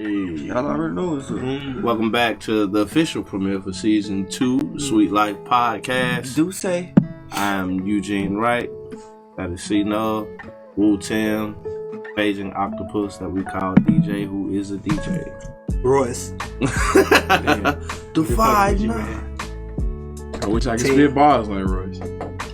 Y'all already know what's up. Welcome back to the official premiere for season 2, Sweet Life Podcast. Do say. I'm Eugene Wright. That is C-Nub, Wu-Tam, Paging Octopus that we call DJ, who is a DJ. Royce. The 5-9. I wish I could spit bars like Royce.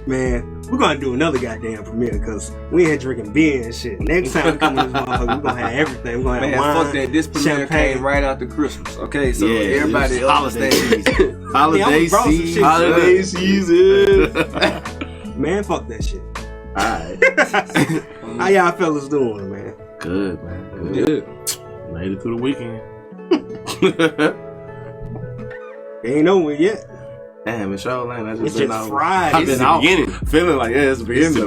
Man, we're gonna do another goddamn premiere because we ain't drinking beer and shit. Next time we come in this motherfucker, we're gonna have everything. We're gonna have wine, fuck that. This premiere champagne. came right after Christmas. Okay, so Yeah, everybody understands. Holiday season. Man, fuck that shit. Alright. How y'all fellas doing, man? Good, man. Good. Made it through the weekend. Ain't over yet. Damn, it's all like It's just Friday. I've been out feeling like it's the beginning of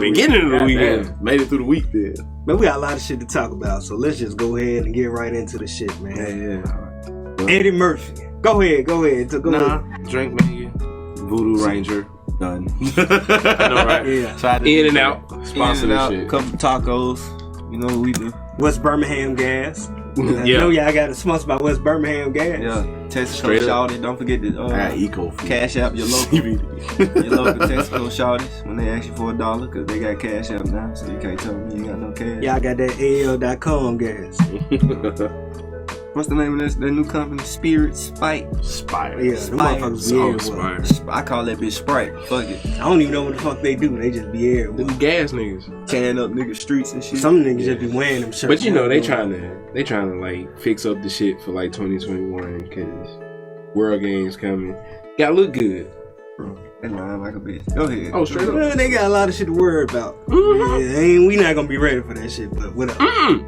the weekend. Damn. Made it through the week then. But we got a lot of shit to talk about, so let's just go ahead and get right into the shit, man. Yeah. Eddie Murphy. Go ahead. Drink menu, Voodoo Ranger, done. I know, right? Yeah. In and out. Sponsor this shit. Couple tacos. You know what we do. West Birmingham gas. Yeah. I know y'all got a sponsor by West Birmingham gas. Yeah. Texaco Straight up. shawty. Don't forget to Eco food. cash out your local Texaco shawties when they ask you for $1 because they got cash out now, so you can't tell them you ain't got no cash. Y'all got that AL.com gas. What's the name of that new company? Spirit Spite. Spire. Yeah, them motherfuckers be everywhere. I call that bitch Sprite. Fuck it. I don't even know what the fuck they do. They just be everywhere. Them gas niggas. Tearing up niggas' streets and shit. Some niggas just be wearing them shirts. But you know, they trying to like fix up the shit for like 2021 because World Games coming. Gotta look good. They lying like a bitch. Go ahead. Oh, straight up. Well, they got a lot of shit to worry about. Mm-hmm. Yeah, we not gonna be ready for that shit, but whatever.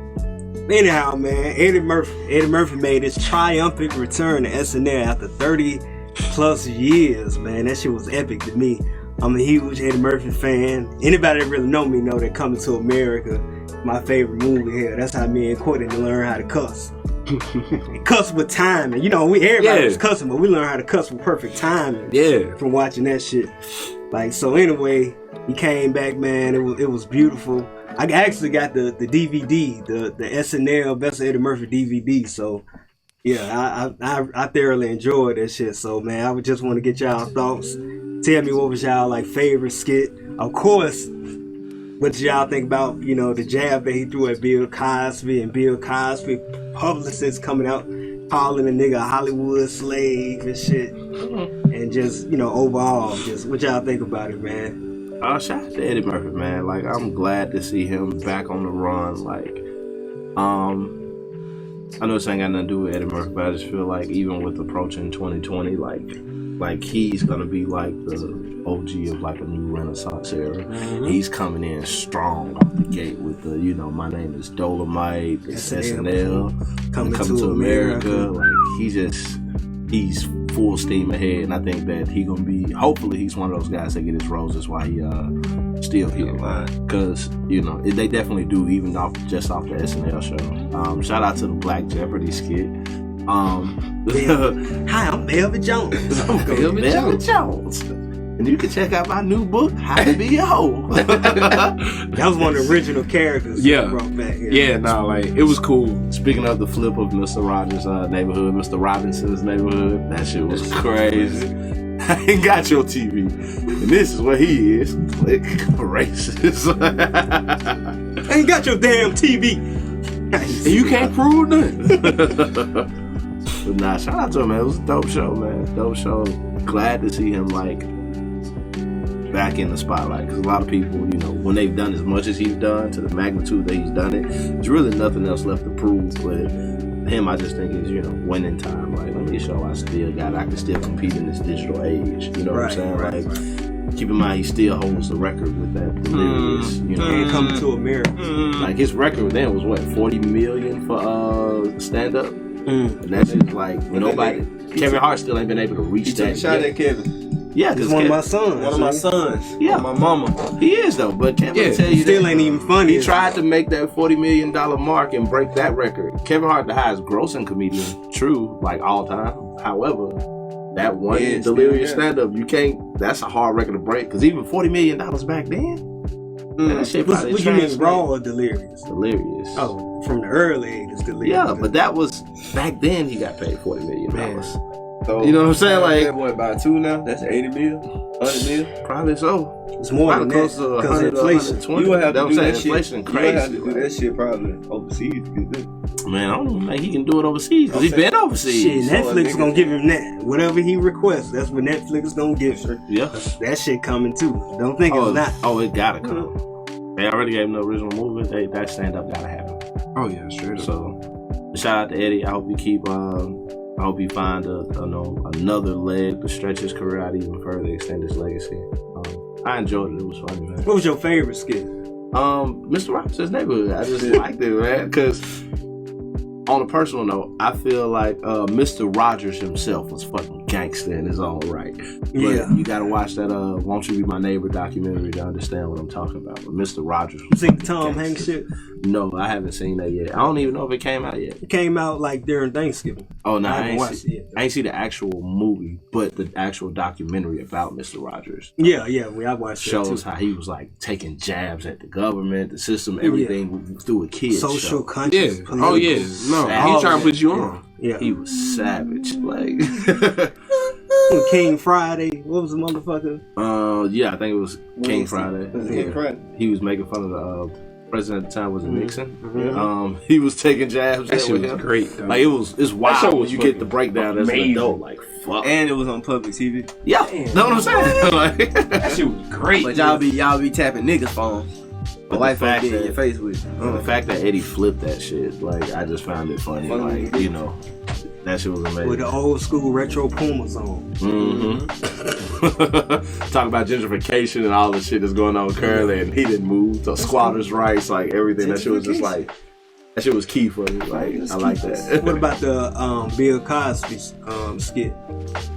Anyhow, man, Eddie Murphy made his triumphant return to SNL after 30 plus years, man. That shit was epic to me. I'm a huge Eddie Murphy fan. Anybody that really know me know that Coming to America, my favorite movie here. That's how me and Courtney learned how to cuss. And cuss with timing. You know, everybody was cussing, but we learned how to cuss with perfect timing. Yeah. From watching that shit. Like, so anyway, he came back, man. It was beautiful. I actually got the DVD, the SNL Best of Eddie Murphy DVD. So, yeah, I thoroughly enjoyed that shit. So, man, I would just want to get y'all thoughts. Tell me what was y'all like favorite skit. Of course, what y'all think about, you know, the jab that he threw at Bill Cosby and Bill Cosby publicists coming out calling a nigga a Hollywood slave and shit. And just, you know, overall, just what y'all think about it, man. Shout out to Eddie Murphy, man. Like, I'm glad to see him back on the run. Like, I know this ain't got nothing to do with Eddie Murphy, but I just feel like even with approaching 2020, like he's gonna be like the OG of like a new Renaissance era. Mm-hmm. He's coming in strong off the gate with the, you know, my name is Dolomite, it's SNL, coming to America. Like, he's full steam ahead, and I think that hopefully he's one of those guys that get his roses while he still here, because you know they definitely do, even just off the SNL show. Shout out to the Black Jeopardy skit. Hi, I'm Melvin Jones. Melvin Jones. And you can check out my new book, How to Be a Hoe. That was one of the original characters. Yeah. Brought back here. Yeah, like it was cool. Speaking of the flip of Mr. Rogers' neighborhood, Mr. Robinson's neighborhood, that shit was crazy. I ain't got your TV. And this is what he is. Click. Racist. I ain't got your damn TV. And you can't prove nothing. But nah, shout out to him, man. It was a dope show, man. Dope show. Glad to see him, like, back in the spotlight, because a lot of people, you know, when they've done as much as he's done to the magnitude that he's done it, there's really nothing else left to prove. But him, I just think is, you know, winning time. Like, let me show I can still compete in this digital age. You know what I'm saying? Like, keep in mind he still holds the record with that delirious, you know. And Coming to America. Like, his record then was what, 40 million for stand up. And that's just like Kevin Hart still ain't been able to reach that. Shout out Kevin. Yeah, because one of my sons. One of my sons. Yeah, my mama. He is though, but Kevin tell you still ain't even funny. He tried to make that $40 million mark and break that record. Kevin Hart, the highest grossing comedian, true, like all time. However, that one delirious stand up, you can't. That's a hard record to break. Because even $40 million back then, That shit probably What you mean, translate. Raw or Delirious? Delirious. Oh, from the early 80s, Delirious. Yeah, but that was back then. He got paid $40 million. Man. So, You know what I'm saying? Like- that boy about 2 now. That's 80 mil, 100 mil. Probably so. It's more than Probably that close to because 100 inflation. 120. You would have to That do was that inflation shit. crazy. You would have to do that shit probably overseas. Man, I don't know. Man, he can do it overseas because he's been overseas. Shit, So a Netflix nigga- gonna give him that. Whatever he requests, that's what Netflix gonna give him. Yeah. That shit coming too. Don't think it's not. Oh, it gotta come. They already gave him the original movie. That stand up gotta happen. Oh yeah, straight up. So, shout out to Eddie. I hope you keep. I hope he find another leg to stretch his career out even further, extend his legacy. I enjoyed it. It was funny, man. What was your favorite skit? Mr. Robinson's Neighborhood. I just liked it, man, because on a personal note, I feel like Mr. Rogers himself was fucking gangster in his own right. But Yeah. you gotta watch that Won't You Be My Neighbor documentary to understand what I'm talking about. But Mr. Rogers You was seen the fucking Tom gangster. Hanks shit? No, I haven't seen that yet. I don't even know if it came out yet. It came out like during Thanksgiving. Oh no, I I haven't ain't watched see, it yet. I ain't see the actual movie, but the actual documentary about Mr. Rogers Yeah, I watched that shows too. how he was like taking jabs at the government, the system, everything through a kid's Social show. conscious. Yeah. Oh yeah. No, Savage. he's trying to put you on. Yeah. He was savage, like. King Friday. What was the motherfucker? Yeah, I think it was King Wednesday. Friday. It was King Friday. He was making fun of the president at the time. Was it Nixon? Mhm. He was taking jabs That at shit with was him. great. Though. Like it's show wild when was you get the fucking breakdown as an amazing. adult. Like fuck. And it was on public TV. Yeah, know what I'm saying? Like, that shit was great. But y'all be tapping niggas' phones. But The white the fact folks get in that- your face with you. the fact that Eddie flipped that shit, like I just found it funny. Funny. Like, you know, that shit was amazing. With the old school retro Pumas on. Mm-hmm. Talk about gentrification and all the shit that's going on currently, and he didn't move. So squatters' rights, like everything. That shit was just like, that shit was key for me. Like I like that. What about the Bill Cosby skit?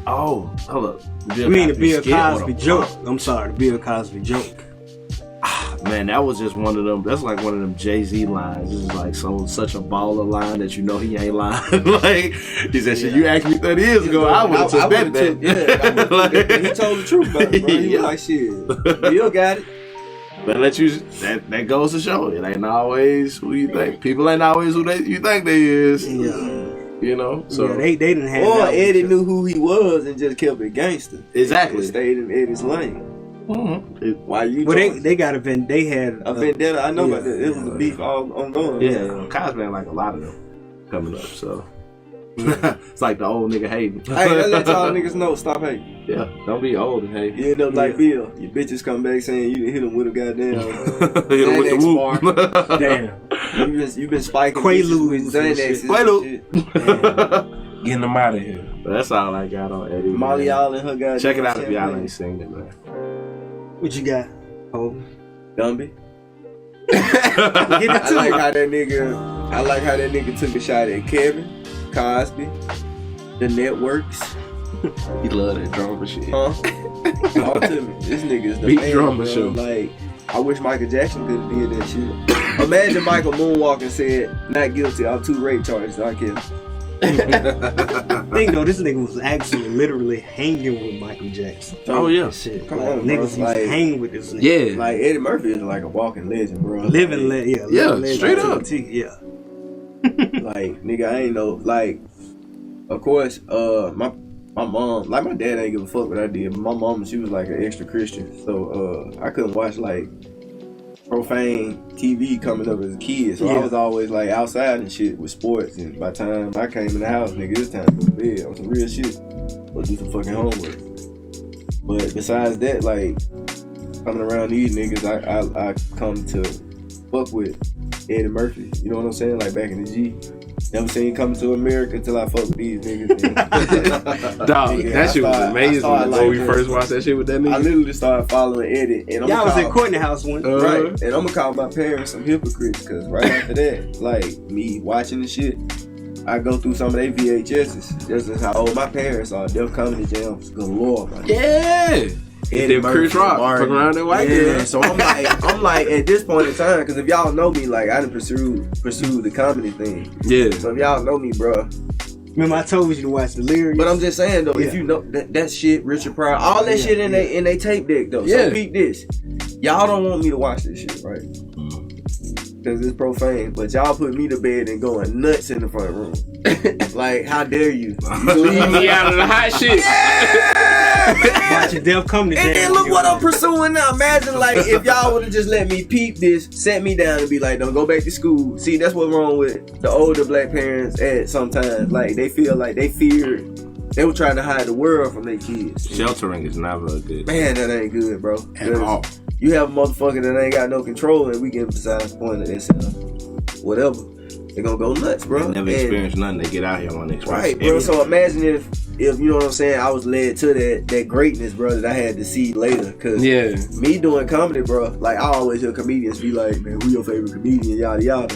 Oh, hold up. I mean the Bill skit, what Cosby a joke. punk. I'm sorry, the Bill Cosby joke. Man, that was just one of them. That's like one of them Jay-Z lines. It was like such a baller line that you know he ain't lying. Like he said, "Shit, you asked me 30 years ago, I would have took that bet." He told the truth, bro. He Yeah. was like, shit, Bill got it. But that goes to show it ain't always who you think. People ain't always who you think they is. Yeah. You know. So Yeah, they didn't have Or that Eddie one. knew who he was and just kept it gangster. Exactly. And stayed in Eddie's lane. Why you? Well, joined they got a they had a vendetta. I know yeah. about that. It was a beef all ongoing. yeah, Cosby had like a lot of them coming up. So it's like the old nigga hating. Hey, I let y'all niggas know. Stop hating. Yeah, don't be old and hate. You end up like Bill. Your bitches come back saying you done hit him with a goddamn Hit him with the Xanax whoop. bar. damn. You been spiking Quaaludes bitches with and Xanax shit. and Quaalude. Getting them out of here. That's all I got on Eddie. Molly man. all in her goddamn Check it out if y'all champagne. ain't seen it, man. What you got? Oh, Gumby. Get it I to like it. how that nigga took a shot at Kevin, Cosby, the networks. He love that drama shit. Huh? Talk to me. This nigga is the Big man, drama bro. show. Like, I wish Michael Jackson could have did that shit. Imagine Michael moonwalking and said, not guilty of 2 rape charges. I kill him. Thing though, this nigga was actually literally hanging with Michael Jackson. Oh yeah. Shit, Come like, on, bro. niggas used to Like- hang with this nigga. Yeah. Like, Eddie Murphy is like a walking legend, bro. Living, like, Yeah, living straight legend up. to the T, yeah. like, nigga, I ain't know. Like, of course, my mom, like my dad ain't give a fuck what I did. But my mom, she was like an extra Christian, so I couldn't watch like profane TV coming up as a kid. So I Yeah. was always like outside and shit with sports. And by the time I came in the house, nigga, it's time to go to bed on some real shit or do some fucking homework. But besides that, like coming around these niggas, I come to fuck with Eddie Murphy. You know what I'm saying? Like back in the G. Never seen Coming to America till I fuck with these niggas. Dog, Nigga, that shit was I amazing started when we like first this. watched that shit with that I nigga. literally started following Eddie, and I'm Y'all was gonna at call, Courtney House one. right, and I'm gonna call my parents some hypocrites, cause right after that, like me watching the shit, I go through some of their VHSs. This is how old my parents are. They're comedy jams galore, man. Yeah. Eddie Them Chris Murphy, Rock Martin. fucking around that white Yeah, girl. so I'm like at this point in time, because if y'all know me, like I done pursued the comedy thing. Yeah. So if y'all know me, bro. Remember I told you to watch Delirious? But I'm just saying though, Yeah. if you know that shit, Richard Pryor, all that Yeah, shit in they tape deck though. Yeah. So peep this. y'all don't want me to watch this shit, right? Because it's profane, but y'all put me to bed and going nuts in the front room. Like, how dare you? Leave me out of the hot shit. Watch your death come to And then look what I'm pursuing now. Imagine, like, if y'all would have just let me peep this, set me down and be like, don't go back to school. See, that's what's wrong with the older black parents at sometimes. Like, they feel like they fear. They were trying to hide the world from their kids. Sheltering is never good. Man, that ain't good, bro. At all. You have a motherfucker that ain't got no control, and we get besides the point of themselves. Whatever. They gonna go nuts, bro. They never experienced nothing. They get out here on experience. Right, bro. So imagine if you know what I'm saying, I was led to that greatness, bro, that I had to see later. Cause me doing comedy, bro, like I always hear comedians be like, man, who your favorite comedian, yada yada.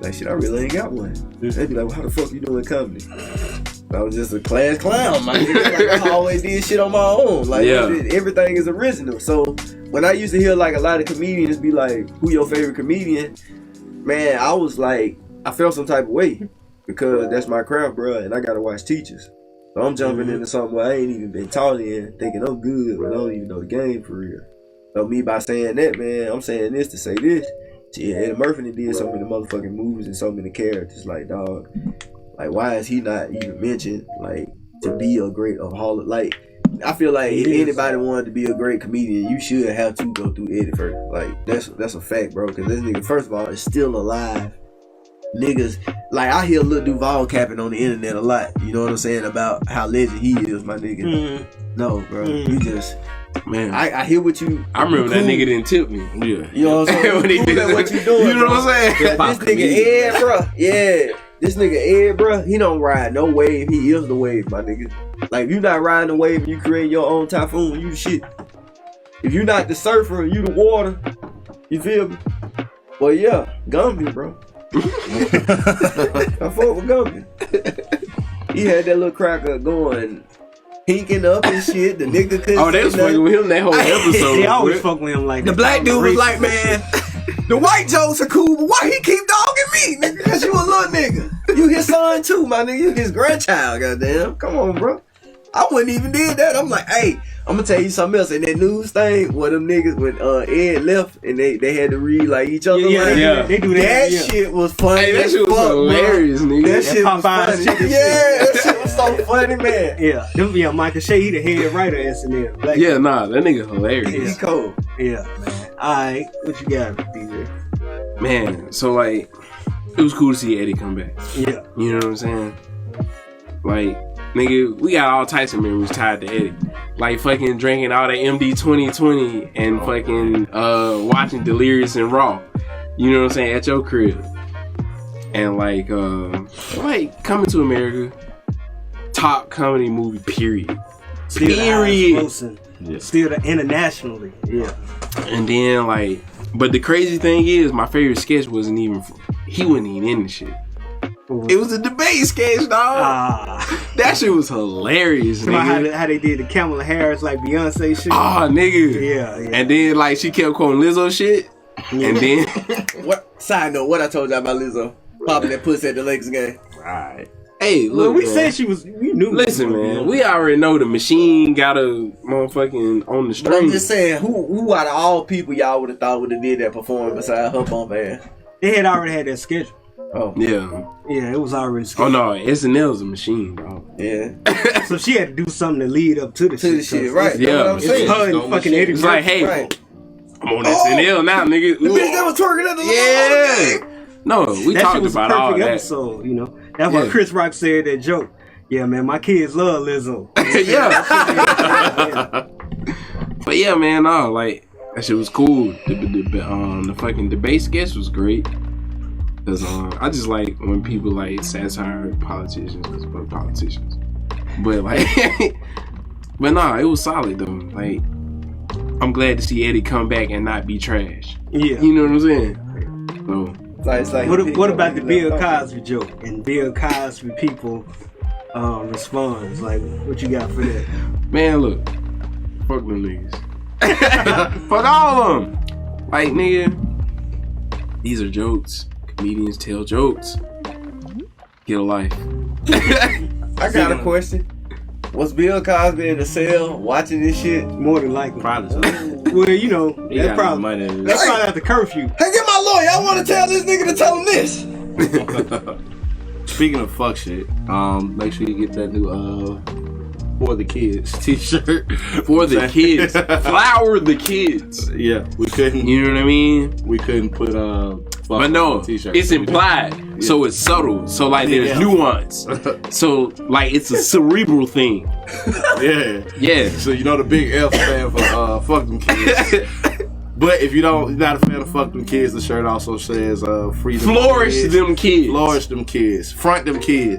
Like, shit, I really ain't got one. They be like, well, how the fuck you doing comedy? I was just a class clown, man. Like, I always did shit on my own. Like, everything is original. So when I used to hear like a lot of comedians be like, who your favorite comedian? Man, I was like, I felt some type of way because that's my craft, bro, and I gotta watch teachers. So I'm jumping into something where I ain't even been taught in, thinking I'm good, but I don't even know the game for real. So me by saying that, man, I'm saying this to say this. Yeah, Eddie Murphy did so many motherfucking movies and so many characters. Like, dog, like why is he not even mentioned? Like, to be a great like, I feel like if anybody wanted to be a great comedian, you should have to go through Eddie first. Like, that's a fact, bro. Because this nigga, first of all, is still alive. Niggas, like, I hear Lil Duval capping on the internet a lot. You know what I'm saying? About how legend he is, my nigga. No, bro. You just, man. I hear what you. I remember that nigga didn't tip me. Yeah. You know what I'm saying? When he did What you doing? You know what I'm saying? This nigga Ed, bro. Yeah. This nigga Ed, bro, he don't ride no wave. He is the wave, my nigga. Like, if you not riding the wave and you create your own typhoon, you the shit. If you not the surfer, you the water. You feel me? Well, yeah, Gumby, bro. I fuck with Gumby. He had that little cracker going, pinking up and shit. The nigga couldn't. Oh, they was fucking with him that whole episode. They always fuck with him like that. The black dude was like, man, the white jokes are cool, but why he keep dogging me, nigga? Cause you a little nigga. You his son too, my nigga. You his grandchild, goddamn. Come on, bro. I wouldn't even did that. I'm like, hey, I'm gonna tell you something else. In that news thing, where them niggas when Ed left and they had to read like each other. Yeah. They do that. That shit was funny. Hey, that shit was hilarious, nigga. That shit was funny. Yeah, that shit was so funny, man. Yeah, Michael Shea, he the head writer at SNL. Like, Yeah, nah, that nigga hilarious. He's cold. Yeah, man. Alright, what you got, DJ? Man, so like, it was cool to see Eddie come back. Yeah. You know what I'm saying? Like, nigga, we got all types of memories tied to Eddie. Like fucking drinking all that MD 2020 and fucking watching Delirious and Raw. You know what I'm saying? At your crib. And like Coming to America, top comedy movie, period. Still Period. Still internationally. Yeah. And then like, but the crazy thing is, my favorite sketch he wasn't even in the shit. It was a debate sketch, dog. That shit was hilarious, nigga. How they did the Kamala Harris like Beyonce shit. Nigga. Yeah. And then like she kept quoting Lizzo shit. And then What side note, what I told y'all about Lizzo popping that pussy at the Lakers game. right. Hey, Well, look, we man. said she was. We knew. Listen, man. We already know the machine got a motherfucking on the But I'm street. just saying, who out of all people y'all would have thought would have did that performance besides her bump ass? They had already had that schedule. Oh Yeah. Yeah, it was already Oh scheduled. no, SNL's a machine, dog. yeah, So she had to do something to lead up to the to the shit, right? Yeah. That's what I'm It's saying. her and fucking Eddie It's like, hey, Right. I'm on SNL now, nigga. The bitch that was twerking at the Yeah. No, we That shit talked was a about all perfect that. episode, you know. That's why Yeah. Chris Rock said that joke. Yeah, man, my kids love Lizzo. Yeah. But yeah, man, no, like that shit was cool. The fucking debate sketch was great. Cause I just like when people like satire politicians, cause we're politicians. But like, but nah, it was solid though. Like, I'm glad to see Eddie come back and not be trash. Yeah. You know what I'm saying? So It's like What about the Bill Cosby joke? And Bill Cosby people responds. Like, what you got for that? man, look, fuck them niggas. Fuck all of them. Like, nigga, these are jokes. Comedians tell jokes. Get a life. I got a question. Was Bill Cosby in the cell watching this shit? More than likely. Probably so. Well, you know, He that's got probably money. that's probably after curfew. Hey, get my lawyer. I want to tell this nigga to tell him this. Speaking of fuck shit, make sure you get that new For the Kids t-shirt. For the kids. Flower the kids. Yeah, we couldn't. You know what I mean? We couldn't put fuck But no, on the t-shirt. it's implied. So it's subtle. So like there's nuance. So like it's a cerebral thing. Yeah. Yeah. So you know the big F stand for fuck them kids. But if you're not a fan of fuck them kids, the shirt also says freedom. Flourish them kids. Flourish them kids. Front them kids.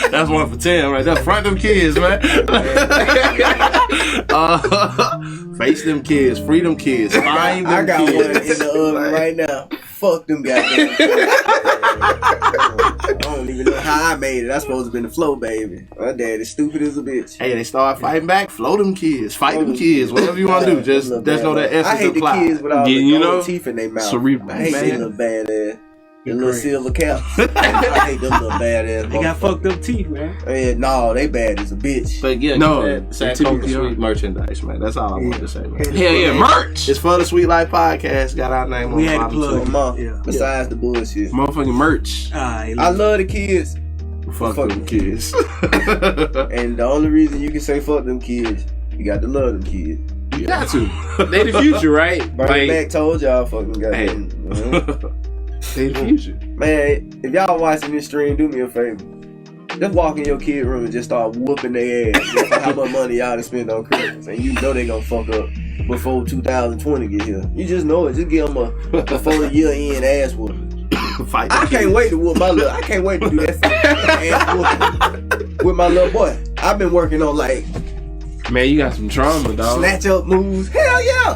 That's 1 for 10 right there. Front them kids, man. Face them kids. Free them kids. Find them I got kids. one in the oven right now. Fuck them goddamn kids. I don't even know how I made it. I supposed to been the flow, baby. My dad is stupid as a bitch. Hey, they start fighting back. Flow them kids. Fight them kids. Whatever you want to do. Just know that essence I hate apply. the kids with all Yeah, the you gold know, teeth in their mouth. cerebral, I hate man. them little bad ass. The little great. silver caps. I hate them little bad ass. They got fucked up teeth, man. No, they bad as a bitch. But yeah, No, that Sankofa Sweet merchandise, man. That's all I wanted to say, man. Hell yeah, merch. It's for the Sweet Life Podcast. Got our name We on had the to bottom plug too. Mom, Yeah. besides the bullshit. Motherfucking merch. Alright, I love the kids, Fuck them kids. and the only reason you can say fuck them kids, you got to love them kids. You got to. They the future, right? Bernie Like, Mac told y'all fucking goddamn. they the future. Man, if y'all watching this stream, do me a favor. Just walk in your kid room and just start whooping their ass. Just for how much money y'all done spend on Christmas, and you know they gonna fuck up before 2020 get here. You just know it. Just give them a before the year end ass whooping. Fight I can't wait to whoop my little. I can't wait to do that ass whooping with my little boy. I've been working on like Man, you got some trauma, dog. snatch up moves. Hell yeah!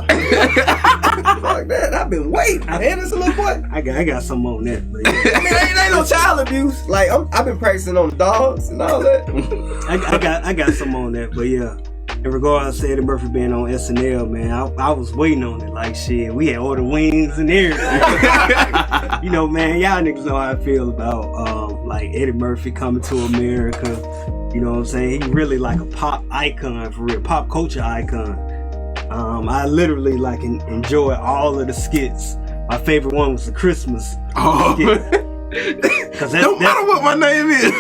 Fuck that. I've been waiting. Man, this a little boy. I got some on that, but yeah. I mean, ain't no child abuse. Like I've been practicing on the dogs and all that. I got some on that, but yeah. In regards to Eddie Murphy being on SNL, man, I was waiting on it. Like shit, we had ordered wings and everything. You know, man, y'all niggas know how I feel about like Eddie Murphy coming to America. You know what I'm saying? He really like a pop icon for real, pop culture icon. I literally like enjoy all of the skits. My favorite one was the Christmas skit. Cause No matter what my name is.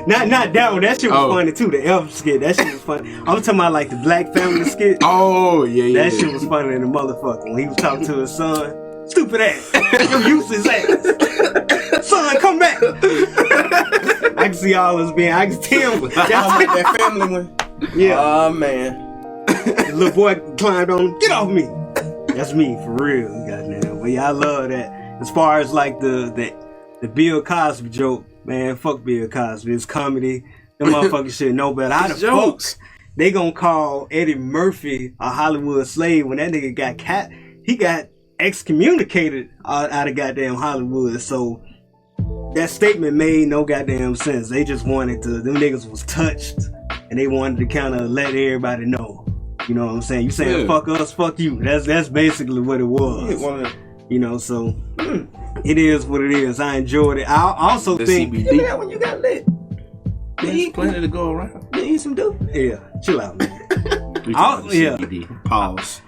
Not that one. That shit was Oh. funny too. The elf skit. That shit was funny. I'm talking about like the Black Family skit. Oh, yeah. That shit was funny in the motherfucker. When he was talking to his son. Stupid ass. You useless ass. Son, come back. I can see all this being. I can tell. That family one. Yeah. Oh man. The little boy climbed on. Get off me. That's me for real. Goddamn. But yeah, I love that. As far as like the Bill Cosby joke, man, fuck Bill Cosby. It's comedy. Them motherfuckers should know better. How the fuck they gonna call Eddie Murphy a Hollywood slave when that nigga got he got excommunicated out of goddamn Hollywood. So that statement made no goddamn sense. They just wanted to, them niggas was touched and they wanted to kind of let everybody know. You know what I'm saying? You saying fuck us, fuck you. That's basically what it was. You know, so it is what it is. I enjoyed it. I also think Give me that when you got lit. There's plenty to go around. You eat some dope. yeah, chill out, man. Yeah. Pause.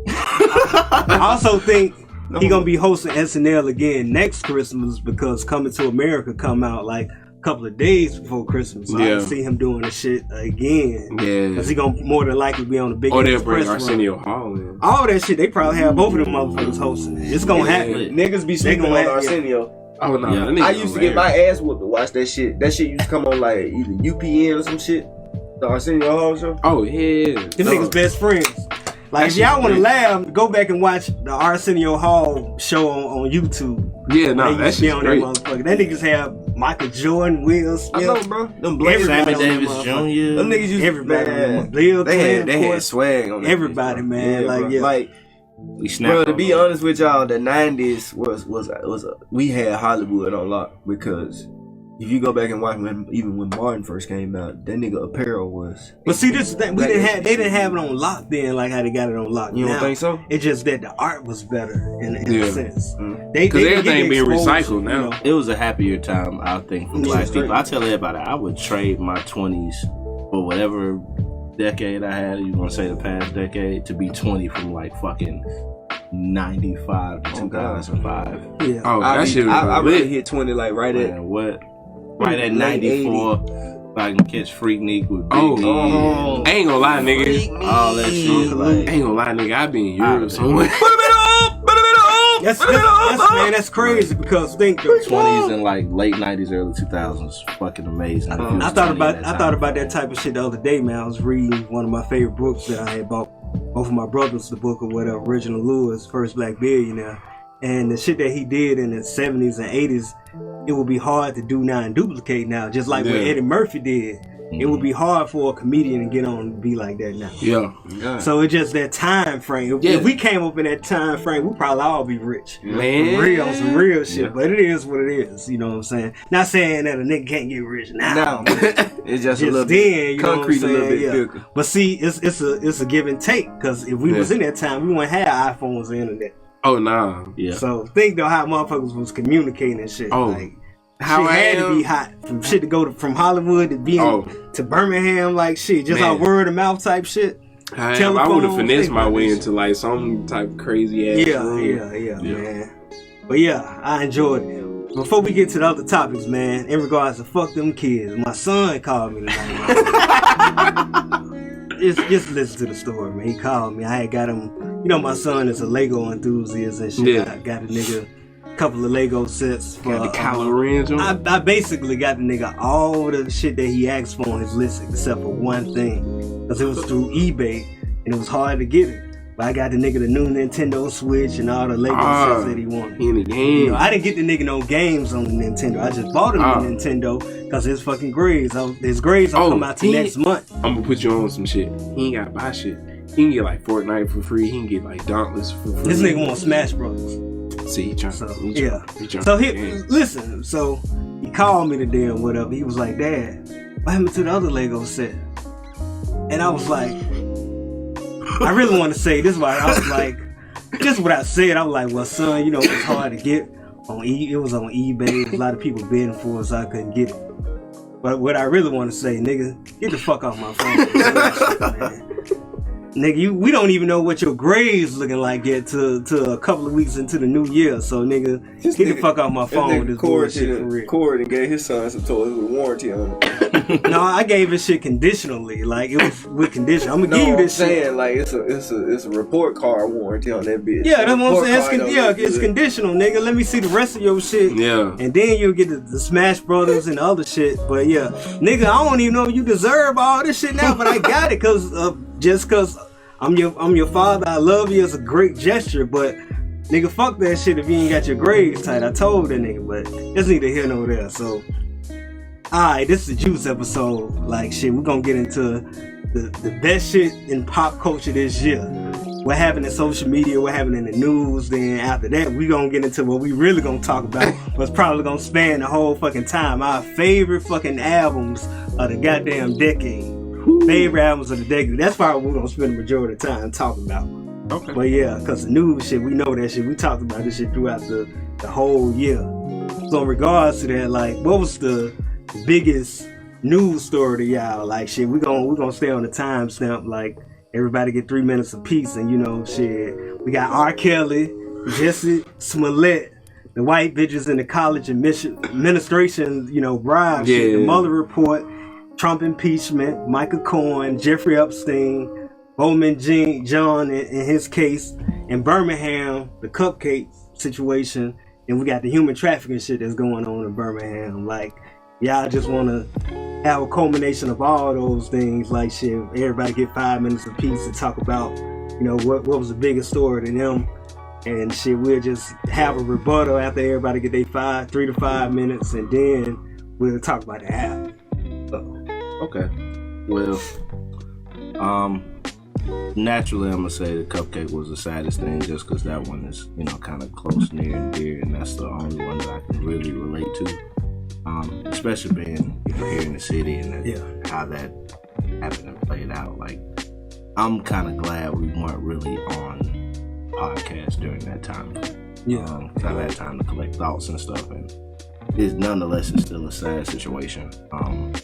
I also think he gonna be hosting SNL again next Christmas because Coming to America come out like a couple of days before Christmas. So I can see him doing the shit again. Yeah. Cause he gonna more than likely be on the big Or they'll bring press run. Arsenio Hall in. All that shit, they probably have both of them motherfuckers hosting it. It's gonna happen. Niggas be sleeping on gonna have- Arsenio. Oh, no. Yeah. that nigga I used to get hilarious. my ass whooped to watch that shit. That shit used to come on like either UPN or some shit. The Arsenio Hall show. Oh, yeah. Them niggas best friends. Like if y'all want to laugh, go back and watch the Arsenio Hall show on YouTube. Yeah, no, They that used to be shit's on great. that motherfucker. That niggas have Michael Jordan, Will Smith. I know, bro. Them black Everybody Sammy on that Davis motherfucker. Jr. Them niggas used Everybody on man, that. Bill they Clinton, had of course. swag on that. Everybody, bitch, bro. man. Like, bro. yeah. Like, We snapped. bro, to on be them. honest with y'all, the 90s was we had Hollywood on lock because if you go back and watch when Martin first came out, that nigga apparel was. But see, this is that they didn't have it on lock then, like how they got it on lock. You don't now. think so? It's just that the art was better in a sense. Because everything being recycled now. You know. It was a happier time, I think, for black people. I tell everybody, I would trade my 20s for whatever decade I had, you want to say the past decade, to be 20 from like fucking 95 to 2005. Yeah. Oh, that shit was I lit. really hit 20 like right at. Man, what? Right at 94. If I can catch Freaknik with Big Oh, Knee. I ain't gonna lie, nigga. All that shit. I Like, ain't gonna lie, nigga. I be in Europe somewhere. That's crazy because think the 20s and like late 90s, early 2000s, fucking amazing. If you was I thought 20 at about time. that type of shit the other day, man. I was reading one of my favorite books that I had bought both of my brothers, the book of whatever, Reginald Lewis, First Black Billionaire, and the shit that he did in the 70s and 80s, it would be hard to do now and duplicate now, just like what Eddie Murphy did. It would be hard for a comedian to get on and be like that now. Yeah. So it's just that time frame. If we came up in that time frame, we'd probably all be rich. Man. On some real shit. But it is what it is. You know what I'm saying? Not saying that a nigga can't get rich now. It's just a little then, bit you know concrete, what I'm a little bit saying? thicker. But see, it's a give and take. Because if we was in that time, we wouldn't have iPhones or internet. Oh, nah. Yeah. So think though how motherfuckers was communicating and shit. Oh. Like, How shit I had am. to be hot. From shit to go from Hollywood to being to Birmingham, like shit. Just Man. our word of mouth type shit. I would have Telephones, finessed things my like way this. into like some type of crazy ass room. Yeah, man. But yeah, I enjoyed it. Before we get to the other topics, man, in regards to fuck them kids, my son called me tonight. just listen to the story, man. He called me. I had got him. You know, my son is a Lego enthusiast and shit. Yeah. I got a nigga a couple of Lego sets for. Got the Kylo Ren on. I basically got the nigga all the shit that he asked for on his list except for one thing, because it was through eBay and it was hard to get it. But I got the nigga the new Nintendo Switch and all the Lego sets that he wanted. In the game. You know, I didn't get the nigga no games on the Nintendo. I just bought him the Nintendo because his fucking grades. His grades don't come out till next month. I'm gonna put you on some shit. He ain't gotta buy shit. He can get like Fortnite for free. He can get like Dauntless for free. This nigga want Smash Brothers. See, he trying. So He yeah. trying So to listen. So he called me today or whatever. He was like, "Dad, what happened to the other Lego set?" And I was like, I really want to say this, but I was like, just what I said. I was like, well, son, you know, it's hard to get on. It was on eBay. A lot of people bidding for it, so I couldn't get it. But what I really want to say, nigga, get the fuck off my phone, man. Nigga, we don't even know what your grades looking like yet to a couple of weeks into the new year. So, nigga, get the fuck off my phone with this bullshit for real. Cord and gave his son some toys with a warranty on it. No, I gave his shit conditionally. Like, it was with condition. I'm gonna give you this shit. saying, like, it's a report card warranty on that bitch. Yeah, that's what I'm saying. Report It's conditional, nigga. Let me see the rest of your shit. Yeah. And then you'll get the Smash Brothers and the other shit. But yeah, nigga, I don't even know if you deserve all this shit now, but I got it just cause I'm your father. I love you. It's a great gesture, but nigga, fuck that shit if you ain't got your grades tight. I told that nigga, but it's neither here nor there. So, alright, this is the Juice episode. Like shit, we're gonna get into the best shit in pop culture this year. What happened in social media, what happened in the news. Then after that, we gonna get into what we really gonna talk about. What's probably gonna span the whole fucking time. Our favorite fucking albums of the goddamn decade. Favorite albums of the decade. That's probably what we're gonna spend the majority of the time talking about. Okay. But yeah, cause the news shit, we know that shit. We talked about this shit throughout the whole year. So in regards to that, like, what was the biggest news story to y'all? Like shit, we're gonna stay on the timestamp. Like everybody get 3 minutes apiece, and you know shit. We got R. Kelly, Jesse Smollett, the white bitches in the college administration, you know, bribe shit, the Mueller report, Trump impeachment, Michael Cohen, Jeffrey Epstein, Bowman John in his case, in Birmingham, the cupcake situation, and we got the human trafficking shit that's going on in Birmingham. Like, y'all just want to have a culmination of all those things. Like, shit, everybody get 5 minutes apiece to talk about, you know, what was the biggest story to them. And shit, we'll just have a rebuttal after everybody get their 3 to 5 minutes, and then we'll talk about the app. Okay. Well, naturally, I'm gonna say the cupcake was the saddest thing, just because that one is, you know, kind of close, near and dear, and that's the only one that I can really relate to. Especially being here in the city and how that happened and played out. Like, I'm kind of glad we weren't really on podcasts during that time. Because I've had time to collect thoughts and stuff, and nonetheless, it's still a sad situation.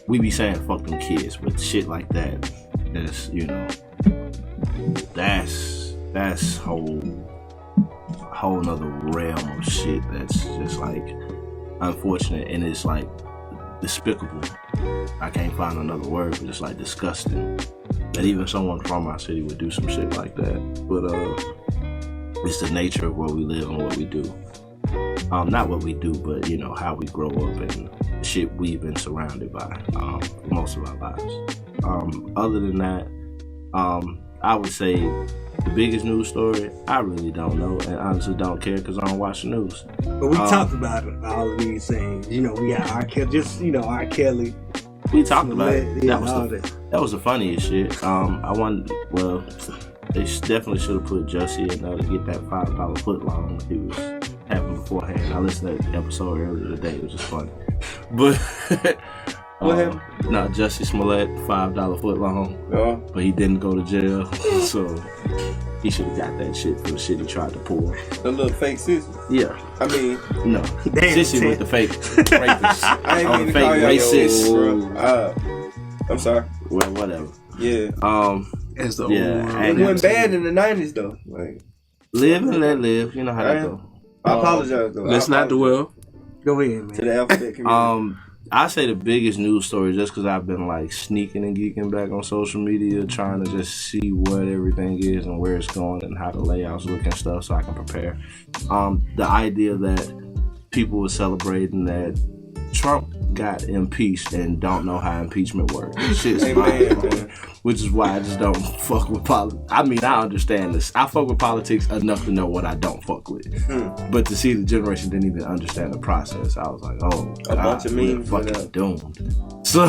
We be saying fuck them kids, but shit like that is, that's whole nother realm of shit that's just like unfortunate, and it's like despicable. I can't find another word, but it's like disgusting that even someone from our city would do some shit like that. But it's the nature of where we live and what we do. Not what we do, but how we grow up and the shit we've been surrounded by for most of our lives. Other than that, I would say the biggest news story, I really don't know, and honestly don't care because I don't watch the news. But we talked about it, all of these things. We got R. Kelly, R. Kelly. We talked about it. That was the funniest shit. They definitely should have put Jussie in there to get that $5 foot long he was having beforehand. I listened to that episode earlier today. It was just funny. But what happened? No, Jussie Smollett, $5 foot long. But he didn't go to jail, so he should have got that shit for the shit he tried to pull. The little fake sissy. Yeah. I mean, no. Sissy with the fake rapist. I ain't mean to fake call y'all racist. Bro. I'm sorry. Well, whatever. Yeah. It's the it wasn't bad in the 90s though. Like, live and let live. You know how that go. I apologize though. Let's not dwell. Go ahead, man. To the alphabet community. I say the biggest news story just because I've been like sneaking and geeking back on social media, trying to just see what everything is and where it's going and how the layouts look and stuff so I can prepare. The idea that people were celebrating that Trump got impeached and don't know how impeachment works. Shit's man. Which is why I just don't fuck with politics. I mean, I understand this. I fuck with politics enough to know what I don't fuck with. But to see the generation didn't even understand the process, I was like, oh, a bunch of memes fucking doomed. So,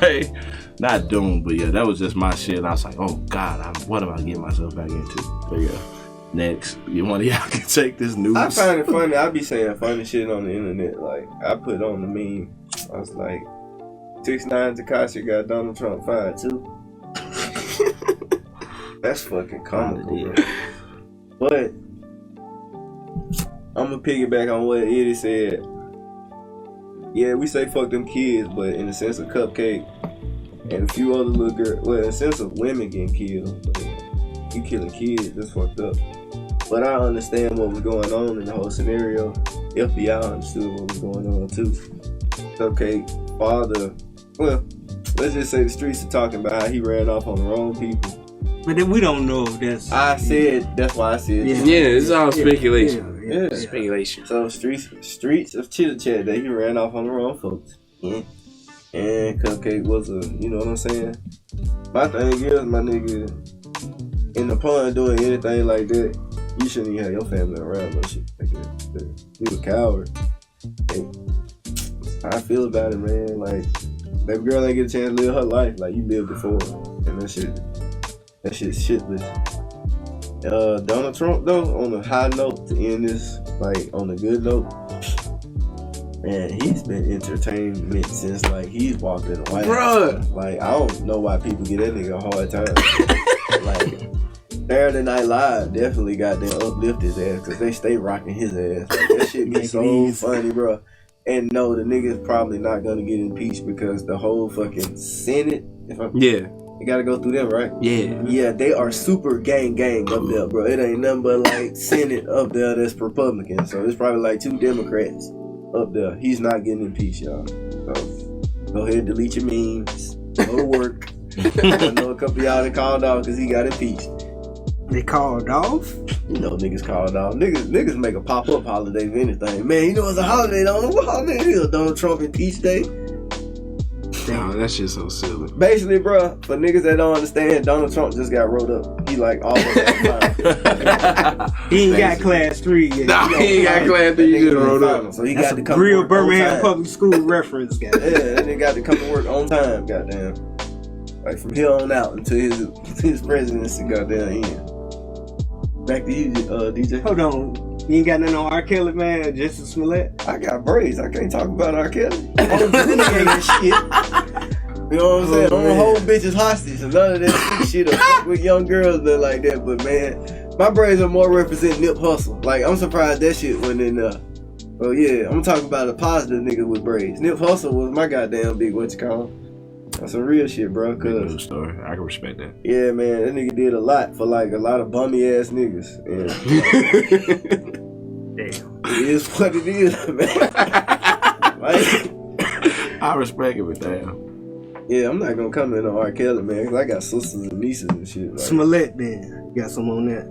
like, not doomed, but yeah, that was just my shit. I was like, oh, God, what am I getting myself back into? But yeah. Next, one of y'all can take this news. I find it funny. I be saying funny shit on the internet. Like, I put on the meme. I was like, 6ix9ine Tekashi got Donald Trump fired too. That's fucking comical, bro. But I'm gonna piggyback on what Eddie said. Yeah, we say fuck them kids, but in the sense of Cupcake and a few other little girls, well, in the sense of women getting killed, but you killing kids, that's fucked up. But I understand what was going on in the whole scenario. FBI understood what was going on too. Cupcake father, well, let's just say the streets are talking about how he ran off on the wrong people. But then we don't know if that's... that's why I said... Yeah, it's all speculation. Yeah. Speculation. So streets of Chitter Chat that he ran off on the wrong folks. Yeah. And Cupcake was you know what I'm saying? My thing is, my nigga, in the pun doing anything like that, you shouldn't even have your family around no shit like that. You a coward. Hey, how I feel about it, man. Like, baby girl ain't get a chance to live her life like you lived before. And that shit's shitless. Donald Trump, though, on a high note to end this, like, on a good note, man, he's been entertainment since, like, he's walked in the White House. Like, I don't know why people give that nigga a hard time. Like, Saturday Night Live definitely got them uplift his ass because they stay rocking his ass. Like, that shit be so funny, bro. And no, the nigga's probably not gonna get impeached because the whole fucking Senate, you gotta go through them, right? Yeah, they are super gang up there, bro. It ain't nothing but like Senate up there that's Republican. So it's probably like 2 Democrats up there. He's not getting impeached, y'all. So go ahead, delete your memes, go to work. I know a couple of y'all that called off because he got impeached. They called off? You know niggas called off. Niggas make a pop-up holiday of anything. Man, you know it's a holiday, don't know what holiday it is. Donald Trump impeach day. Oh, that shit's so silly. Basically, bro, for niggas that don't understand, Donald Trump just got rolled up. He like all over the time. He ain't got class 3 yet. Nah, he ain't got class 3. You just rolled up. So he That's got to come real to work Birmingham on time. public school reference, guys. Yeah, that nigga got to come to work on time, goddamn. Like from here on out until his presidency, goddamn, end. Back to you, DJ. Hold on. You ain't got nothing on R. Kelly, man. Justin Smollett. I got braids. I can't talk about R. Kelly. Shit. You know what I'm saying? I don't hold bitches hostage and none of that shit up with young girls that like that. But man, my braids are more represent Nip Hustle. Like I'm surprised that shit went in there. Oh yeah, I'm talking about a positive nigga with braids. Nip Hustle was my goddamn big what you call him. That's some real shit, bro. Good story. I can respect that. Yeah, man, that nigga did a lot for like a lot of bummy ass niggas. And, Damn. it is what it is, man. Like, I respect it, but damn. yeah, I'm not gonna comment on R. Kelly, man, because I got sisters and nieces and shit. Like, Smollett, then. You got some on that.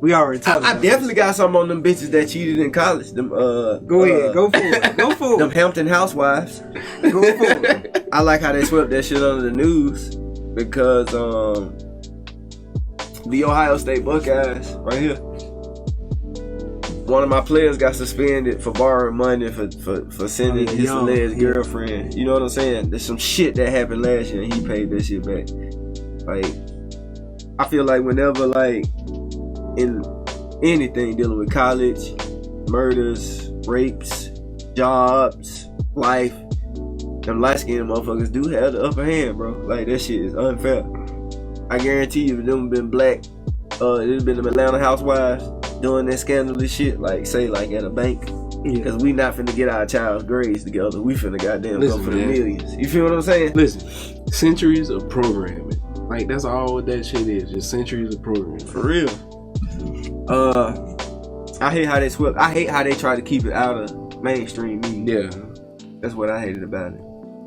We already talked about I definitely got some on them bitches that cheated in college. Them Go ahead, go for it. Go for them it. Hampton housewives. Go for it. I like how they swept that shit under the news because the Ohio State Buckeyes right here. One of my players got suspended for borrowing money for sending his alleged girlfriend. You know what I'm saying? There's some shit that happened last year and he paid that shit back. Like, I feel like whenever like in anything dealing with college, murders, rapes, jobs, life, them light-skinned motherfuckers do have the upper hand, bro. Like, that shit is unfair. I guarantee you, if them been black, it been them Atlanta housewives doing that scandalous shit, like, say, like, at a bank. Because we not finna get our child's grades together. We finna goddamn go for the millions. You feel what I'm saying? Listen, centuries of programming. Like, that's all what that shit is. Just centuries of programming. For real. I hate how they swept. I hate how they try to keep it out of mainstream media. Yeah. That's what I hated about it.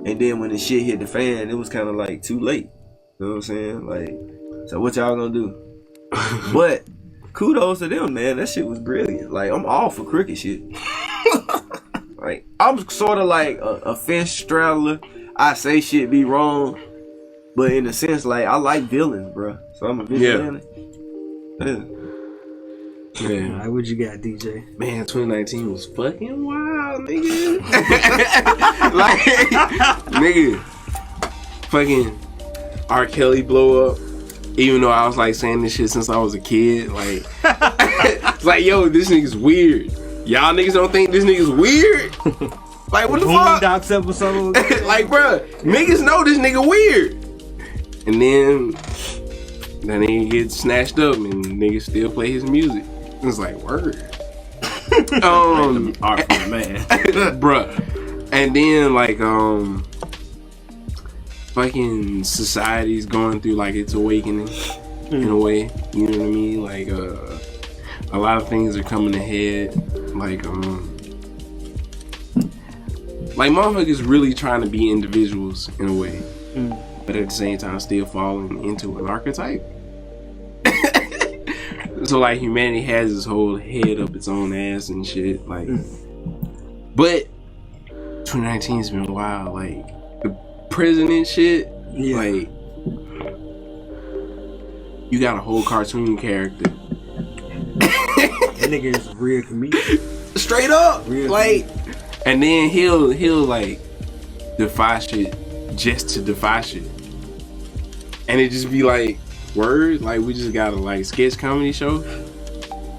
And then when the shit hit the fan, it was kind of like too late. You know what I'm saying? Like, so what y'all gonna do? But kudos to them, man. That shit was brilliant. Like, I'm all for cricket shit. Like, I'm sort of like a fence straddler. I say shit be wrong, but in a sense, like, I like villains, bro. So I'm a vigilante. Yeah. Man. Alright, what you got, DJ? Man, 2019 was fucking wild, nigga. Like, nigga, fucking R. Kelly blow up. Even though I was like saying this shit since I was a kid, like, it's like, yo, this nigga's weird. Y'all niggas don't think this nigga's weird? Like, what the fuck? Docs episode. Like, bruh, niggas know this nigga weird. And then that nigga gets snatched up and niggas still play his music. It's like, word. Art for the man. Bruh. And then, like, fucking society's going through, like, its awakening in a way. You know what I mean? Like, a lot of things are coming ahead. Like, motherfuckers really trying to be individuals in a way. But at the same time, still falling into an archetype. So, like, humanity has this whole head up its own ass and shit. Like, but 2019's been wild. Like, the president shit, like, you got a whole cartoon character. That nigga is a real comedian. Straight up. Real like, and then he'll like defy shit just to defy shit. And it just be like, word, like, we just got a like sketch comedy show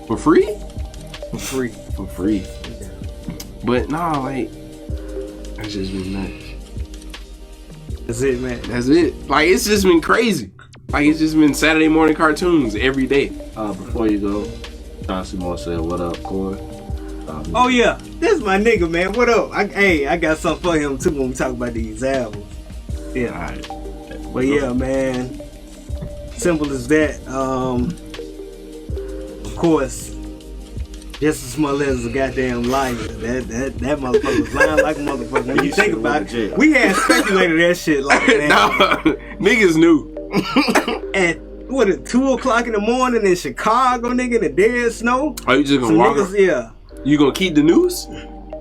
for free? For free. But nah, like, that's just been nuts. That's it, man. That's it. Like, it's just been crazy. Like, it's just been Saturday morning cartoons every day. Before you go, Chauncey Moore said, "What up, Corey?" Oh yeah, this is my nigga, man. What up? I got something for him too when we talk about these albums. Yeah, Alright. but yeah, man. Simple as that. Of course, Justin Smollett is a goddamn liar. That motherfucker was lying like a motherfucker. When you think about it, we had speculated that shit like that. Nah, niggas knew. At what, at 2:00 in the morning in Chicago, nigga, in the dead snow. Are you just gonna Some walk? niggas, yeah. You gonna keep the news,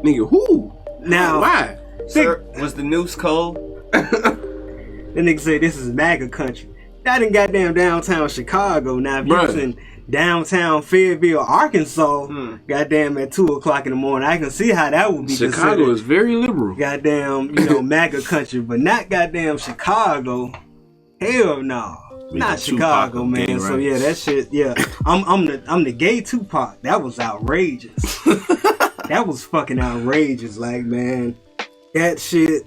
nigga? Who? Now, Why? Sir, was the noose cold? the nigga say this is MAGA country. That in goddamn downtown Chicago. Now, if you was in downtown Fayetteville, Arkansas, goddamn at 2:00 in the morning, I can see how that would be. Chicago is very liberal. Goddamn, MAGA country, but not goddamn Chicago. Hell no. Not Chicago, man. Gay, right? So yeah, that shit. Yeah, I'm the gay Tupac. That was outrageous. That was fucking outrageous. Like, man, that shit.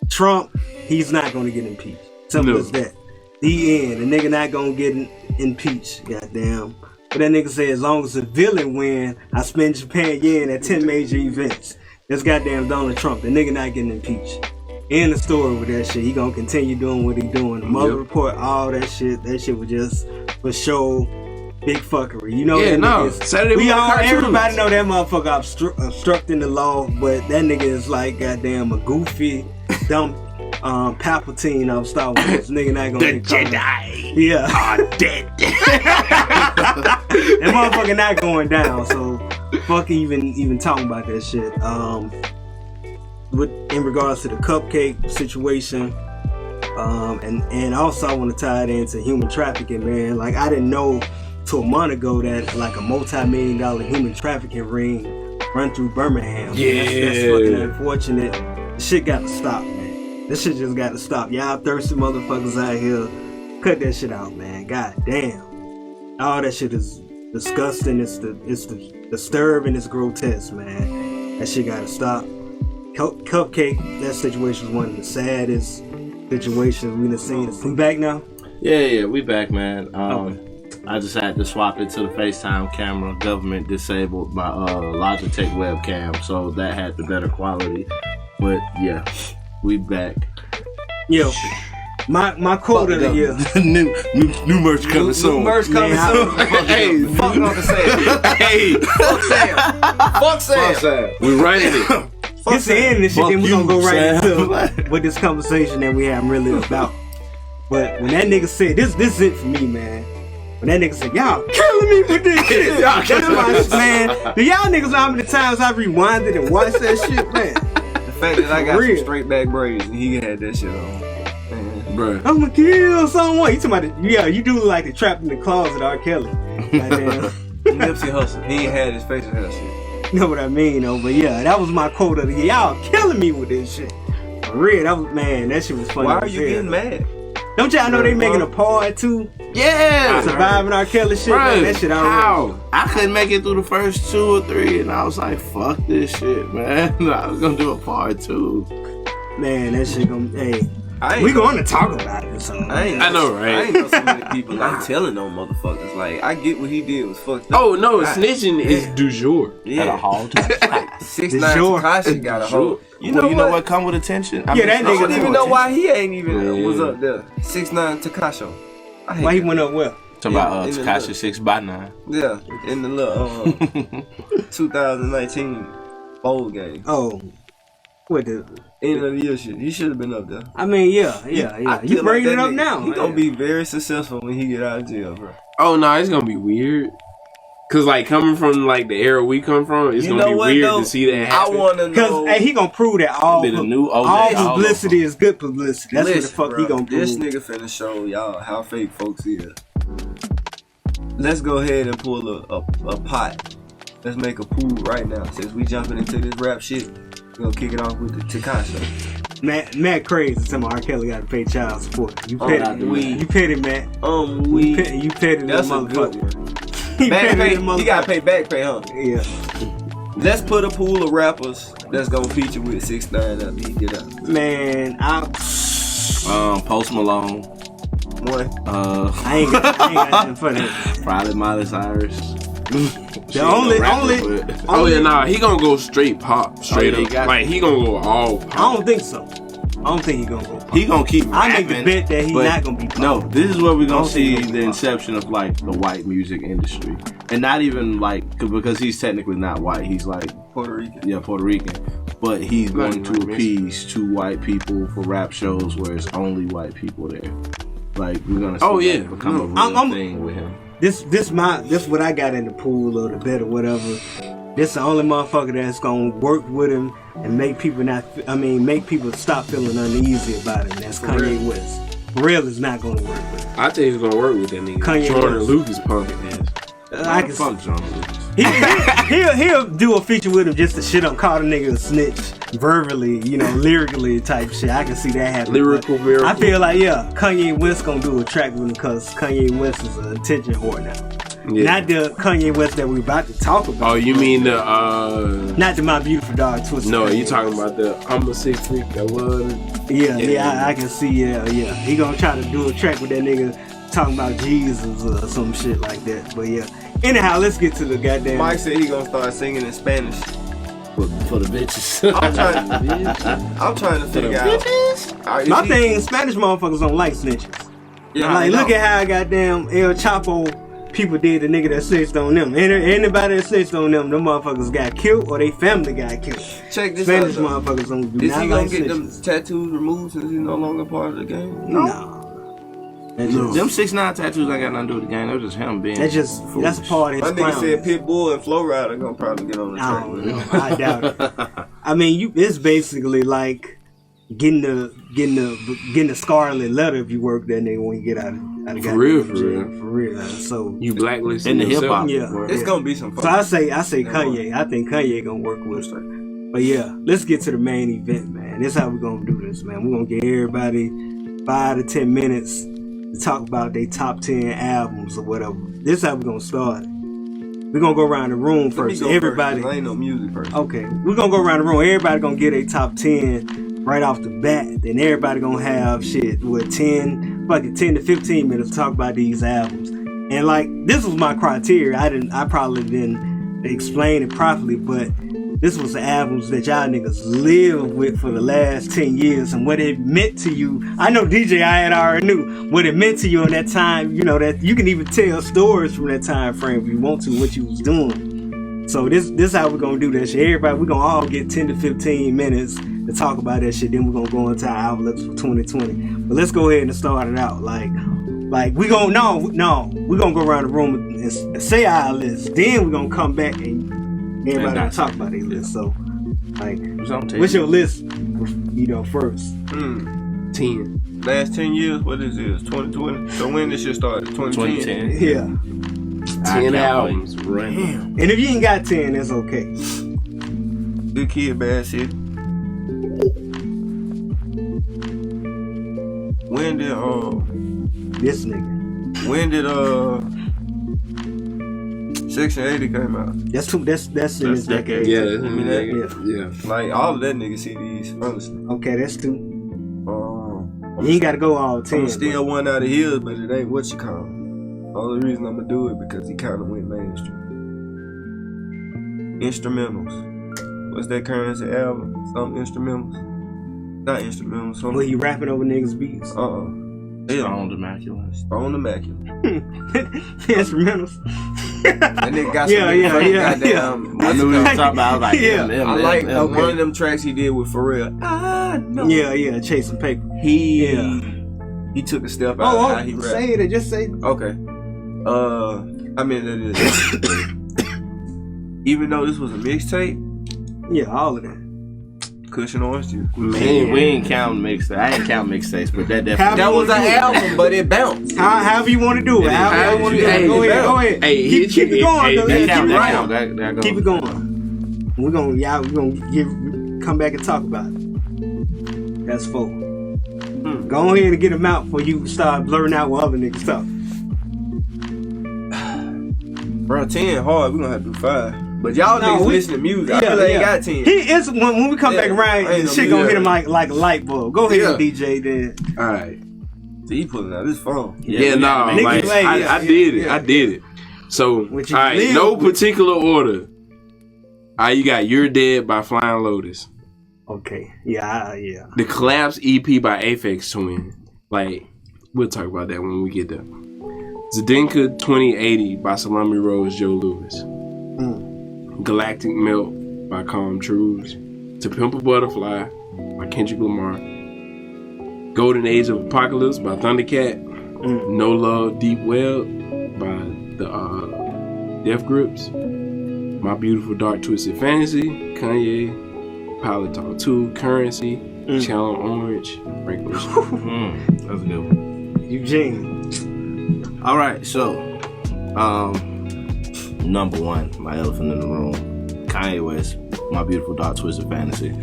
Trump, he's not gonna get impeached. Simple as that. The end. The nigga not gonna get impeached. Goddamn. But that nigga said, as long as the villain win, I spend Japan yen at 10 major events. That's goddamn Donald Trump. The nigga not getting impeached. In the story with that shit. He gonna continue doing what he doing. The Mueller report, all that shit. That shit was just for show, big fuckery. You know Yeah, that no. nigga is, everybody know that motherfucker obstructing the law, but that nigga is like goddamn a goofy, dumb Palpatine of Star Wars. Nigga not gonna The Jedi are dead. That motherfucker not going down. So fuck even talking about that shit. In regards to the cupcake situation, and also I want to tie it into human trafficking, man. Like, I didn't know till a month ago that like a multi-million-dollar human trafficking ring run through Birmingham. Yeah, that's fucking unfortunate. This shit got to stop, man. This shit just got to stop. Y'all thirsty motherfuckers out here, cut that shit out, man. God damn, all that shit is disgusting. It's disturbing. It's grotesque, man. That shit got to stop. Cupcake, that situation was one of the saddest situations we've seen. We back now? Yeah, we back, man. I just had to swap it to the FaceTime camera. Government disabled my Logitech webcam, so that had the better quality. But yeah, we back. Yo, my quote of the year. new merch coming soon. New merch coming soon. Hey, fuck Uncle Sam. Hey, fuck Sam. Fuck Sam. We running it. This the end of this shit, then we're gonna go right into what this conversation that we have really about. But when that nigga said, this is it for me, man. When that nigga said, y'all killing me with this shit. That's my man. Do y'all niggas know how many times I rewinded and watched that shit, man? The fact that I got some straight back braids and he had that shit on. Bruh. I'm gonna kill someone. You talking about you do look like the trapped in the closet R. Kelly. Goddamn. Nipsey Hussle. He ain't had his facial hair shit. You know what I mean, though? But yeah, that was my quote of the year. Y'all killing me with this shit. For real, that shit was funny. Why are you getting mad? Don't y'all know they making a part 2? Yeah, Surviving R. Kelly shit, man. That shit already. I couldn't make it through the first 2 or 3, and I was like, "Fuck this shit, man." I was gonna do a part 2. Man, that shit gonna. Hey, we going to talk about it. So I know, right? I ain't know so many people like telling no motherfuckers. Like, I get what he did was fucked up. Oh no, snitching is du jour. Yeah. At a halt. Like 6ix9ine Tekashi got a hold. You know what come with attention? That nigga I don't even know why he ain't even was Yeah. up there. 6ix9ine Tekashi. why he went up well? Talking about Tekashi 6x9. Yeah, in the little 2019 bowl game. Oh, what the End of the year shit. He should have been up there. I mean, yeah. I You feel bring like it that up nigga, now. He gonna be very successful when he get out of jail, bro. Oh no, it's gonna be weird. Cause like coming from like the era we come from, it's gonna be weird to see that happen. I wanna know. Because he gonna prove that all publicity is good publicity. That's what the fuck he gonna prove. This nigga finna show y'all how fake folks is. Let's go ahead and pull a pot. Let's make a pool right now. Since we jumping into this rap shit, we gonna kick it off with the Tekashi. Matt crazy. Some R. Kelly got to pay child support. You petty, you petty, Matt. We. You petty, That's little a good motherfucker. one. Back pay, he gotta pay back pay, huh? Yeah. Let's put a pool of rappers that's gonna feature with 6ix9ine up. He get up. Man, Post Malone. One. I ain't got nothing for that. Probably Miley Cyrus. The only. Oh yeah, nah, he gonna go straight pop, straight up. Like he gonna go all pop. I don't think so. I don't think he gonna go pop. He gonna keep rapping. I make the bet that he not gonna be pop. No, this is where we're gonna see think the inception of like the white music industry, and not even like because he's technically not white. He's like Puerto Rican. Yeah, Puerto Rican, but he's going to appease 2 white people for rap shows where it's only white people there. Like we're gonna see that become a real thing with him. This what I got in the pool or the bet or whatever. This the only motherfucker that's gonna work with him and make people stop feeling uneasy about him. That's Kanye West. Real is not gonna work with him. I think he's gonna work with that nigga. Kanye Jordan West. Lucas punk ass. I can fuck Jordan Lucas. He'll do a feature with him just to shit up, call the nigga a snitch, verbally, lyrically type shit. I can see that happen. Lyrical, miracle. I feel like Kanye West gonna do a track with him because Kanye West is an attention whore now. Yeah. Not the Kanye West that we're about to talk about. Oh, you mean the not the My Beautiful Dark Twisted. No, Kanye you talking West. about the I'm a sick freak. I love it. Yeah, I can see. Yeah. He gonna try to do a track with that nigga talking about Jesus or some shit like that. But yeah. Anyhow, let's get to the goddamn. Mike said he gonna start singing in Spanish. For the bitches. I'm trying to figure out. My thing, Spanish motherfuckers don't like snitches. Yeah, Like, look at how goddamn El Chapo people did the nigga that snitched on them. Anybody that snitched on them motherfuckers got killed or they family got killed. Check this Spanish out. motherfuckers don't do Is not he gonna like get snitches. them tattoos removed since he's no longer part of the game? No. Them 6ix9ine tattoos ain't got nothing to do with the game. That was just him being. That's a part of My his nigga clown. said Pitbull and Flo Rida gonna probably get on the I track. don't know. I doubt it. I mean, it's basically like getting the scarlet letter if you work that nigga when you get out of For real. For real. So You blacklisted In the yourself. hip-hop. yeah. It's gonna be some fun. So I say Kanye. I think Kanye gonna work with her. But yeah, let's get to the main event, man. This is how we gonna do this, man. We're gonna get everybody 5 to 10 minutes to talk about their top 10 albums or whatever. This is how we're gonna start. We're gonna go around the room Let me first. go Everybody. first, 'cause I ain't no music person. Okay, we're gonna go around the room. Everybody gonna get a top 10 right off the bat. Then everybody gonna have shit with 10 to 15 minutes to talk about these albums. And like, this was my criteria. I probably didn't explain it properly, but this was the albums that y'all niggas lived with for the last 10 years and what it meant to you. I know DJ I had already knew what it meant to you in that time. That you can even tell stories from that time frame if you want to, what you was doing. So this how we're gonna do that shit. Everybody, we're gonna all get 10 to 15 minutes to talk about that shit. Then we're gonna go into our outlooks for 2020. But let's go ahead and start it out. Like we gonna we're gonna go around the room and say our list. Then we're gonna come back and everybody gonna talk about their list. So like, what's your list? First. 10. Last 10 years, what is this? 2020. So when this shit started? 2010. 2010. Yeah. 10 albums. Right. And if you ain't got 10, that's okay. Good Kid, Bad City. When did This nigga. When did Section 80 came out? That's in this decade. Yeah, I mean, that, yeah. like all of that nigga CDs, honestly. Okay, that's 2. You ain't gotta go all 10. I'm still one out of his, but it ain't what you call him. Only reason I'm gonna do it because he kind of went mainstream. Instrumentals. What's that Currency album? Some instrumentals. Not instrumentals. Some. Were you rapping over niggas' beats? Stoned Immaculate. Stone Immaculate. Instrumentals. That nigga got Yeah. goddamn. I knew he was talking about. I was like, Yeah. I like one of them tracks he did with Pharrell. Yeah, chasing paper. He took a step out of how he rapped. Say it. Just say it. Okay. I mean that is. Even though this was a mixtape, Yeah, all of that. Cushion Orange Juice. Man, we ain't count mixtapes. I ain't count mixtapes, but that definitely. That was an album, but it bounced. However you want to do it. However you want to do it. Go ahead. Hey, Keep it going. though. That count. Keep it That going. count. Keep it going. We're gonna come back and talk about it. That's 4. Go ahead and get them out before you start blurring out what other niggas talk. Bro, 10 hard. We're gonna have to do 5. But y'all niggas listen to music. I feel like they got 10. He is when we come back around, ain't shit no gonna hit him music. like a light bulb. Go ahead, DJ. Then Alright. See, he pulling out his phone. Yeah, nah, Niggas like, play, I did it. I did it. So, What you alright, live no with. particular order. You got You're Dead by Flying Lotus. okay, yeah. The Collapse EP by Aphex Twin. Like, we'll talk about that when we get there. Zdenka 2080 by Salami Rose Joe Lewis. Galactic Melt by Calm Truths. To Pimp a Butterfly by Kendrick Lamar. Golden Age of Apocalypse by Thundercat. No Love Deep Well by the Death Grips. My Beautiful Dark Twisted Fantasy, Kanye. Pilot Talk 2, Currency, Channel Orange, Frank Ocean. That's a good one. Eugene. All right, so number one, my elephant in the room, Kanye West, My Beautiful Dark Twisted Fantasy.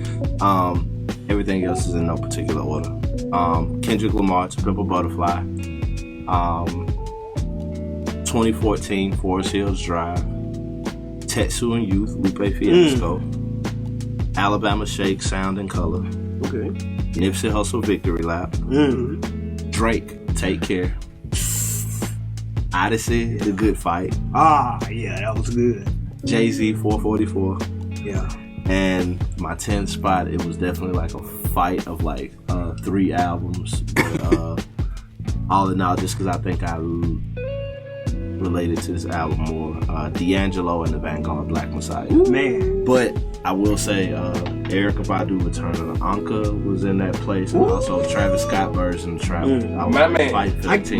Everything else is in no particular order. Kendrick Lamar, To Pimp a Butterfly. 2014, Forest Hills Drive. Tetsu and Youth, Lupe Fiasco. Alabama Shake, Sound and Color. Okay. Nipsey Hussle, Victory Lap. Drake, Take Care. Odyssey, The Good Fight. Yeah, that was good. Jay-Z, 444. Yeah. And my 10th spot, it was definitely like a fight of like 3 albums. But, all in all, just because I think I related to this album more, D'Angelo and the Vanguard Black Messiah. Man. But I will say, Erykah Badu, Return of the Anka was in that place, and also Travis Scott version of Travis. My man.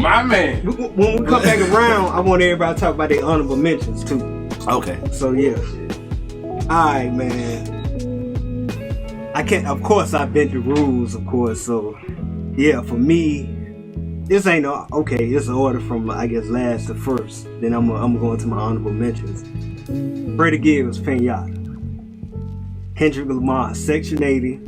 My man. When we come back around, I want everybody to talk about their honorable mentions too. Okay. So yeah. Alright, man. Of course I bent the rules, of course. So yeah, for me, this ain't it's an order from I guess last to first. Then I'm going to my honorable mentions. Freddie Gibbs, Pinata. Kendrick Lamar, Section 80.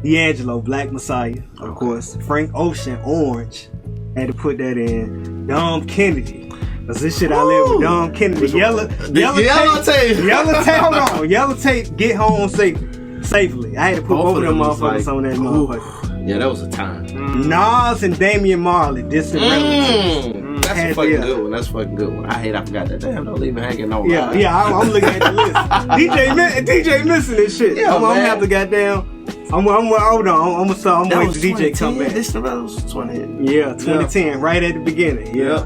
D'Angelo, Black Messiah, of course. Frank Ocean, Orange. Had to put that in. Dom Kennedy. Cause this shit I live with Dom Kennedy. Yellow tape. Hold on. Yellow tape. Get home safely. I had to put both of them motherfuckers on that motherfucker. Yeah, that was a time. Nas and Damian Marley. Distant relatives. That's a fucking good one. That's a fucking good one. I forgot that. Damn, don't leave me hanging on. Yeah, I'm looking at the list. DJ missing this shit. Yeah, I'm gonna have to goddamn. Hold on. I'm waiting till DJ come back. This was 20. Yeah, 2010, right at the beginning. Yeah.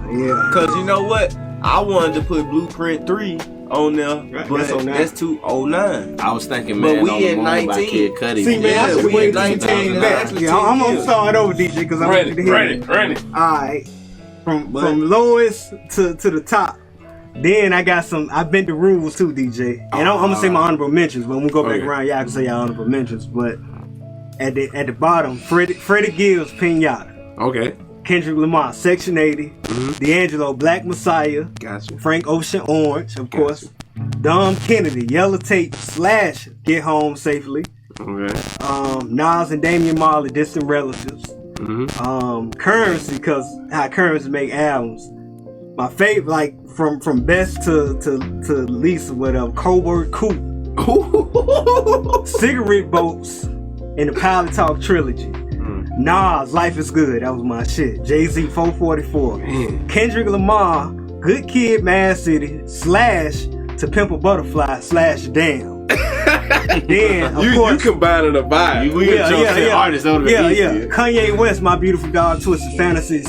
Cause you know what? I wanted to put Blueprint 3 on there, but that's 2009. I was thinking, but man, we in 19. Kid Cudi. See, man, I should wait 19 back. Yeah, I'm gonna start over, DJ, because I want you to hear it. Ready. All right, from lowest to the top. Then I got some. I bent the rules too, DJ, and I'm gonna say my honorable mentions. When we go back around, y'all can say your honorable mentions. But at the bottom, Freddie Gibbs, Pinata. Okay. Kendrick Lamar, Section 80. D'Angelo, Black Messiah. Gotcha. Frank Ocean, Orange, of course. Dom Kennedy, Yellow Tape / Get Home Safely. Okay. Nas and Damian Marley, Distant Relatives. Currency, because how Currency make albums. My favorite, like from best to least or whatever, Covert Coup. Cigarette Boats and the Pilot Talk Trilogy. Nas, Life is Good, that was my shit. Jay-Z, 444. Kendrick Lamar, Good Kid, Mad City / To Pimp a Butterfly / Damn. Then, of course, you combining a vibe. Artists over Kanye West, My Beautiful Dark Twisted Fantasy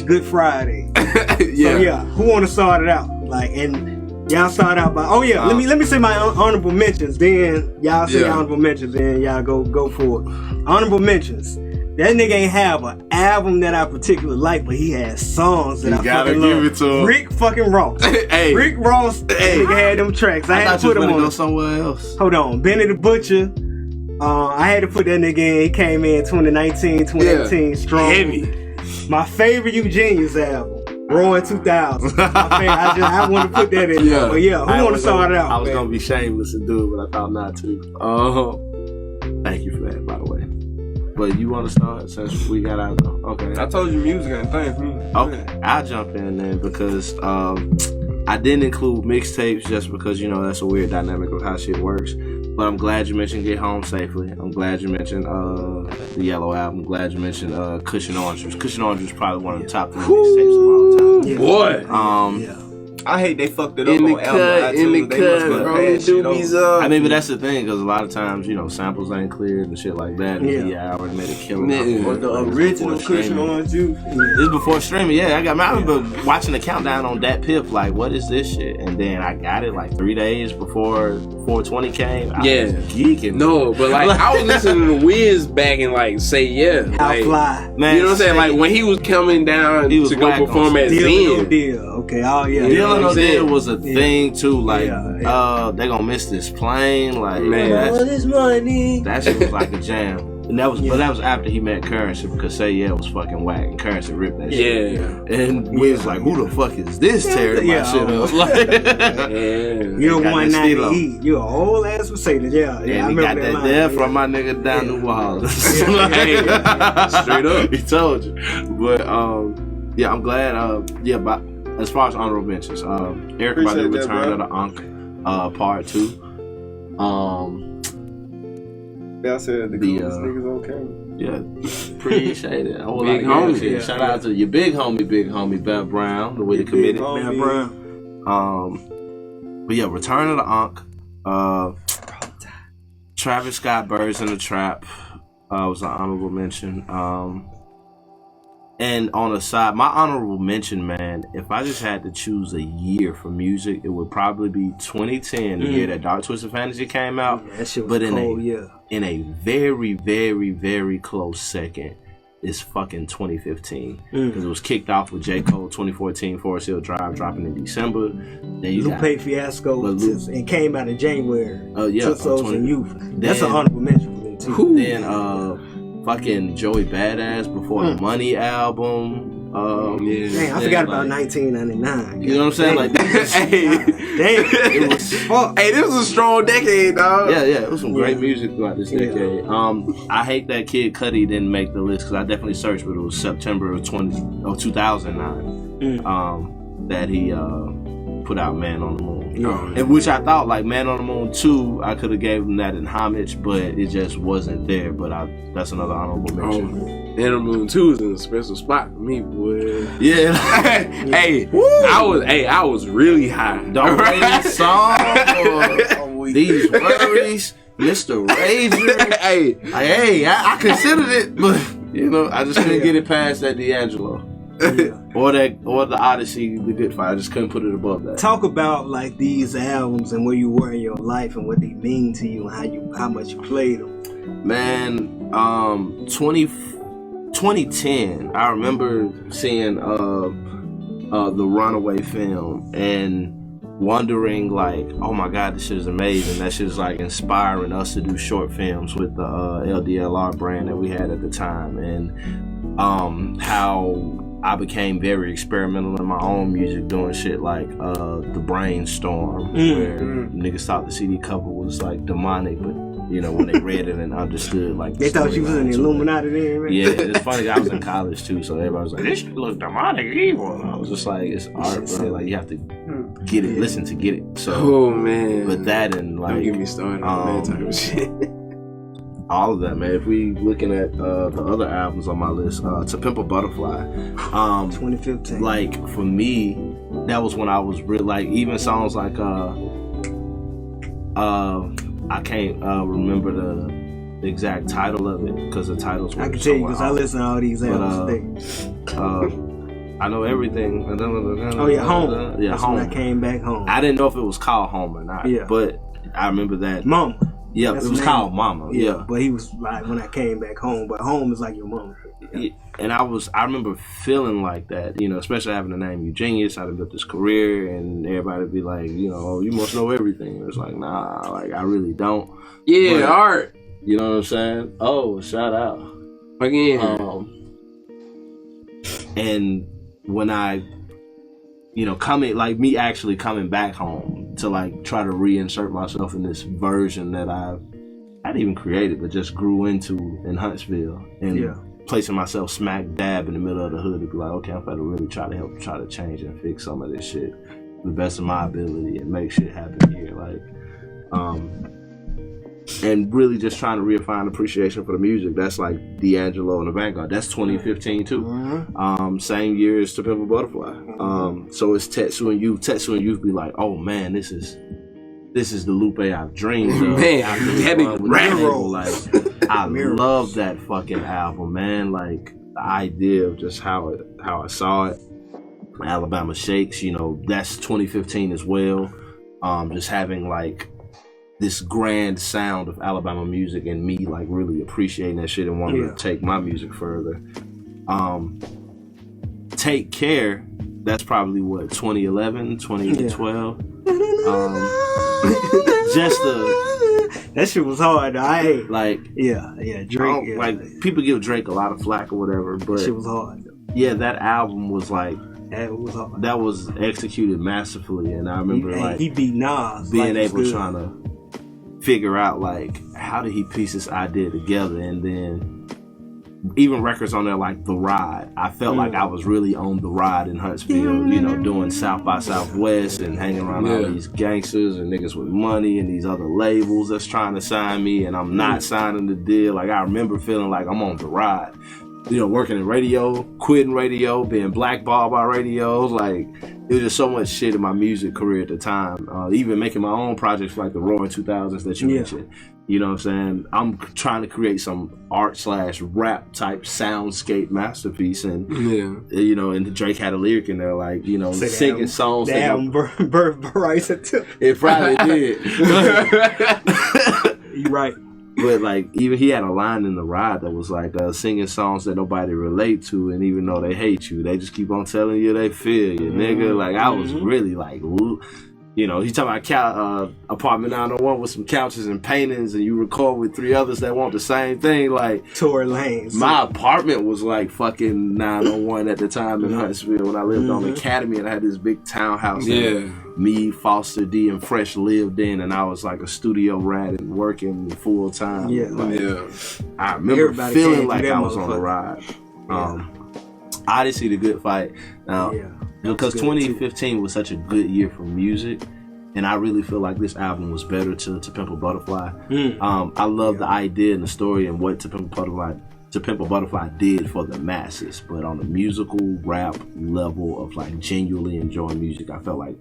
/ Good Friday. So who want to start it out? Like, and y'all start out by let me say my honorable mentions. Then y'all say honorable mentions. Then y'all go for it. Honorable mentions. That nigga ain't have an album that I particularly like, but he has songs that I fucking love. It to him. Rick fucking Ross. Hey. Rick Ross, that nigga had them tracks. I had to put him on. Go somewhere else. Hold on, Benny the Butcher. I had to put that nigga in. He came in 2018 strong. Heavy. My favorite Eugenius album, Roaring 2000. I want to put that in there. But who want to start it out? I was gonna be shameless and do it, but I thought not to. Thank you for that, by the way. But you want to start since we got out? Okay. I told you music and things. Okay, I'll jump in then because I didn't include mixtapes just because that's a weird dynamic of how shit works. But I'm glad you mentioned Get Home Safely. I'm glad you mentioned the Yellow Album. I'm glad you mentioned Cushion Orange Juice. Cushion Orange Juice is probably one of the top 3 mixtapes of all time. Yeah. Boy. I hate they fucked it up In on the cut, I mean, but that's the thing, because a lot of times, samples ain't cleared and shit like that. And I already made a killing. Or the original Cushion Orange Juice. This is before streaming. I remember watching the countdown on Dat Piff, like, what is this shit? And then I got it like 3 days before 420 came. I was geeking. No, but like I was listening to Wiz back in like Say Yeah. Like, fly. Man, you know what I'm saying? Like when he was coming down to go perform at Zen. Okay, Deal No Deal was a thing too. Like, they gonna miss this plane. Like, all this money. That shit was like a jam. And that was, but that was after he met Currency, because Say Yeah was fucking whack, and Currency ripped that shit. Yeah. And we was like, who the fuck is this tearing my shit up? Like, you're 190 eat. You're a whole ass Mercedes. Yeah, and I he remember got that that line. there from my nigga down New Orleans. Straight up. He told you. But yeah, I'm glad. Yeah, but as far as honorable mentions, everybody Appreciate that, Return bro. of the Ankh, part 2. Yeah, I said the coolest niggas on camera. Yeah, appreciate it. I would Big like homie. to shout out to your big homie, Bear Brown, the way they committed. Man, Brown. But yeah, Return of the Ankh, Travis Scott, Birds in the Trap, was an honorable mention. And on the side, my honorable mention, man, if I just had to choose a year for music, it would probably be 2010, the year that Dark Twisted Fantasy came out. Yeah, that shit was cold, In a very, very, very close second is fucking 2015. Because it was kicked off with J. Cole 2014, Forest Hill Drive dropping in December. Then you Lupe Fiasco and came out in January. Yeah, Souls and Youth. That's an honorable mention for me too. Then fucking Joey Badass Before the Money album. Damn, I forgot about 1999. You know what I'm saying? Like, damn, it was fuck. Hey, this was a strong decade, dog. Yeah, it was some great music throughout this decade. I hate that Kid Cudi didn't make the list, because I definitely searched, but it was September of 2009 that he put out Man on the Moon. And which I thought, like, Man on the Moon 2, I could have gave him that in homage, but it just wasn't there. But that's another honorable mention. Man on the Moon 2 is in a special spot for me, boy. Yeah. Hey, I was really high. Don't Rain Song, These Worries, Mr. Rager. Hey, I considered it, but you know, I just couldn't get it past that D'Angelo. Or the Odyssey, The Good Fight. I just couldn't put it above that. Talk about like these albums and where you were in your life and what they mean to you and how much you played them. Man, 2010, I remember seeing the Runaway film and wondering, like, oh my god, this shit is amazing. That shit is like inspiring us to do short films with the LDLR brand that we had at the time, and how I became very experimental in my own music, doing shit like the Brainstorm, where niggas thought the CD cover was like demonic, but you know, when they read it and understood, like, they thought you was in the Illuminati then, right? Yeah, it's funny, I was in college too, so everybody was like, this shit looks demonic evil. And I was just like, it's art, bro. Like, you have to get it, listen to get it. So, oh man, but that and like, don't get me started on that type of shit. All of that, man. If we looking at the other albums on my list, To Pimp a Butterfly, 2015. Like, for me, that was when I was real, like, even songs like I can't remember the exact title of it, because the titles were, I can tell you because I listen to all these albums today. I know everything. Oh yeah, Home. Yeah, That's Home. when I came back home. I didn't know if it was called Home or not. Yeah. But I remember that. Mama. Yeah, That's it was the called name. Mama. Yeah, but he was like when I came back home. But home is like your mama. Yeah. And I remember feeling like that, you know, especially having the name Eugenius. I'd have built this career, and everybody would be like, you know, oh, you must know everything. It's like, nah, like, I really don't. Yeah, but, art. You know what I'm saying? Oh, shout out. Again. And when I, you know, me actually coming back home to like try to reinsert myself in this version that I hadn't even created, but just grew into in Huntsville, and placing myself smack dab in the middle of the hood to be like, okay, I'm going to really try to change and fix some of this shit to the best of my ability and make shit happen here. Like, and really just trying to reaffirm appreciation for the music. That's like D'Angelo and the Vanguard. That's 2015 too. Mm-hmm. Same year as To Pimp a Butterfly. So it's Tetsu and Youth. Tetsu and Youth be like, oh man, this is the Lupe I've dreamed of. Man, that nigga like, I love that fucking album, man. Like, the idea of just how I saw it. Alabama Shakes, you know, that's 2015 as well. Just having like this grand sound of Alabama music, and me like really appreciating that shit and wanting to take my music further. Take Care, that's probably what, 2011, 2012. That shit was hard. Like, yeah, Drake. Yeah, like people give Drake a lot of flack or whatever, but that shit was hard. yeah, that album was like That was hard. that was executed masterfully, and I remember He beat Nas. being like, able trying to figure out like how did he piece this idea together, and then even records on there like The Ride. I felt like I was really on The Ride in Huntsville, you know, doing South by Southwest and hanging around all these gangsters and niggas with money and these other labels that's trying to sign me, and I'm not signing the deal. Like, I remember feeling like I'm on The Ride. You know, working in radio, quitting radio, being blackballed by radio. Like, it was just so much shit in my music career at the time. Even making my own projects like the Roaring 2000s that you mentioned. You know what I'm saying? I'm trying to create some art/rap type soundscape masterpiece, and you know, and Drake had a lyric in there like, you know, singing songs. Damn, birth rights. It probably did. You right. But like, even he had a line in The Ride that was like singing songs that nobody relate to, and even though they hate you, they just keep on telling you they feel you, nigga. Like, I was really like, you know, he talking about apartment 901 with some couches and paintings, and you record with 3 others that want the same thing. Like, Tory Lanez. My apartment was like fucking 901 at the time in Huntsville when I lived on Academy, and I had this big townhouse that me, Foster D, and Fresh lived in, and I was like a studio rat and working full time. I remember feeling like I was on The Ride. Odyssey, The Good Fight. Now, because 2015 was such a good year for music, and I really feel like this album was better to Pimp a Butterfly. I love the idea and the story and what To Pimp a Butterfly did for the masses, but on the musical rap level of like genuinely enjoying music, I felt like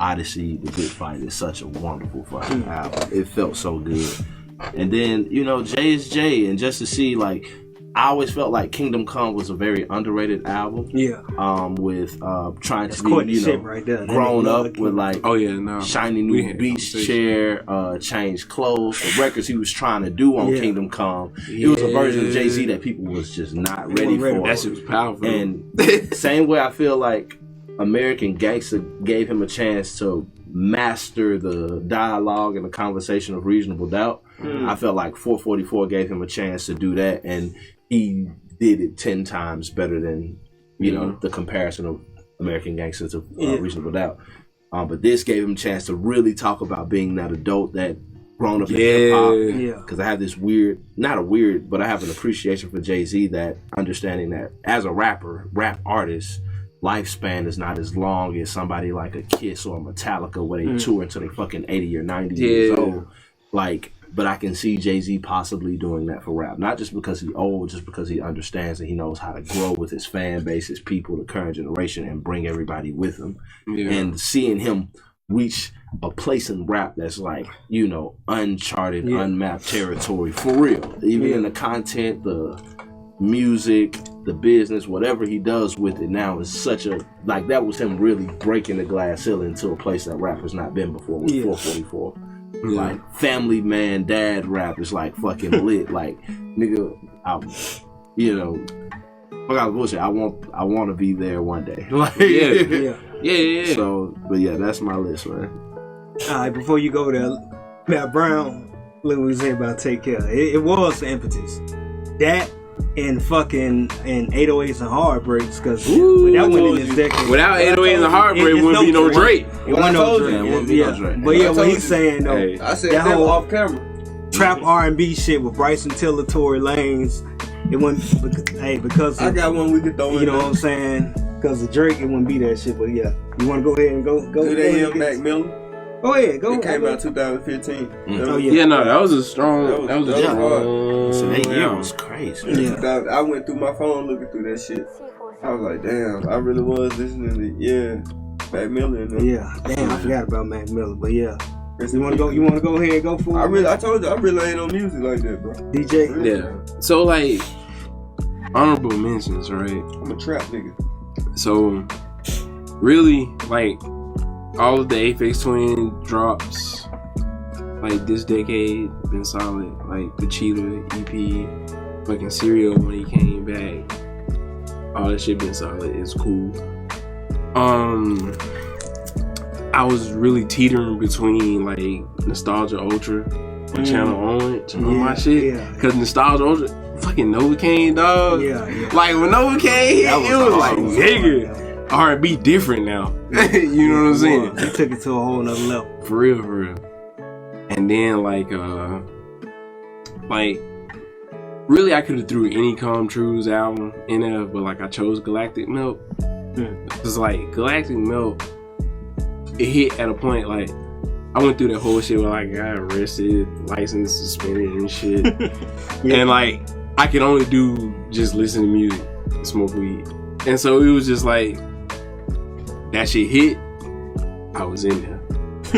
Odyssey, The Good Fight is such a wonderful fucking album. It felt so good. And then, you know, Jay is Jay, and just to see, like, I always felt like Kingdom Come was a very underrated album. With trying to be, you know, right there. grown up with like shiny new beach chair, change clothes, the records he was trying to do on Kingdom Come. It was a version of Jay-Z that people was just not ready for. That shit was powerful. And same way I feel like American Gangster gave him a chance to master the dialogue and the conversation of Reasonable Doubt. I felt like 444 gave him a chance to do that, and he did it 10 times better than, you know, the comparison of American Gangster to Reasonable Doubt. But this gave him a chance to really talk about being that adult that grown up in hip hop. Because I have this but I have an appreciation for Jay-Z, that understanding that as a rap artist, lifespan is not as long as somebody like a Kiss or a Metallica where they tour until they fucking 80 or 90 years old. Like, but I can see Jay-Z possibly doing that for rap. Not just because he's old, just because he understands that he knows how to grow with his fan base, his people, the current generation, and bring everybody with him. And seeing him reach a place in rap that's like, you know, uncharted, unmapped territory for real. Even in the content, the music, the business, whatever he does with it now is such a, like, that was him really breaking the glass ceiling to a place that rap has not been before with 444. Like, family man, dad rap is like fucking lit. Like, nigga, you know, fuck out bullshit. I want to be there one day. Like, So, but yeah, that's my list, man. All right, before you go there, Matt Brown, look what he said about Take Care. It was the impetus. That and fucking and 808s and Heartbreaks, because that one in this decade. Without 808s and Heartbreak, wouldn't be no Drake. It wouldn't no Drake. But yeah, what he's saying though, I said that whole off camera trap R&B shit with Bryson Tiller, Tory Lanez, it wouldn't. Because I got one we could throw in. You know what I'm saying? Because of Drake, it wouldn't be that shit. But yeah, you want to go ahead and go. Do they hear Mac Miller? Go ahead, go. It came out 2015. That was a strong. That was a strong. So that year was crazy. I went through my phone looking through that shit. I was like, damn, I really was listening to Mac Miller. Damn, I forgot about Mac Miller, but yeah. You want to go? You want to go ahead and go for it? I told you, I really ain't on music like that, bro. DJ. So like, honorable mentions, right? I'm a trap nigga. So really, like, all of the Aphex Twin drops, like, this decade been solid. Like the Cheetah EP, fucking Serial when he came back, all that shit been solid. It's cool. I was really teetering between like Nostalgia Ultra on Channel Orange on my shit. Yeah. Cause nostalgia, fucking Novocaine, dog. Yeah. Like when Novocaine hit, it was like, nigga, R&B different now. You know what I'm saying? They took it to a whole nother level. For real. And then like really I could have threw any Come Trues album in there, but like I chose Galactic Milk. Cause like Galactic Milk, it hit at a point like I went through that whole shit where like I got arrested, license suspended and shit. And like I could only do just listen to music and smoke weed. And so it was just like that shit hit, I was in there.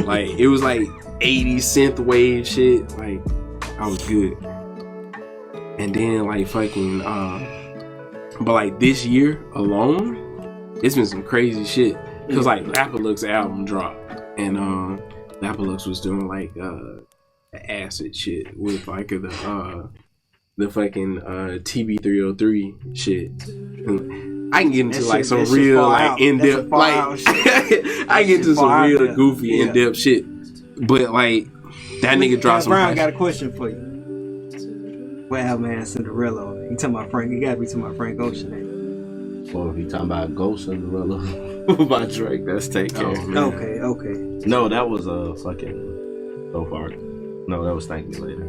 Like it was like 80s synth wave shit. Like I was good. And then like fucking but like this year alone, it's been some crazy shit. Cause like Lapalux album dropped and Lapalux was doing like acid shit with like the fucking TB303 shit. And I can get into like some real like in-depth like I get into some real goofy in-depth shit. But like that nigga dropped some. Brown got a question for you. What album had Cinderella? You talking about Frank? You gotta be talking about Frank Ocean. Or if you talking about Ghost Cinderella by Drake, that's Take Care. Okay. No, that was fucking So Far. No, that was Thank Me Later.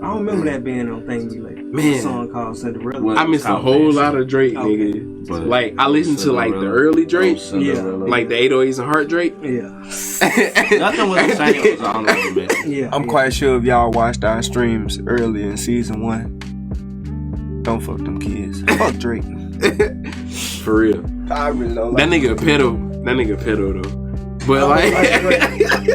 I don't remember that being on Thank Me Later. Man, a song called Cinderella. Well, I missed a whole lot of Drake, nigga. But like I listened to like the early Drake, like the 808s and Heart Drake. Yeah. Nothing was the same. It was honorable mention. Yeah. I'm quite sure if y'all watched our streams early in season 1, don't fuck them kids. Fuck Drake. For real. I really don't That nigga a pedo. That nigga a pedo though. But like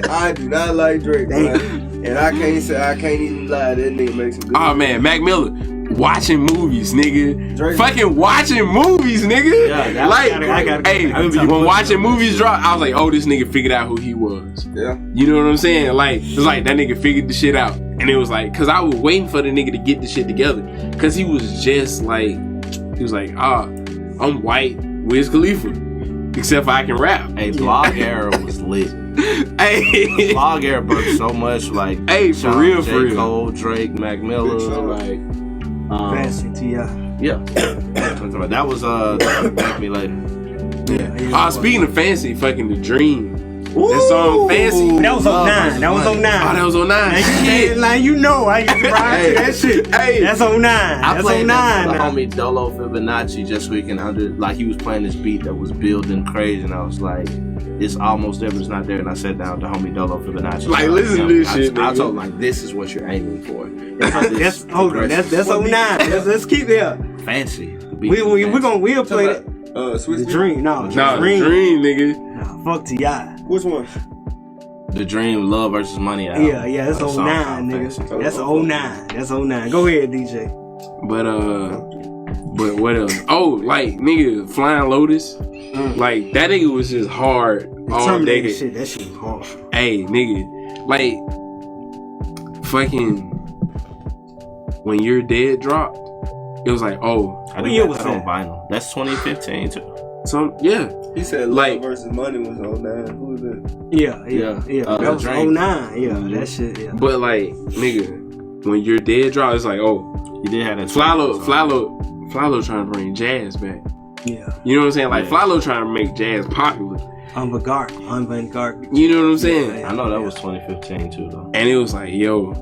I do not like Drake, man. And I can't even lie, that nigga makes some good oh man, Mac Miller watching movies, nigga. Drake. Fucking watching movies, nigga. Yeah, like, I gotta hey, when watching movies drop, I was like, oh, this nigga figured out who he was. Yeah. You know what I'm saying? Like, it's like that nigga figured the shit out. And it was like, cause I was waiting for the nigga to get the shit together. Cause he was just like, I'm white, Wiz Khalifa. Except for I can rap. Hey, Blog Era was lit. Hey, Blog Era burnt so much, like, hey, for real, J. for real. Cole, Drake, Mac Miller, like, Fancy T.I. yeah. That was Thank Me Later. Yeah. Speaking of fancy, fucking The Dream. That song Fancy. That was 09. That was 09. Oh, that was 09. Shit. Like, you know, I used to ride to that shit. Hey, That's 09. I That's played 09 that for the now. homie Dolo Fibonacci just so he can like he was playing this beat that was building crazy, and I was like, it's almost there, but it's not there. And I sat down with the homie Dolo Fibonacci. Like, listen to this shit, I nigga. told him like, this is what you're aiming for. That's 09. Let's keep it. Fancy. We'll play it. Swiss The Dream. No, nah, The Dream. The Dream, nigga. Nah, fuck T.I. Which one? The Dream, Love versus Money album. Yeah, that's 09, nigga. That's 09. That's 09. Go ahead, DJ. But what else? Oh, like, nigga, Flying Lotus. Like, that nigga was just hard all Terminator day. shit, that shit was hard. Hey, nigga, like, fucking, when You're Dead dropped, it was like, oh, I What year got was that on that? vinyl. That's 2015 too. yeah. He said Love Like- versus Money was 09. Who was that? Yeah. That was Drake. 09. Yeah, that shit, yeah. But, like, nigga, when You're Dead dropped, it's like, oh, He did have that. Flylo trying to bring jazz back. Yeah. You know what I'm saying? Like, Flylo trying to make jazz popular. Avant-garde. You know what I'm saying? Yeah. I know that was 2015 too though. And it was like, yo,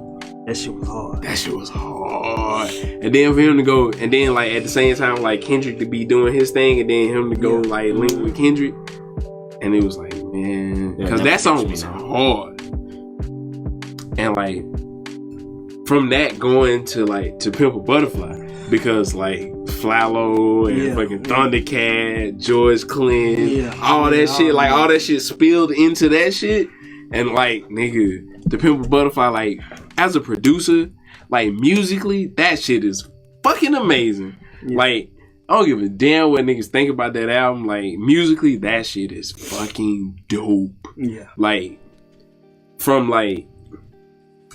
That shit was hard. that shit was hard. And then for him to go, and then like at the same time, like Kendrick to be doing his thing, and then him to go like link with Kendrick, and it was like, man, because that song was hard. And like from that going to like to Pimp a Butterfly, because like Flylo and fucking Thundercat, George Clinton, all that shit, like all that shit spilled into that shit, and like nigga, the Pimp a Butterfly, like as a producer, like musically, that shit is fucking amazing. Like I don't give a damn what niggas think about that album. Like musically, that shit is fucking dope. Yeah. Like from like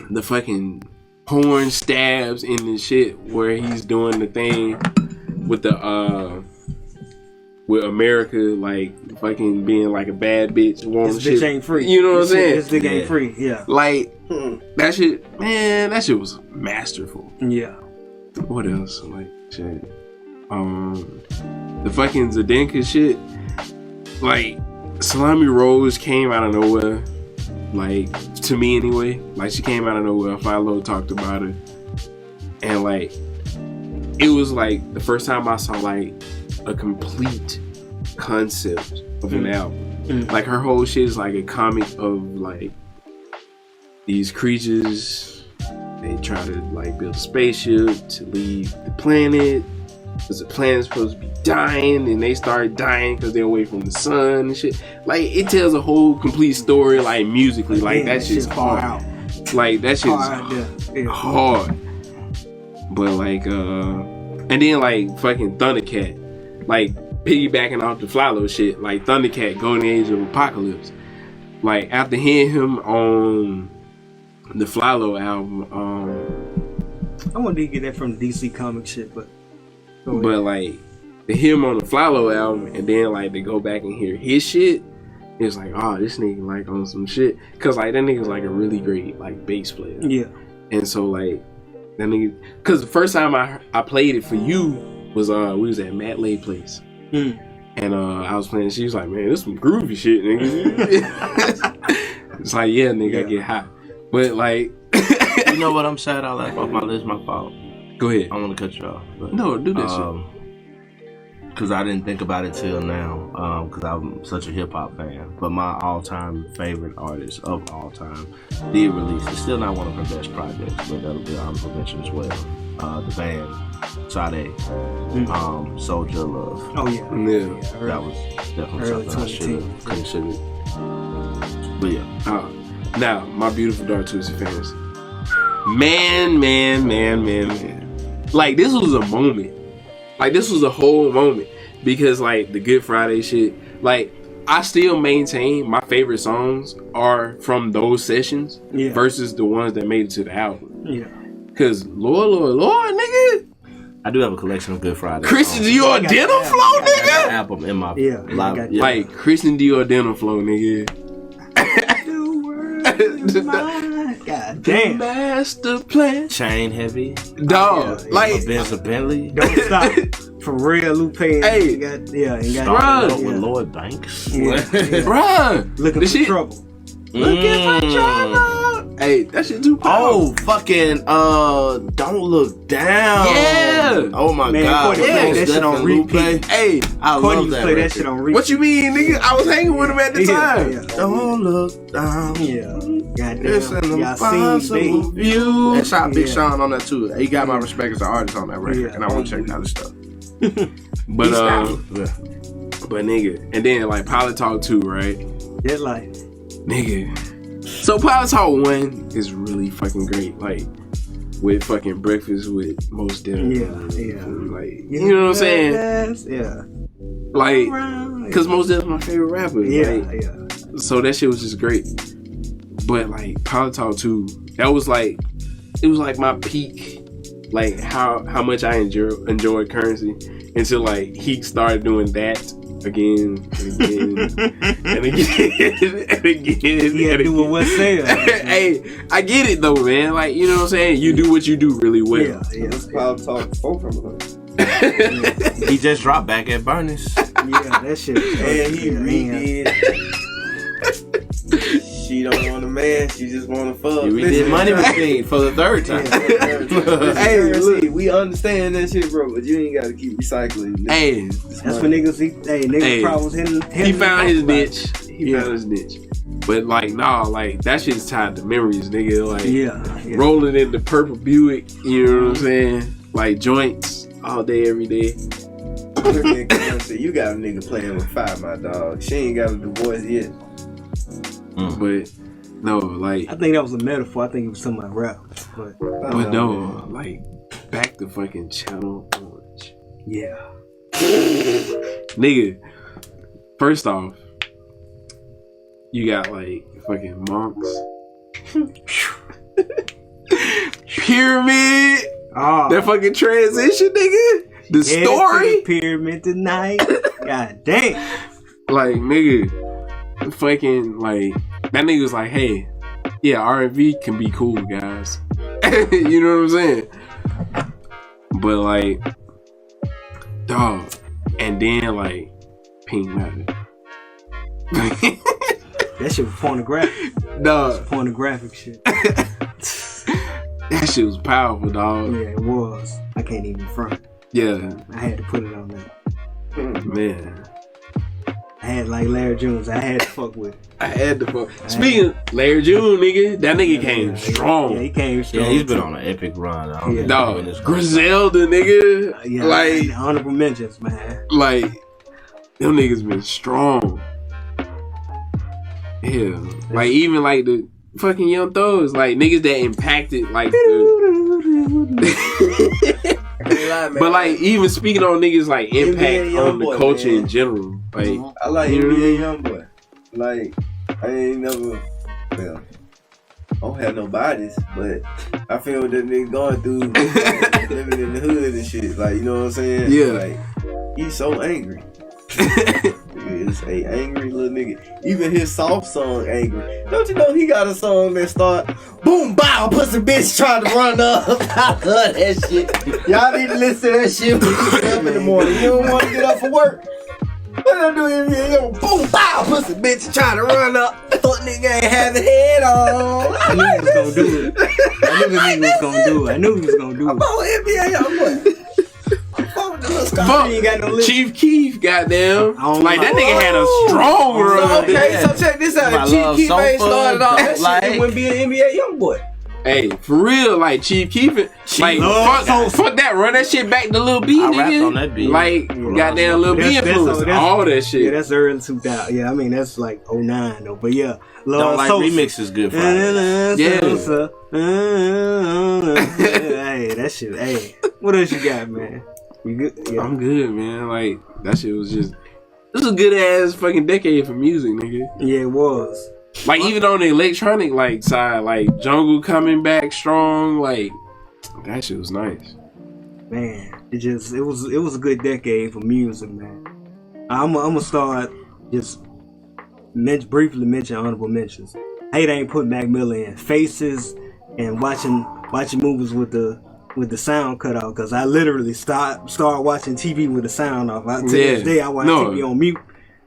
the fucking porn stabs in the shit where he's doing the thing with the with America, like fucking being like a bad bitch. This bitch ain't free. You know what I'm saying? This nigga ain't free. Yeah. Like that shit, man. That shit was masterful. Yeah. What else? Like shit. The fucking Zdenka shit. Like Salami Rose came out of nowhere. Like to me anyway. Like she came out of nowhere. Philo talked about her, and like it was like the first time I saw like a complete concept of an album. Like her whole shit is like a comic of like these creatures. They try to like build a spaceship to leave the planet because the planet's supposed to be dying, and they start dying because they're away from the sun and shit. Like it tells a whole complete story, like musically. Like that shit's far hard. out. Like that shit's hard. But like and then like fucking Thundercat, like piggybacking off the Philo shit, like Thundercat, Golden Age of Apocalypse. Like after hearing him on the Philo album, I wanted to get that from the DC comic shit, but like to hear him on the Philo album and then like to go back and hear his shit, it's like, oh, this nigga like on some shit, cause like that nigga's like a really great like bass player. Yeah. And so like that nigga, cause the first time I played it for you was we was at Matt Lay place. And I was playing, she was like, man, this some groovy shit, nigga. It's like, yeah, nigga, I get hot. But like You know what? I'm sad I left off my list. My fault. Go ahead. I want to cut you off. But, no, do this shit. Because I didn't think about it till now. Because I'm such a hip hop fan. But my all-time favorite artist of all time did release. It's still not one of her best projects, but that'll be an honorable mention as well. The band Sade, Soldier of Love. Oh yeah. That was definitely something I should have considered. But yeah. Now, my beautiful Dark Twisted fans. Man. Like, this was a moment. Like, this was a whole moment. Because, like, the Good Friday shit, like, I still maintain my favorite songs are from those sessions versus the ones that made it to the album. Yeah. Because, Lord, nigga. I do have a collection of Good Friday. Christian Dior Denim Flow, nigga. Album in my like Christian Dior Denim Flow, nigga. God damn. Master plan. Chain Heavy. Dog. Like Benz a Bentley. Don't stop. For real, Lupe. Hey. Started with Lloyd Banks. Bruh. Looking for trouble. Look at my driver. Hey, that shit too powerful. Oh, fucking Don't Look Down. Yeah. Oh my Man, god. yeah, that shit on repeat. Hey, I love that. Play that shit on repeat. What you mean, nigga? I was hanging with him at the time. Yeah. Don't look down. Yeah. It's an Goddamn. impossible view. And shout Big Sean on that too. He got my respect as an artist on that record, and I want to check out his stuff. But nigga, and then like Pilot Talk 2, right? That life. Nigga. So Pilot Talk 1 is really fucking great. Like with fucking Breakfast with Most Def. Yeah. Like, you know what I'm saying? Yeah. Like, cause Most Def's my favorite rapper. Yeah. So that shit was just great. But like Pilot Talk 2, that was like, it was like my peak. Like how much I enjoyed Currency until like he started doing that again and again and again and again. Yeah, doing what's there. Hey, I get it though, man. Like, you know what I'm saying? You do what you do really well. Yeah. This Pilot Talk 4 from He just dropped back at Bernie's. Yeah, that shit. And he redid. She don't want a man, she just want a fuck. We did Money Machine for the third time. Hey, look, we understand that shit, bro, but you ain't gotta keep recycling. Hey, that's when niggas probably was hitting. He found his niche. Found his niche. But like, nah, like that shit's tied to memories, nigga. Like, rolling in the purple Buick, you know what I'm saying? Like joints all day, every day. You got a nigga playing with fire, my dog. She ain't got a divorce yet. But no, like I think that was a metaphor. I think it was something about rap. But no, like back to fucking Channel Orange. Yeah. Nigga, first off, you got like fucking Monks. Pyramid. That fucking transition, nigga. The Headed to story? the pyramid tonight. God damn. Like, nigga, fucking, like, that nigga was like, hey, yeah, R&B can be cool, guys. You know what I'm saying? But, like, dog. And then, like, Pink Magic. That shit was pornographic. Dog. Pornographic shit. That shit was powerful, dog. Yeah, it was. I can't even front. Yeah. I had to put it on there. Man. I had like Larry Jones. I had to fuck with it. I had to fuck. Speaking of Larry June, nigga, that nigga came strong. Yeah, he came strong. Yeah, he's been on an epic run. I don't Yeah. think Dog, he's been this Griselda, nigga. Yeah, Like, honorable mentions, man. like, them niggas been strong. Yeah. Like, even like the fucking Young Thugs, like niggas that impacted, like, but like, even speaking on niggas like impact NBA on the Youngboy, culture man. in general. Like, I like you know what I NBA mean? Youngboy. Like, I ain't never, well, I don't have no bodies, but I feel what that nigga going through, living in the hood and shit. Like, you know what I'm saying? Yeah. Like, he's so angry. He's a angry little nigga. Even his soft song, Angry. Don't you know he got a song that start, boom, bow, pussy bitch trying to run up. I love that shit. Y'all need to listen to that shit when you get up in the morning. You don't want to get up for work. What I do if you boom, bow, pussy bitch trying to run up. Fuck nigga ain't have the head on. I knew he was gonna do it. I knew the nigga was gonna do it. I knew he was gonna do I'm it. on NBA Youngboy. Fuck with the little Scott. fuck, ain't got no lip. Chief Keef, goddamn. I don't Like, that nigga had a strong So, run. okay, so check this out. My If Chief love Keef ain't Sankofa, started all that like- shit, it wouldn't be an NBA Youngboy. Hey, for real, like, Chief Keef, like, Love fuck that, run that shit back to Lil B, I nigga. rapped on that beat. Like, goddamn Lil B That's- influence, all that Yeah, shit. that's early 2000. Yeah, I mean that's like 09 though. But yeah, Don't Lord like Sosa. remixes good Friday. Yeah. Sosa. Hey, that shit. Hey, what else you got, man? You good? Yeah. I'm good, man. Like, that shit was just, this was a good ass fucking decade for music, nigga. Yeah, it was. Like, even on the electronic, like, side, like, Jungle coming back strong, like, that shit was nice. Man, it was a good decade for music, man. I'm gonna start just briefly mention honorable mentions. Hate I ain't put Mac Miller in Faces and watching movies with the sound cut off, because I literally start watching TV with the sound off. To this day I watch TV on mute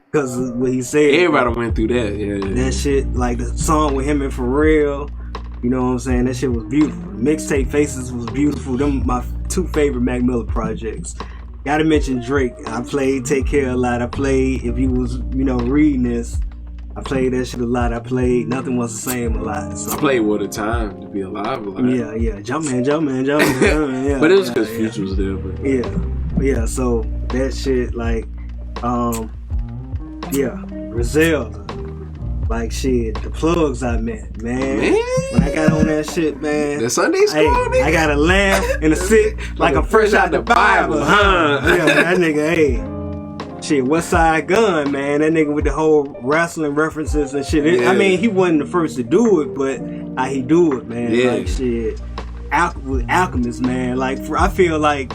because of what he said. Everybody went through that, yeah. That shit, like the song with him and Pharrell, you know what I'm saying? That shit was beautiful. Mixtape Faces was beautiful. Them my two favorite Mac Miller projects. Gotta mention Drake. I played Take Care a lot. I played, if you was, reading this, I played that shit a lot. I played Nothing Was the Same a lot. So, I played What a Time to Be Alive a lot. yeah. Jumpman. Yeah, But it was because yeah. Future was there, but Yeah, so that shit, like, Griselda. Like, shit, the plugs I met, man. When I got on that shit, man. the Sunday school, nigga. I got a lamb and a sit like I'm fresh out the Bible, huh? Yeah, that nigga, hey. Shit, West Side Gun, man. That nigga with the whole wrestling references and shit. Yeah. I mean, he wasn't the first to do it, but how he do it, man. Yeah. Like, shit. Alchemist, man. Like, I feel like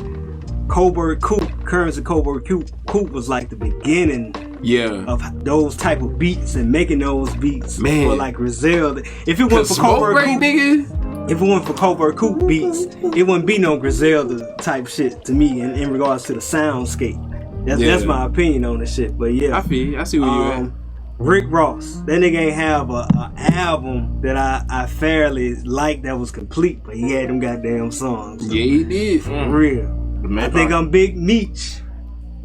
Currency Coburg Coop was like the beginning Yeah. of those type of beats and making those beats Man. for like Griselda. If it went for Smoke Coburg break, Coop, nigga. if it went for Coburg Coop beats, it wouldn't be no Griselda type shit to me in regards to the soundscape. That's my opinion on the shit. But yeah, I feel you. I see where you at. Rick Ross, that nigga ain't have a album that I fairly liked that was complete, but he had them goddamn songs. So, Yeah, he did. for real. I think I'm Big Meech.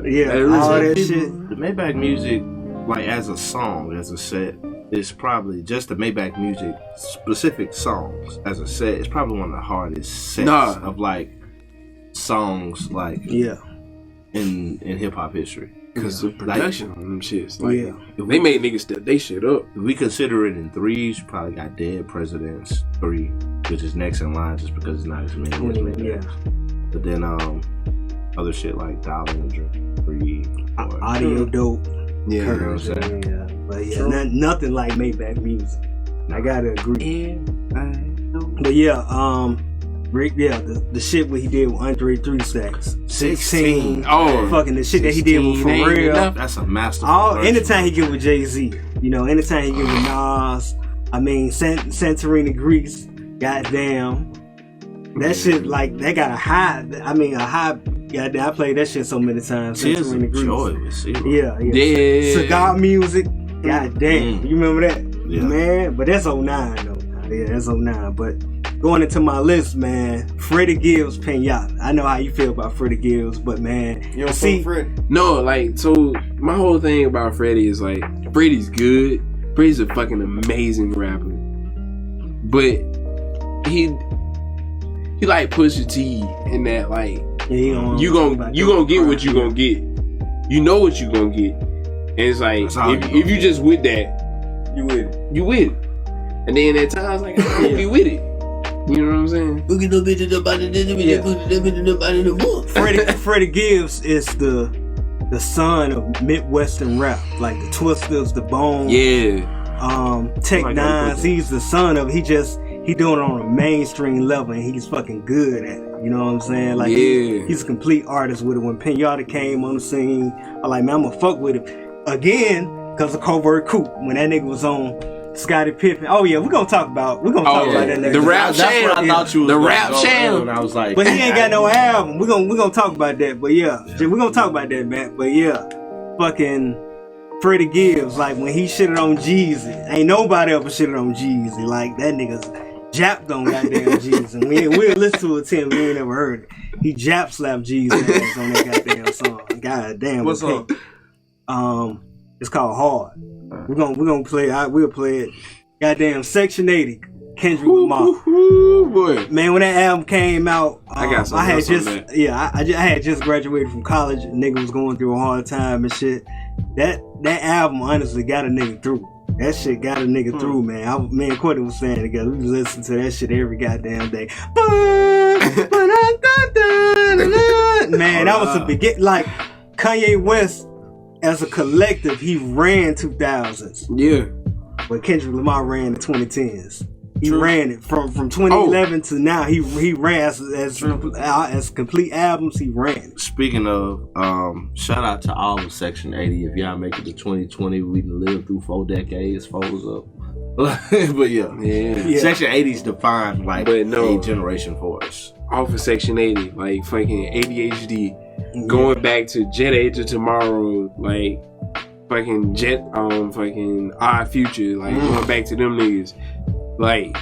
Yeah, Hey, all Richard, that shit. The Maybach music, like as a song, as a set, is probably just the Maybach music specific songs as a set. It's probably one of the hardest sets of like songs like Yeah. in hip hop history. Because the production on them shits. Like, Yeah. they made niggas step they shit up. If we consider it in threes, you probably got Dead Presidents 3, which is next in line just because it's not as many as Maybach. Yeah. But then other shit like Dollar and Dream 3 or Audio dope. Yeah. you know what I'm saying? Yeah. But yeah, nothing like Maybach music. I gotta agree. But yeah, Rick, yeah, the shit what he did with Andre 3 Stacks. 16. Oh, fucking the shit that he did with 16 ain't Pharrell. enough. That's a masterful version, Anytime he bro. get with Jay-Z, you know, anytime he get with Nas, I mean, Santorini, Greece, goddamn. That shit, like, that got a high, goddamn, I played that shit so many times. Tears Santorini, of Greece. Joy with Zero. Yeah. Cigar music, goddamn. You remember that? Yeah. Man, but that's 09 though. Yeah, that's 09. But going into my list, man, Freddie Gibbs, Pinata. I know how you feel about Freddie Gibbs, but man, You don't see, see Freddie? No, like, so my whole thing about Freddie is like, Freddie's good. Freddie's a fucking amazing rapper. But he like Pusha T in that, like, yeah, you gonna get what you gonna get. You know what you gonna get. And it's like, That's all if you just with that, You with it? you with it. And then at times, like, I don't be with it. You know what I'm saying? Freddie Gibbs is the son of Midwestern rap, like the Twisters, the Bones, Tech Like Nines. that. He's the son of. He doing it on a mainstream level, and he's fucking good at it. You know what I'm saying? Like he's a complete artist with it. When Pinata came on the scene, I'm like, man, I'm gonna fuck with him again because of Covert Coup. When that nigga was on Scottie Pippen. Oh yeah, we're gonna talk about that nigga. The rap That's sham. what I thought you was The gonna rap go sham. with, and I was like, But he ain't got no album. We're gonna talk about that. But yeah, we're gonna talk about that, man. But yeah, fucking Freddie Gibbs, like when he shitted on Jeezy, ain't nobody ever shitted on Jeezy. Like that nigga's japped on goddamn Jeezy. And we'll listen to it, Tim. We ain't never heard it. He jap slapped Jeezy ass on that goddamn song. Goddamn. What song? It's called Hard. We're gonna play. We'll play it. Goddamn, Section 80, Kendrick Lamar. Boy. Man, when that album came out, I got some I had notes on just that. I had just graduated from college. And nigga was going through a hard time and shit. That album honestly got a nigga through. That shit got a nigga through, man. Me and Courtney was saying together. We was listening to that shit every goddamn day. Man, that was the beginning. Like Kanye West, as a collective, he ran 2000s. Yeah. But Kendrick Lamar ran the 2010s. He True. ran it from 2011 to now. He ran as complete albums. He ran it. Speaking of, shout out to all of Section 80. If y'all make it to 2020, we can live through 4 decades, foes up. But yeah. Section 80's defined like But no. a generation for us. Off of Section 80, like fucking ADHD, going back to Jet Age of Tomorrow, like fucking fucking Odd Future, like going back to them niggas, like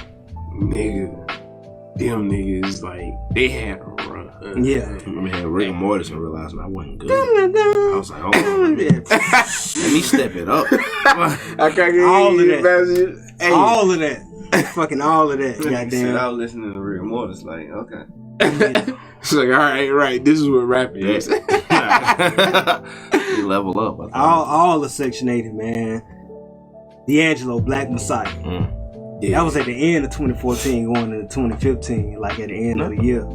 them niggas, like they had a run. Yeah. Man, Rick and Mortis and realizing I wasn't good. I was like, oh, let me step it up. I can't get All of that. that. Hey, All of that. Fucking all of that. Said I Goddamn. was listening to Rick and Mortis, like, okay. it's like, all right, this is what rapping is. You level up. I think. All of Section 80, man. D'Angelo, Black Messiah. That was at the end of 2014, going into 2015, like at the end of the year.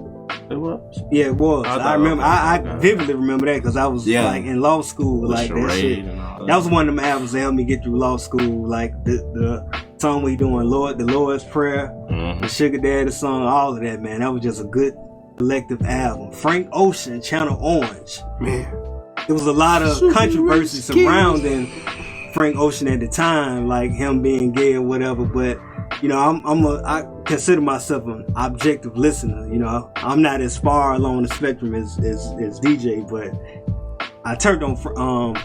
It was. Yeah, it was. I remember. I vividly remember that because I was like in law school, like that shit. That was one of them albums that helped me get through law school. Like the song we doing, the Lord's Prayer, the Sugar Daddy song, all of that, man. That was just a good collective album. Frank Ocean, Channel Orange. Man, There was a lot of controversy surrounding Frank Ocean at the time, like him being gay or whatever. But you know, I consider myself an objective listener. You know, I'm not as far along the spectrum as DJ, but I turned on.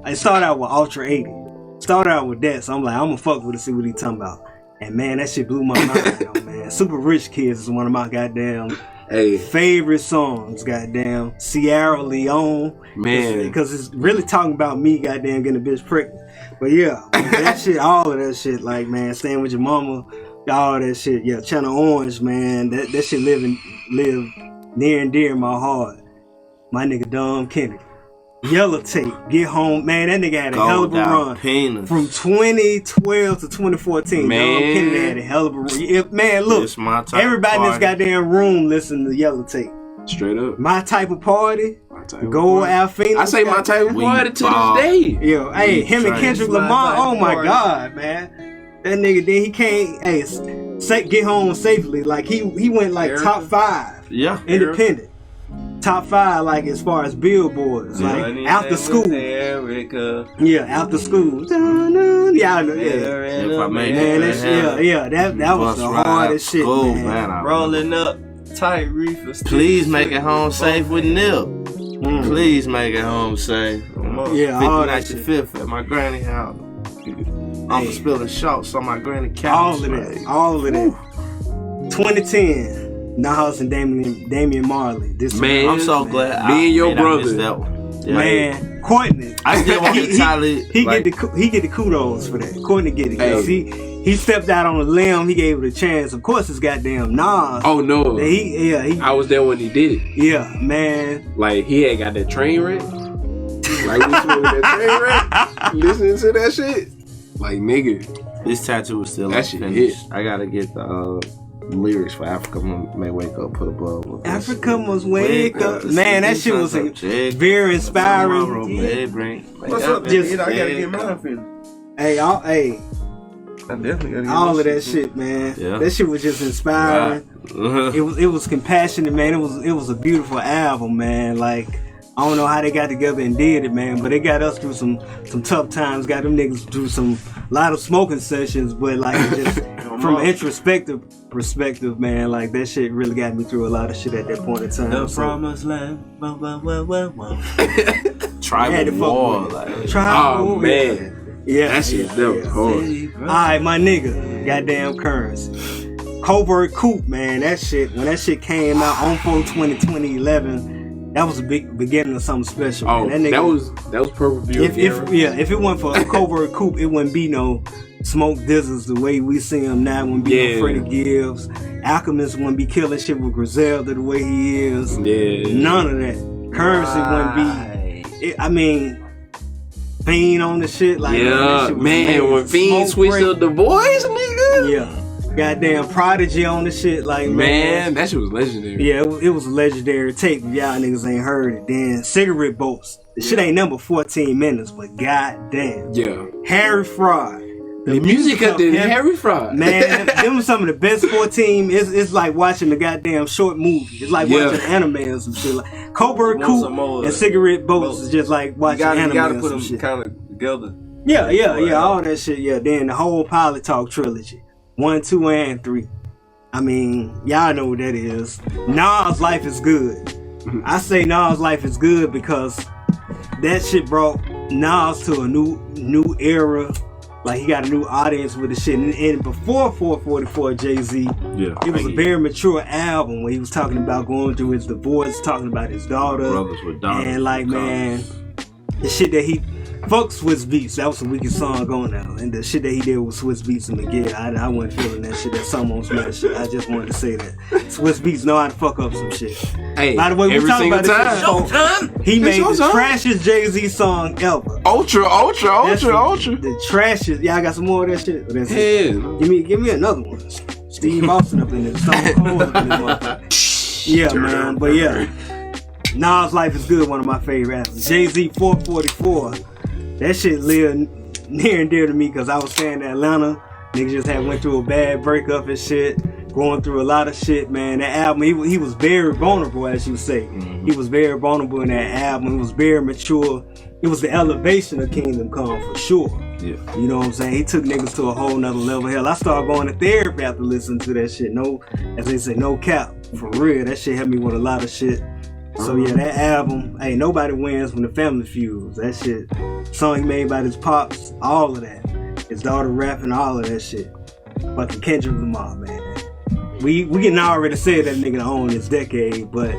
I started out with Ultra 80. Started out with that, so I'm like, I'm gonna fuck with it, see what he talking about. And man, that shit blew my mind, though, man. Super Rich Kids is one of my goddamn favorite songs, goddamn. Sierra Leone, man, because it's really talking about me, goddamn, getting a bitch pregnant. But yeah, that shit, all of that shit, like, man, staying with your mama, all that shit. Yeah, Channel Orange, man, that shit live near and dear in my heart. My nigga Dom Kennedy. Yellow Tape, Get Home, man, that nigga had a hell of a run. Penis. From 2012 to 2014, man. Dom Kennedy had a hell of a run. Man, look, It's my type everybody of in this party. goddamn room listen to Yellow Tape. straight up. My Type of Party, My type of Gold party. Alfino. I say my type of We party to ball. this day. Yo, hey, him and Train. Kendrick My Lamar, Type oh of my Party. God, man. That nigga, then he came, hey, Get Home Safely. Like he went like Erica? top 5 Yeah. independent. Top 5 like as far as billboards. Like after school. Erica. Yeah, after school. Yeah, I know. Yeah. If I make Man, it, that was the hardest shit, School, man. Rolling up tight reefer. Please make it home safe with Nip. Please make it home safe. Yeah, all that 59th at my granny house. I'm spilling shots on my granny couch. All of that. All of that. 2010, Nas and Damian Marley. This Man, I'm so glad. Me and your brother. I missed that one. Yeah. Man, Courtney. I still want to tally. He get the kudos for that. Courtney get it. 'Cause he stepped out on a limb. He gave it a chance. Of course, it's goddamn Nas. Oh no. He I was there when he did it. yeah, man. Like he had got that train wreck. Like we smoking that train wreck, listening to that shit. Like nigga, This tattoo is still That shit unfinished. hit. I gotta get the lyrics for Africa May Wake Up, put above. Africa must wake up. Man, that shit was very inspiring. What's up, Just- dude? I gotta get mine finished. Hey, I definitely gotta get all my of that shit, man. Yeah. That shit was just inspiring. It was compassionate, man. It was a beautiful album, man. Like I don't know how they got together and did it, man, but they got us through some tough times. Got them niggas through a lot of smoking sessions, but like just from an introspective perspective, man, like that shit really got me through a lot of shit at that point in time. The So, promised land. had to Tribal fuck war. with it. Like, Tribal oh war, man, yeah, that shit that was hard. All right, my nigga, goddamn Currency. Covert Coupe, man, that shit, when that shit came out on 4/20/2011, that was a big beginning of something special. Oh, man. that was Purple Beauty. If it weren't for Covert Coupe, it wouldn't be no Smoke Dizzles the way we see him now. Wouldn't be no Freddie Gibbs. Alchemist wouldn't be killing shit with Griselda the way he is. Yeah. None of that. Currency wouldn't be. I mean, Fiend on the shit like that Yeah, shit was man, amazing. when Fiend Smoke switched Break, up the voice, nigga. yeah, goddamn Prodigy on the shit like Man, that shit was legendary. Yeah, it was a legendary tape. If y'all niggas ain't heard it. Then Cigarette Boats. The shit ain't number 14 minutes, but goddamn. Yeah. Harry Fraud. The music of the Harry Fraud. Man, them some of the best 14. It's like watching the goddamn short movie. It's like watching anime or some shit. Like Covert Want some Coupe more, and Cigarette Boats is just like watching You anime gotta or put some them shit. kind of together. Yeah, all that shit. Yeah, then the whole Pilot Talk trilogy, 1, 2, and 3. I mean, y'all know what that is. Nas' Life is Good. I say Nas' Life is Good because that shit brought Nas to a new era. Like he got a new audience with the shit. And before 444 Jay-Z, it was a very mature album where he was talking about going through his divorce, talking about his daughter. brothers with daughters. And like, man, the shit that he fuck Swiss Beats, that was the weakest song on now. And the shit that he did with Swiss Beats and Miguel, I wasn't feeling that shit. That song on Smash shit. I just wanted to say that Swiss Beats know how to fuck up some shit. Hey, By the way, we every talking single about this time. shit. He made the showtime. trashiest Jay-Z song ever. Ultra. That's the trashiest. Y'all got some more of that shit? Or that's it? Yeah. Give me another one. Steve Austin up in there. Stone Cold up in there. Yeah, man. But yeah, Nas' Life is Good. One of my favorite albums. Jay-Z 444. That shit lived near and dear to me because I was staying in Atlanta. Niggas just had went through a bad breakup and shit. Going through a lot of shit, man. That album, he was very vulnerable, as you say. He was very vulnerable in that album. He was very mature. It was the elevation of Kingdom Come for sure. Yeah. You know what I'm saying? He took niggas to a whole nother level. Hell, I started going to therapy after listening to that shit. No, as they say, no cap. For real, that shit helped me with a lot of shit. So yeah, that album, hey, nobody wins when the family feuds. That shit, song he made by his pops, all of that. His daughter rapping, all of that shit. Fucking Kendrick Lamar, man. We can already say that nigga own this decade, but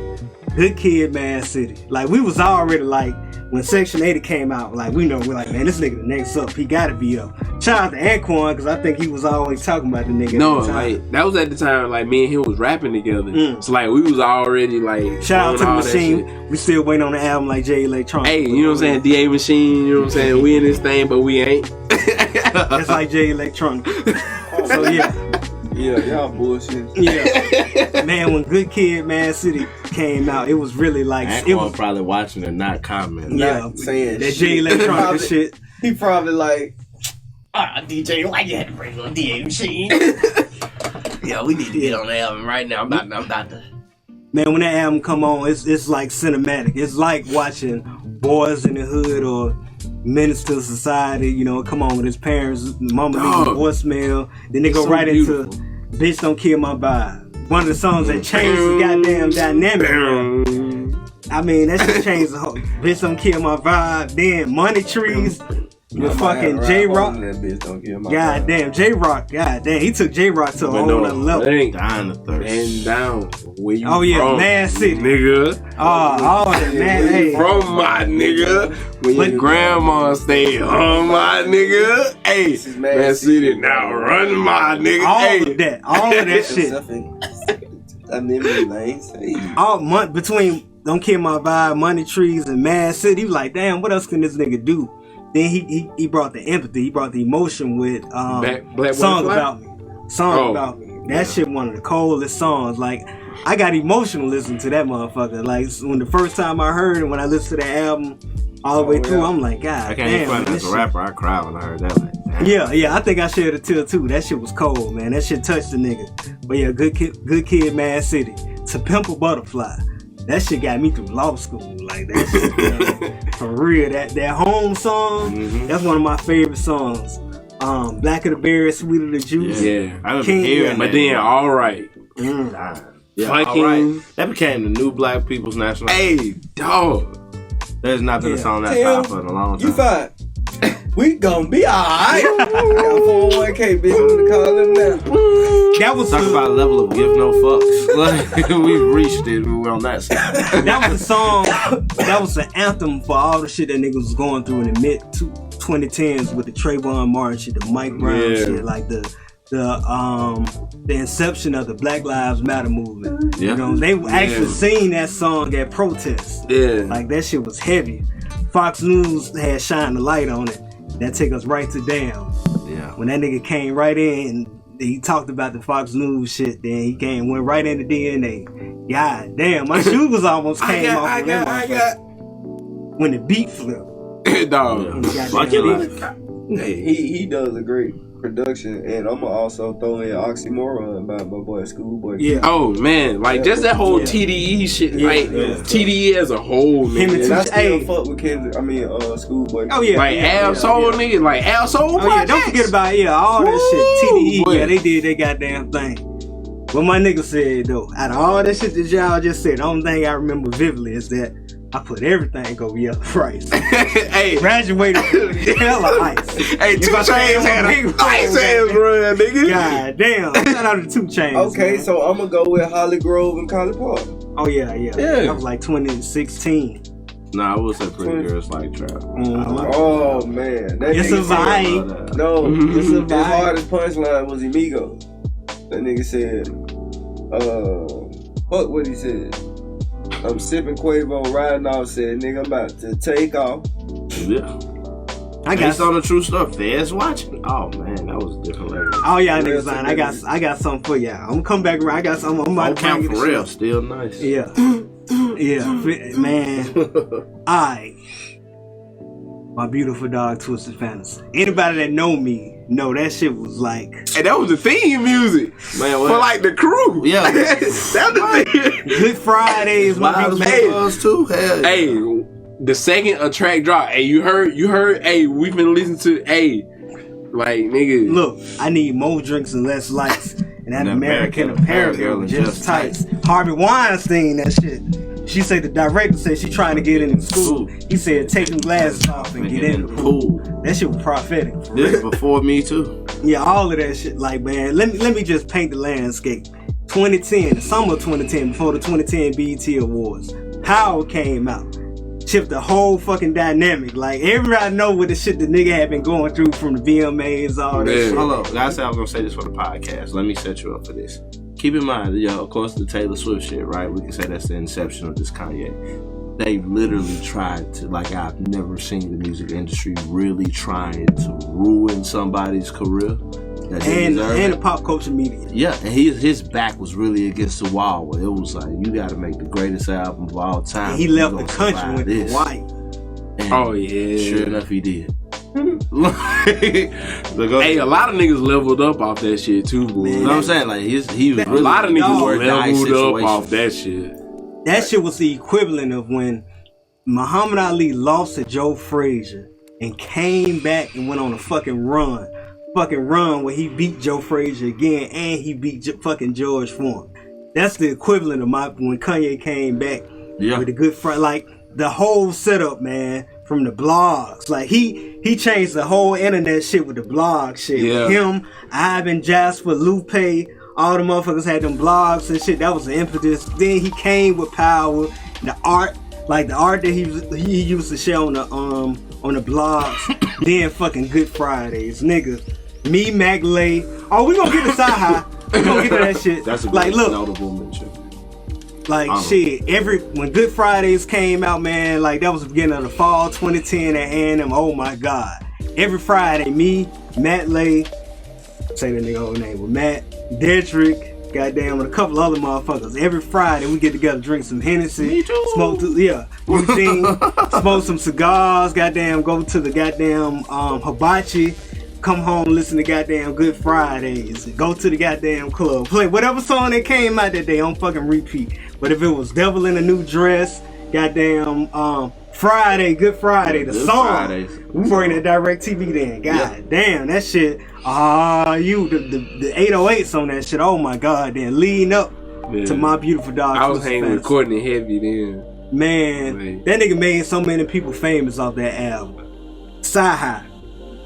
Good Kid, Mad City. Like we was already like when Section 80 came out, like we're like, man, this nigga the next up. He gotta be up. Shout out to Anquan, because I think he was always talking about the nigga. No, at the time. like that was at the time like me and him was rapping together. So like we was already like Shout out to doing the all that shit. Machine. We still waiting on the album like Jay Electronic. Hey, you know what I'm saying? DA Machine, you know what I'm saying? We in this thing, but we ain't. That's like Jay Electronic. So yeah. Yeah, y'all bullshit. Yeah. Man, when Good Kid, Mad City came out, it was really like it Anquan was probably watching and not commenting. yeah, saying that shit. Jay Electronic shit. He probably like, DJ, why you had to bring on DA Machine? Yo, we need to get on the album right now. I'm about to. Man, when that album come on, it's like cinematic. It's like watching Boys in the Hood or Menace to Society. You know, come on with his parents, mama leaves a voicemail. Then they go so right beautiful. into Bitch Don't Kill My Vibe. One of the songs that changed the goddamn dynamic. I mean, that shit changed the whole. Bitch Don't Kill My Vibe. Then Money Trees. With fucking J-Rock. God damn, J-Rock. God damn, he took J-Rock to a whole other level. Dying to thirst. And down. Where you Oh yeah, from, Man City. nigga? Oh, that man. Hey. From my nigga. When your grandma stay on my nigga. Hey, Man City now run my nigga. All of that shit. I'm in the lanes. All month between Don't Kill My Vibe, Money Trees, and Mad City. He was like, damn, what else can this nigga do? Then he brought the empathy, he brought the emotion with Black Song Butterfly? About Me. Song About Me. That shit one of the coldest songs. Like, I got emotional listening to that motherfucker. Like, when the first time I heard it, when I listened to the album all the way through, I'm like, God I can't damn. even find as a rapper. I cried when I heard that. Like, damn. Yeah, I think I shared a tear too. That shit was cold, man. That shit touched the nigga. But yeah, good kid, Mad City. To Pimp a Butterfly. That shit got me through law school. Like, that shit, man, for real. That home song, that's one of my favorite songs. Black of the Berry, Sweet of the Juice. Yeah. I remember hearing But that. then, all right. Yeah, Fucking- alright. That became the new Black People's National. Hey, dog. There's not been a song that Damn. powerful in a long time. You fine. We gonna be alright. Got 401k, bitch. I'm gonna call them now. That was Talk about a level of give no fucks. Like, we've reached it. We're on that side. that was a song. That was an anthem for all the shit that niggas was going through in the mid 2010s with the Trayvon Martin shit, the Mike Brown shit, like the inception of the Black Lives Matter movement. Yeah. You know, they actually seen that song at protests. Yeah. Like, that shit was heavy. Fox News had shined the light on it. That take us right to damn. Yeah. When that nigga came right in, he talked about the Fox News shit. Then he went right into DNA. God damn, my shoe was almost came off. I got. When the beat flipped. Dog. Fuck your life. Hey, he does a great production, and I'm gonna also throw in Oxymoron by my boy Schoolboy. Yeah. Oh man, like just that whole TDE shit, like TDE as a whole, Him and nigga. And I still Hey. fuck with Schoolboy. Oh yeah. Like Ab Soul, nigga, like Ab Soul. Oh yeah, don't forget about all that shit. TDE, Boy. yeah, they did their goddamn thing. What my nigga said though, out of all that shit that y'all just said, the only thing I remember vividly is that I put everything over Yellow Price. Hey, Graduated hella ice. hey, 2 If I Chainz had a big nice roll, ass run, nigga. God damn. Shout out to 2 Chainz. Okay, man. so I'm gonna go with Holly Grove and College Park. Oh yeah. That was like 2016. Nah, I would say Pretty Girls Like Trap. Mhm. Oh man, that It's a nigga said, vibe. no, It's a the vibe. hardest punchline was Amigo. That nigga said, fuck what he said. I'm sipping Quavo, riding off, said, nigga, I'm about to take off. Yeah. I Based got. on the true stuff. Feds watching. Oh man, that was a different level. Oh yeah, Real niggas. I got something for y'all. I'm gonna come back around. I got something. I'm about Don't to count bring for you real. the shit. Still nice. Yeah, man. My beautiful dog, Twisted Fantasy. Anybody that know me know that shit was like. And that was the theme music Man, for like the crew. Yeah. that was the thing. Good Fridays, my Live big as man. was too. Hell yeah. Hey, the second a track drop, hey, you heard, hey, we've been listening to, hey, like nigga. Look, I need more drinks and less lights. And that An American American Apparel Apparel girl is just just tights. Harvey Weinstein, that shit. She said the director said she trying to get in school. He said take them glasses off and get in the pool. That shit was prophetic. For This real. before me too. Yeah, all of that shit. Like, man, let me just paint the landscape. 2010, the summer of 2010, before the 2010 BET Awards, Power came out. Shift the whole fucking dynamic. Like, everybody know what the shit the nigga had been going through from the VMAs, all that Yeah. shit. Hold up. I said I was gonna say this for the podcast. Let me set you up for this. Keep in mind, of course, the Taylor Swift shit, right? We can say that's the inception of this Kanye. They literally tried to, like, I've never seen the music industry really trying to ruin somebody's career. That they And deserve. the pop culture media. Yeah, and his back was really against the wall. Where it was like, you got to make the greatest album of all time. He You left the gonna country survive with this. Hawaii. And Oh yeah. sure enough, he did. Hey, a lot of niggas leveled up off that shit too, boy. You know what I'm saying? Like he was A really lot of niggas were nice leveled up off situations. that shit. That shit was the equivalent of when Muhammad Ali lost to Joe Frazier and came back and went on a fucking run where he beat Joe Frazier again and he beat fucking George Foreman. That's the equivalent of when Kanye came back with the good front, like the whole setup, man, from the blogs. Like he changed the whole internet shit with the blog shit. Yeah. Him, Ivan, Jasper, Lupe, all the motherfuckers had them blogs and shit. That was the impetus. Then he came with power, the art, like the art that he used to share on the blogs. Then fucking Good Fridays, nigga. Me, Mac Lay. Oh, we gonna get to Sci High. We gonna get to that shit. That's a like, look, notable mention. like shit. When Good Fridays came out, man, like that was the beginning of the fall 2010 at A&M. Oh my god! Every Friday, me, Matt Lay, say the nigga whole name, but Matt, Dedrick, goddamn, and a couple other motherfuckers. Every Friday, we get together, drink some Hennessy, smoke, Eugene, smoke some cigars, goddamn, go to the goddamn hibachi. Come home, listen to goddamn Good Fridays. Go to the goddamn club. Play whatever song that came out that day on fucking repeat. But if it was Devil in a New Dress, goddamn Friday, Good Friday, the song. Fridays. We bring that direct TV then. God damn, that shit. The 808s on that shit. Oh my god, then leading up to My Beautiful Dark I was Twisted hanging Fantasy. with Courtney Heavy then. Man, that nigga made so many people famous off that album. Sci-Hi.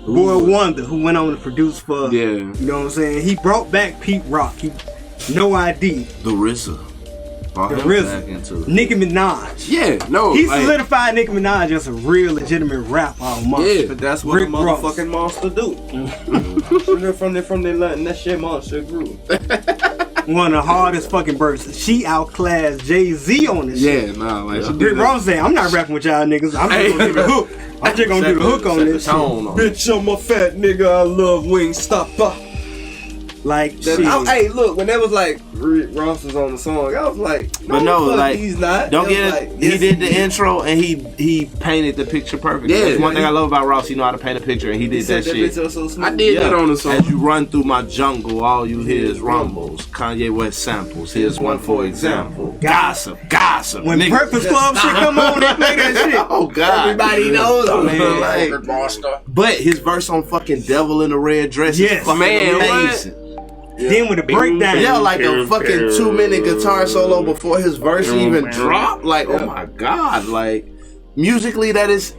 Boy Wonder, who went on to produce for, you know what I'm saying? He brought back Pete Rock. No ID. The RZA. Back into it. Nicki Minaj. Yeah, no. He solidified Nicki Minaj as a real legitimate rapper monster. Yeah, but that's what Rick a motherfucking monster do. from the Latin, that shit monster grew. One of the hardest fucking verses. She outclassed Jay-Z on this shit. Yeah, nah, like she Rick did that. Ross saying, I'm not rapping with y'all niggas. I'm just gonna do the hook. I'm just gonna do the hook on this shit. Bitch, I'm a fat nigga, I love Wingstopper. Like, shit. Hey, look, when that was like Rick Ross was on the song, I was like, But no, fuck, like, he's not. don't It was get it. like, He yes, did the intro and he painted the picture perfectly. Yeah, That's one thing I love about Ross. He know how to paint a picture, and he did that said shit. bitch was so smooth. I did that on the song. As you run through my jungle, all you hear is rumbles. Kanye West samples. Here's one for example. Gossip. When Nigga. Breakfast Club shit come on, they play that shit. Oh God. Everybody knows him, man. Like, but his verse on fucking Devil in the Red Dress Yes. is fucking Man, what? amazing. Then with the breakdown. Yeah, like a fucking 2-minute guitar solo before his verse even dropped. Like, oh my God. Like, musically,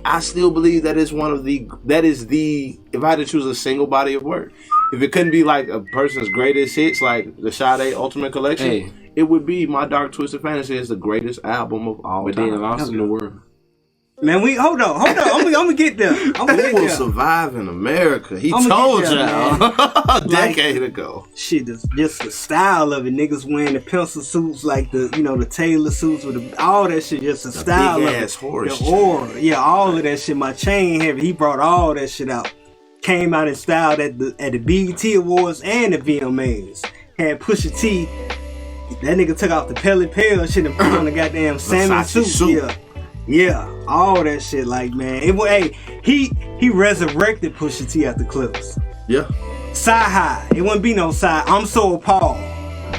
I still believe that is if I had to choose a single body of work, if it couldn't be like a person's greatest hits, like the Sade Ultimate Collection, it would be My Dark Twisted Fantasy is the greatest album of all But time. then Lost in the World. Man, hold on. I'm gonna get there. Who will survive in America? He I'ma told get there, y'all a decade ago. Shit, just the style of it. Niggas wearing the pencil suits, like the tailor suits with all that shit. Just the style big of ass it. horse The aura, all of that shit. My chain heavy. He brought all that shit out. Came out in style at the BET Awards and the VMAs. Had Pusha T. That nigga took off the Pele Pale shit and put on the goddamn salmon Versace suit. Yeah, all that shit. Like, man, he resurrected Pusha T at the Clippers. Yeah. Sci-High. It wouldn't be no side. I'm so appalled.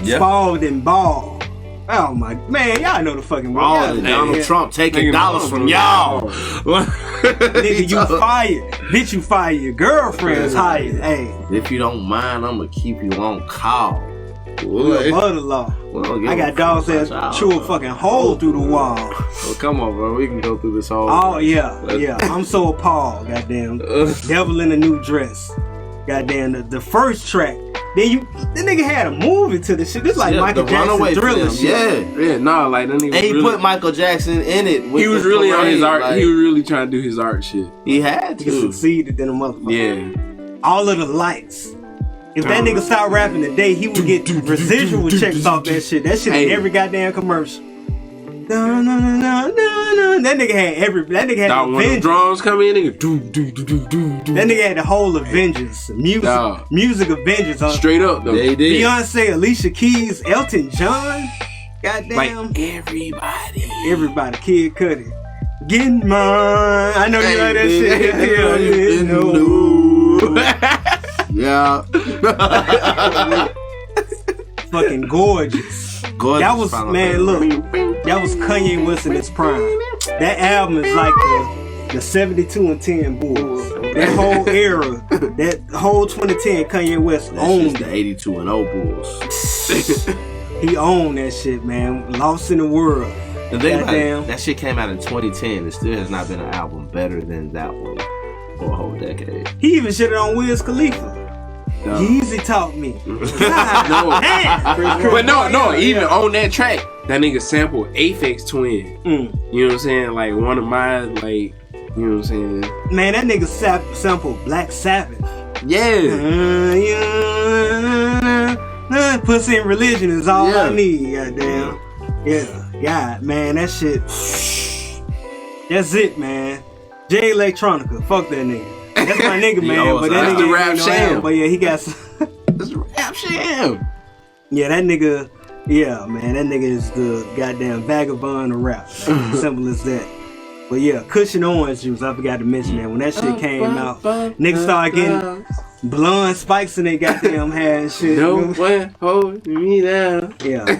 Yeah. Spalled and ball. Oh my man, y'all know the fucking word. All Donald Trump taking dollars from y'all. Nigga, you fired. Bitch, you fired. Your girlfriend's hired. Hey. If you don't mind, I'ma keep you on call. You a mother-in-law. I got dogs that chew a fucking hole through the wall. Oh, come on, bro. We can go through this whole. Oh yeah. I'm so appalled. Goddamn. Devil in a New Dress. Goddamn. The first track. Then the nigga had a movie to this shit. This like Michael Jackson Thriller shit. Yeah, nah, like that nigga. And he put Michael Jackson in it. He was really on his art. Like, he was really trying to do his art shit. He had He to. succeeded in a motherfucker. Yeah. All of the lights. If that nigga stopped rapping today, he would get residual checks off that shit. That shit in every goddamn commercial. That nigga had Dog, when the Avengers. drums come in, nigga, do. That nigga had the whole Avengers. Music Avengers on Straight up, though. They did. Beyonce, Alicia Keys, Elton John. Goddamn. Like everybody. Everybody. Kid Cudi. Getting mine. I know you like that shit. Yeah. Fucking gorgeous. That was, man, look. That was Kanye West in his prime. That album is like the 72 and 10 Bulls. That whole era, that whole 2010 Kanye West owned the 82 and 0 Bulls. He owned that shit, man. Lost in the World. The thing about it, that shit came out in 2010. It still has not been an album better than that one for a whole decade. He even shitted on Wiz Khalifa. No. Yeezy taught me. But no, even on that track, that nigga sampled Aphex Twin. You know what I'm saying? Like one of mine, like, you know what I'm saying? Man, that nigga sampled Black Sabbath. Pussy and religion is all I need, goddamn. Yeah, God, man, that shit. That's it, man. Jay Electronica, fuck that nigga. That's my nigga, man. But that nigga the rap sham. But yeah, he got some. That's the rap sham. Yeah, that nigga. Yeah, man, that nigga is the goddamn vagabond of rap. Simple as that. But yeah, Cushion Orange Juice. I forgot to mention that when that shit came out, niggas started getting blonde spikes in their goddamn hair and shit. No one hold me down. Yeah.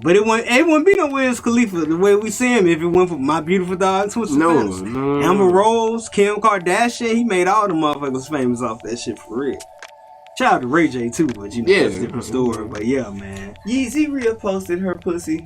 But it wouldn't be no Wiz Khalifa the way we see him if it went for My Beautiful Dark Twisted Fantasy. No. Amber Rose, Kim Kardashian, he made all the motherfuckers famous off that shit for real. Shout out to Ray J too, but you know that's a different story. But yeah, man. Yeezy reposted her pussy.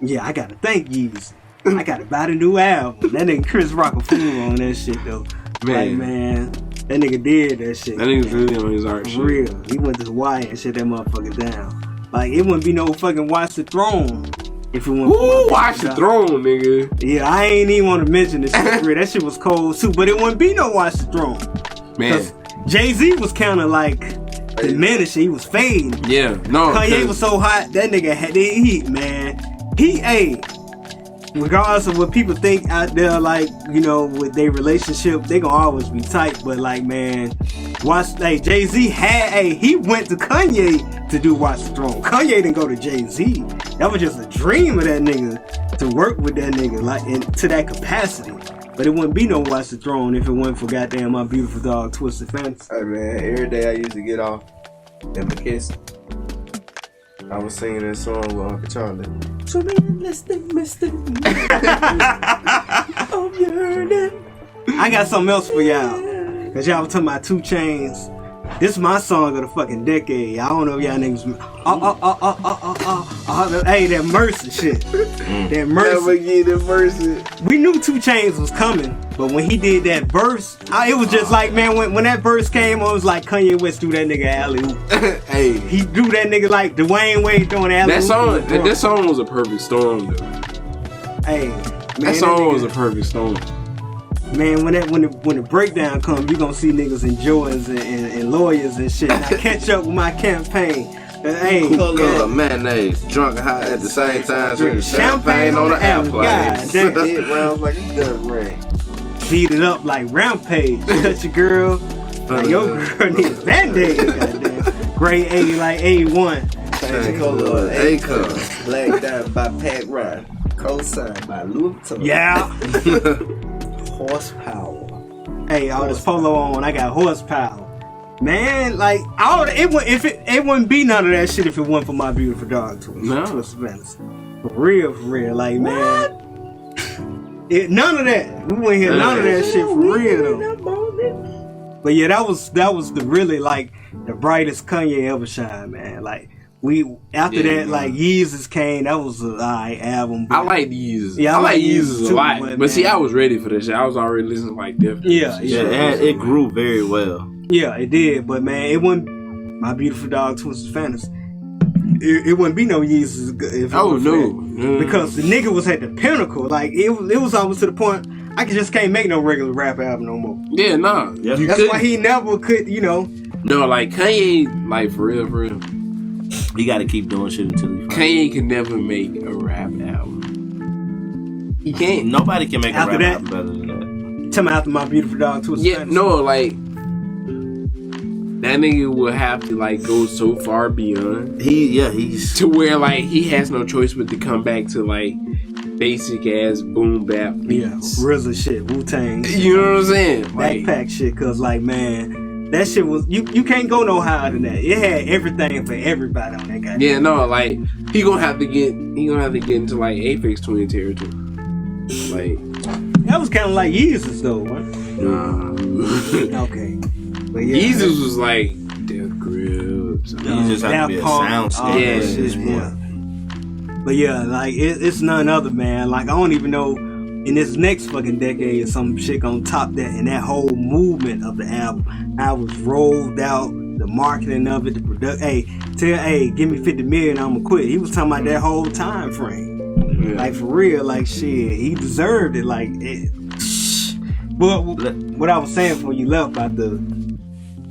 Yeah, I gotta thank Yeezy. I gotta buy the new album. That nigga Chris Rock a fool on that shit though. Like, man, that nigga did that shit. That nigga's really on his art shit. For real. He went to Hawaii and shut that motherfucker down. Like, it wouldn't be no fucking Watch the Throne if it went. Ooh, Watch the Throne, nigga. Yeah, I ain't even want to mention this shit. That shit was cold too, but it wouldn't be no Watch the Throne. Man. Jay-Z was kind of like diminishing. He was fading. Yeah, no. Kanye was so hot, that nigga had the heat, man. Regardless of what people think out there, like, you know, with their relationship, they gonna always be tight. But like, man, Jay-Z he went to Kanye to do Watch the Throne. Kanye didn't go to Jay-Z. That was just a dream of that nigga to work with that nigga, like, to that capacity. But it wouldn't be no Watch the Throne if it wasn't for goddamn My Beautiful Dog Twisted Fantasy. Hey man, every day I used to get off and McKiss. I was singing that song with Uncle Charlie. So realistic, mister. Oh, you heard it. I got something else for y'all. Cause y'all was talking about 2 Chainz. This is my song of the fucking decade. I don't know if y'all niggas. Hey, that Mercy shit. That Mercy. Never get it Mercy. We knew 2 Chainz was coming, but when he did that verse, it was just like, man, when that verse came on, it was like Kanye West threw that nigga alley-oop. Hey, he threw that nigga like Dwayne Wade throwing alley-oop. That song was a perfect storm, though. Hey, man, that song was a perfect storm. Man, when the breakdown comes, you gonna see niggas and Jordans and lawyers and shit. And I catch up with my campaign. Hey, color mayonnaise, drunk and high at the same time, drinking champagne on the apple. God damn. It rounds like a gun ring. Beat it up like Rampage. Touch your girl. Like your girl needs Band-Aid. Goddamn. Grade A like A1. Change color A-Cup. Black Diamond by Pat Ryan. Co-signed by Louis Vuitton. Yeah. Horsepower. Hey, all this polo on, I got horsepower. Man, like it wouldn't be none of that shit if it wasn't for My Beautiful Dog Twisted Fantasy. For real, like, man. None of that. We wouldn't hear none of that shit for real though. But yeah, that was the really like the brightest Kanye ever shine, man. Like after that, like Yeezus came, that was an alright album. I like Yeezus. Yeah, I like Yeezus a lot. But see, I was ready for this shit. I was already listening like different. Yeah, it grew very well. Yeah, it did. But man, it wasn't My Beautiful Dog Twisted Fantasy. It wouldn't be no Yeezus if it was because the nigga was at the pinnacle. Like it was almost to the point I just can't make no regular rap album no more. Yeah, nah. That's why he never could, you know. No, like Kanye, like for real. He got to keep doing shit until he Kanye can never make a rap album. He can't. Nobody can make a rap album better than that. Tell me after My Beautiful Dog Twisted Fantasy. No, like that nigga will have to like go so far beyond. He's to where like he has no choice but to come back to like basic ass boom bap beats. Yeah, RZA shit, Wu-Tang. You know what I'm saying? Like, Backpack shit, cause like man, that shit was you can't go no higher than that. It had everything for everybody on that guy. yeah, no, like he gonna have to get into like Aphex Twin territory. Like that was kind of like Yeezus though, right? nah. Okay, but yeah, Jesus was like Death Grips. You just have to be a soundscape. Yeah, at this yeah. point. But yeah, like it's none other, man. Like I don't even know in this next fucking decade some shit gonna top that, and that whole movement of the album. I was rolled out, the marketing of it, the production. Hey, give me 50 million, I'ma quit. He was talking about that whole time frame. Yeah. Like for real, like shit, he deserved it. Like, but what I was saying before you left about the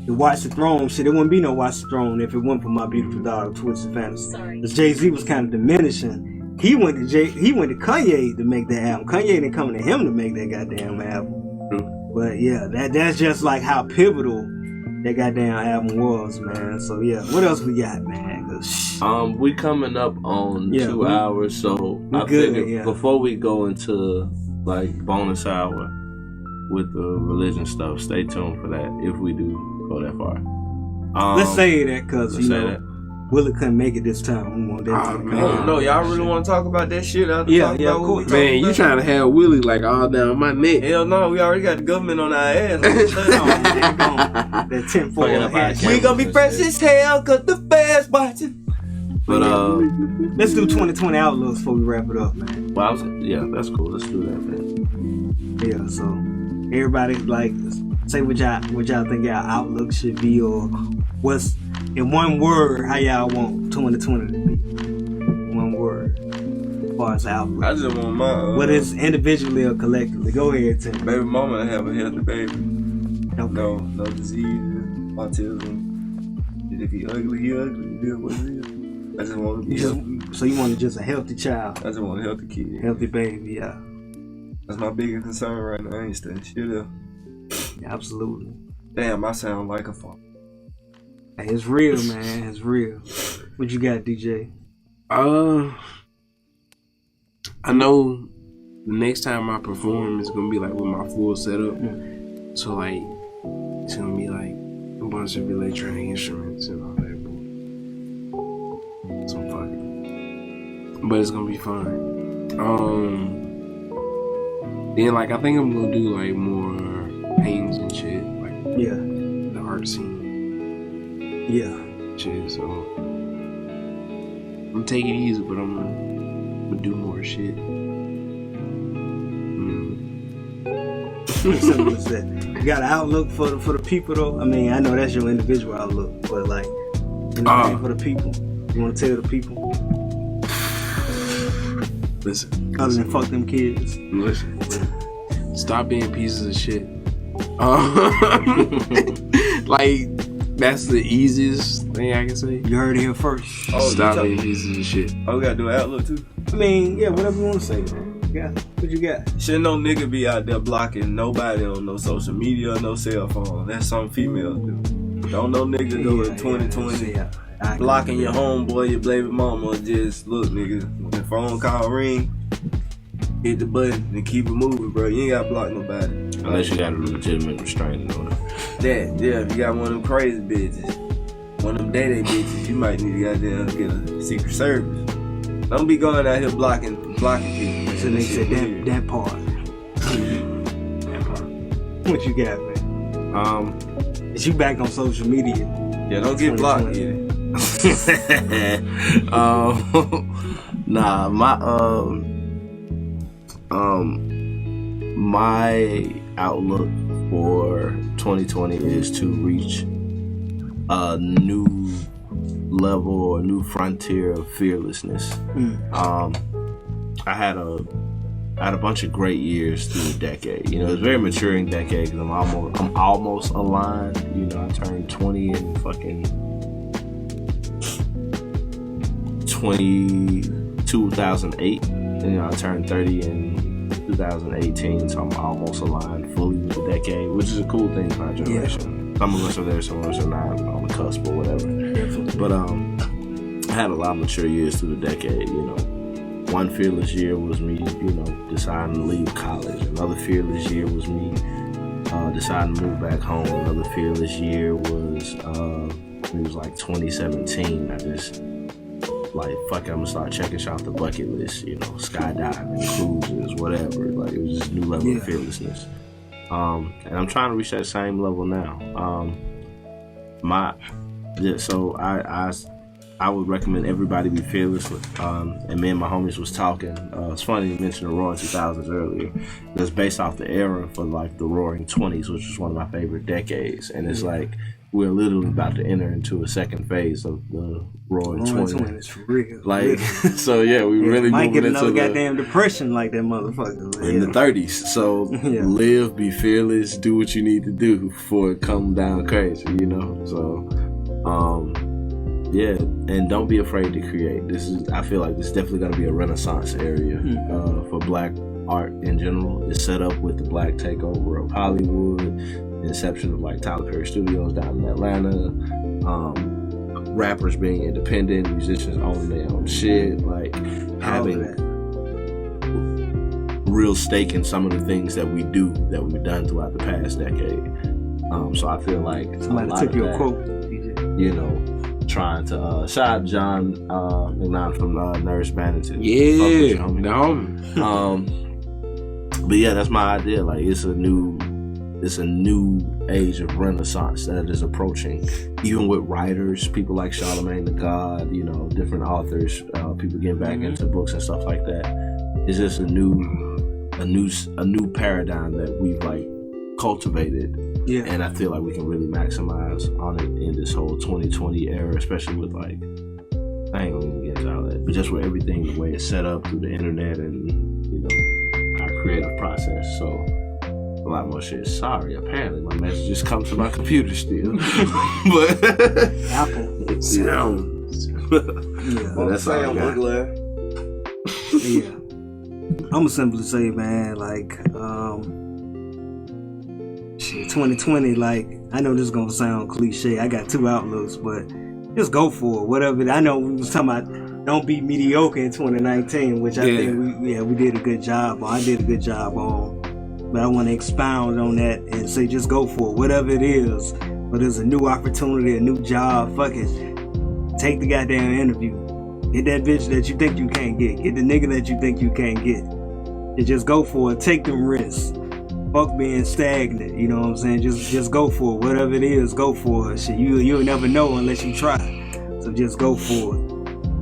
Watch the Throne shit, it wouldn't be no Watch the Throne if it wasn't for My Beautiful Daughter, Twisted Fantasy. Because Jay-Z was kind of diminishing. He went to Kanye to make that album. Kanye didn't come to him to make that goddamn album. But yeah, that's just like how pivotal that goddamn album was, man. So yeah, what else we got, man? 'Cause, We coming up on 2 hours, so I good, figured before we go into like bonus hour with the religion stuff, stay tuned for that if we do go that far. let's say that because you know that. Willie couldn't make it this time. We want that to man. Oh, no, y'all really want to talk about that shit? Yeah, about of what course. we Man, talking you about? trying to have Willie like all down my neck. Hell no, we already got the government on our ass. that 10 4 Fucking up our We gonna be fresh as hell cause the feds watching. But let's do 2020 outlooks before we wrap it up, man. well, yeah, that's cool. Let's do that, man. Yeah, so everybody like say what y'all think y'all outlook should be, or what's in one word how y'all want 2020 to be. One word as far as outlook. I just want my Whether it's individually or collectively. Go ahead, Tim. baby mama to have a healthy baby. Okay. No disease, autism. If he ugly, he ugly. He is what he is. I just want to be healthy. So you want just a healthy child, I just want a healthy kid. healthy baby, yeah. That's my biggest concern right now. I ain't staying shit up. Yeah, absolutely. Damn, I sound like a fuck. Hey, it's real, man. It's real. What you got, DJ? I know the next time I perform is gonna be like with my full setup. So like it's gonna be like a bunch of electronic instruments and all that. Some fucking. But it's gonna be fun. Then like I think I'm gonna do like more paintings and shit, like Yeah. the art scene Yeah. shit. So I'm taking it easy, but I'm gonna do more shit. Simple as that. You got an outlook for the people though? I mean, I know that's your individual outlook, but like, you know, for the people. You want to tell the people? Listen. Other than fuck them kids. Listen. Stop being pieces of shit. Like, that's the easiest thing I can say. You heard it here first. Stop being pieces of shit. Oh, we gotta do an outlook too. I mean, yeah, whatever you want to say, man. Yeah, what you got? Should no nigga be out there blocking nobody on no social media or no cell phone. That's something females do. Don't no nigga do it 2020. Blocking your homeboy, your baby mama. Just look, nigga. When the phone call ring, hit the button and keep it moving, bro. You ain't gotta block nobody. Unless you got a legitimate restraining order. Yeah, if you got one of them crazy bitches, one of them day bitches, you might need to goddamn get a Secret Service. Don't be going out here blocking people. So they said that part. What you got, man? Is you back on social media? Yeah, don't get blocked yet. Nah, my outlook for 2020 is to reach a new level or new frontier of fearlessness. I had a bunch of great years through the decade. You know, it's a very maturing decade because I'm almost aligned. You know, I turned 20 in fucking 2008. And, you know, I turned 30 in 2018, so I'm almost aligned fully with the decade, which is a cool thing for our generation. Some of us are there, some of us are not on the cusp or whatever. But I had a lot of mature years through the decade, you know. one fearless year was me, deciding to leave college. Another fearless year was me deciding to move back home. Another fearless year was it was like 2017. I just like, fuck it, I'm gonna start checking shit off the bucket list, skydiving, cruises, whatever. Like, it was just a new level of fearlessness. And I'm trying to reach that same level now. So I would recommend everybody be fearless. And me and my homies was talking. It's funny you mentioned the Roaring 2000s earlier. It's based off the era for like the Roaring 20s, which is one of my favorite decades. And it's like we're literally about to enter into a second phase of the Roaring 20s. For real. Like, so yeah, we really might get moving another into goddamn depression like that motherfucker. in the 30s. So live, be fearless, do what you need to do before it come down crazy, So, yeah, and don't be afraid to create. I feel like this is definitely going to be a renaissance area for black art in general. It's set up with the black takeover of Hollywood, the inception of like Tyler Perry Studios down in Atlanta, rappers being independent, musicians owning their own shit, like having real stake in some of the things that we've done throughout the past decade. So I feel like somebody took your quote, DJ. Trying to shout out John McNaughton from Nurse Banington. Yeah, but yeah, that's my idea. Like, it's a new age of renaissance that is approaching. Even with writers, people like Charlemagne the God, different authors, people getting back into books and stuff like that. It's just a new paradigm that we've like cultivated. Yeah. And I feel like we can really maximize on it in this whole 2020 era, especially with like, I ain't gonna even get into all that, but just with everything, the way it's set up through the internet and, our creative process. So a lot more shit. Sorry, apparently my messages come to my computer still. But Apple. Sounds. Yeah. That's all we're glad. Yeah. I'm gonna simply say, man, like, 2020, like, I know this is gonna sound cliche. I got two outlooks, but just go for it. Whatever. I know we was talking about don't be mediocre in 2019, which I think we did a good job on. I did a good job on. But I want to expound on that and say just go for it. Whatever it is. Whether it's a new opportunity, a new job, fuck it. Take the goddamn interview. Get that bitch that you think you can't get. Get the nigga that you think you can't get. And just go for it. Take them risks. Fuck being stagnant, you know what I'm saying? Just go for it. Whatever it is, go for it. Shit, you'll never know unless you try. So just go for it.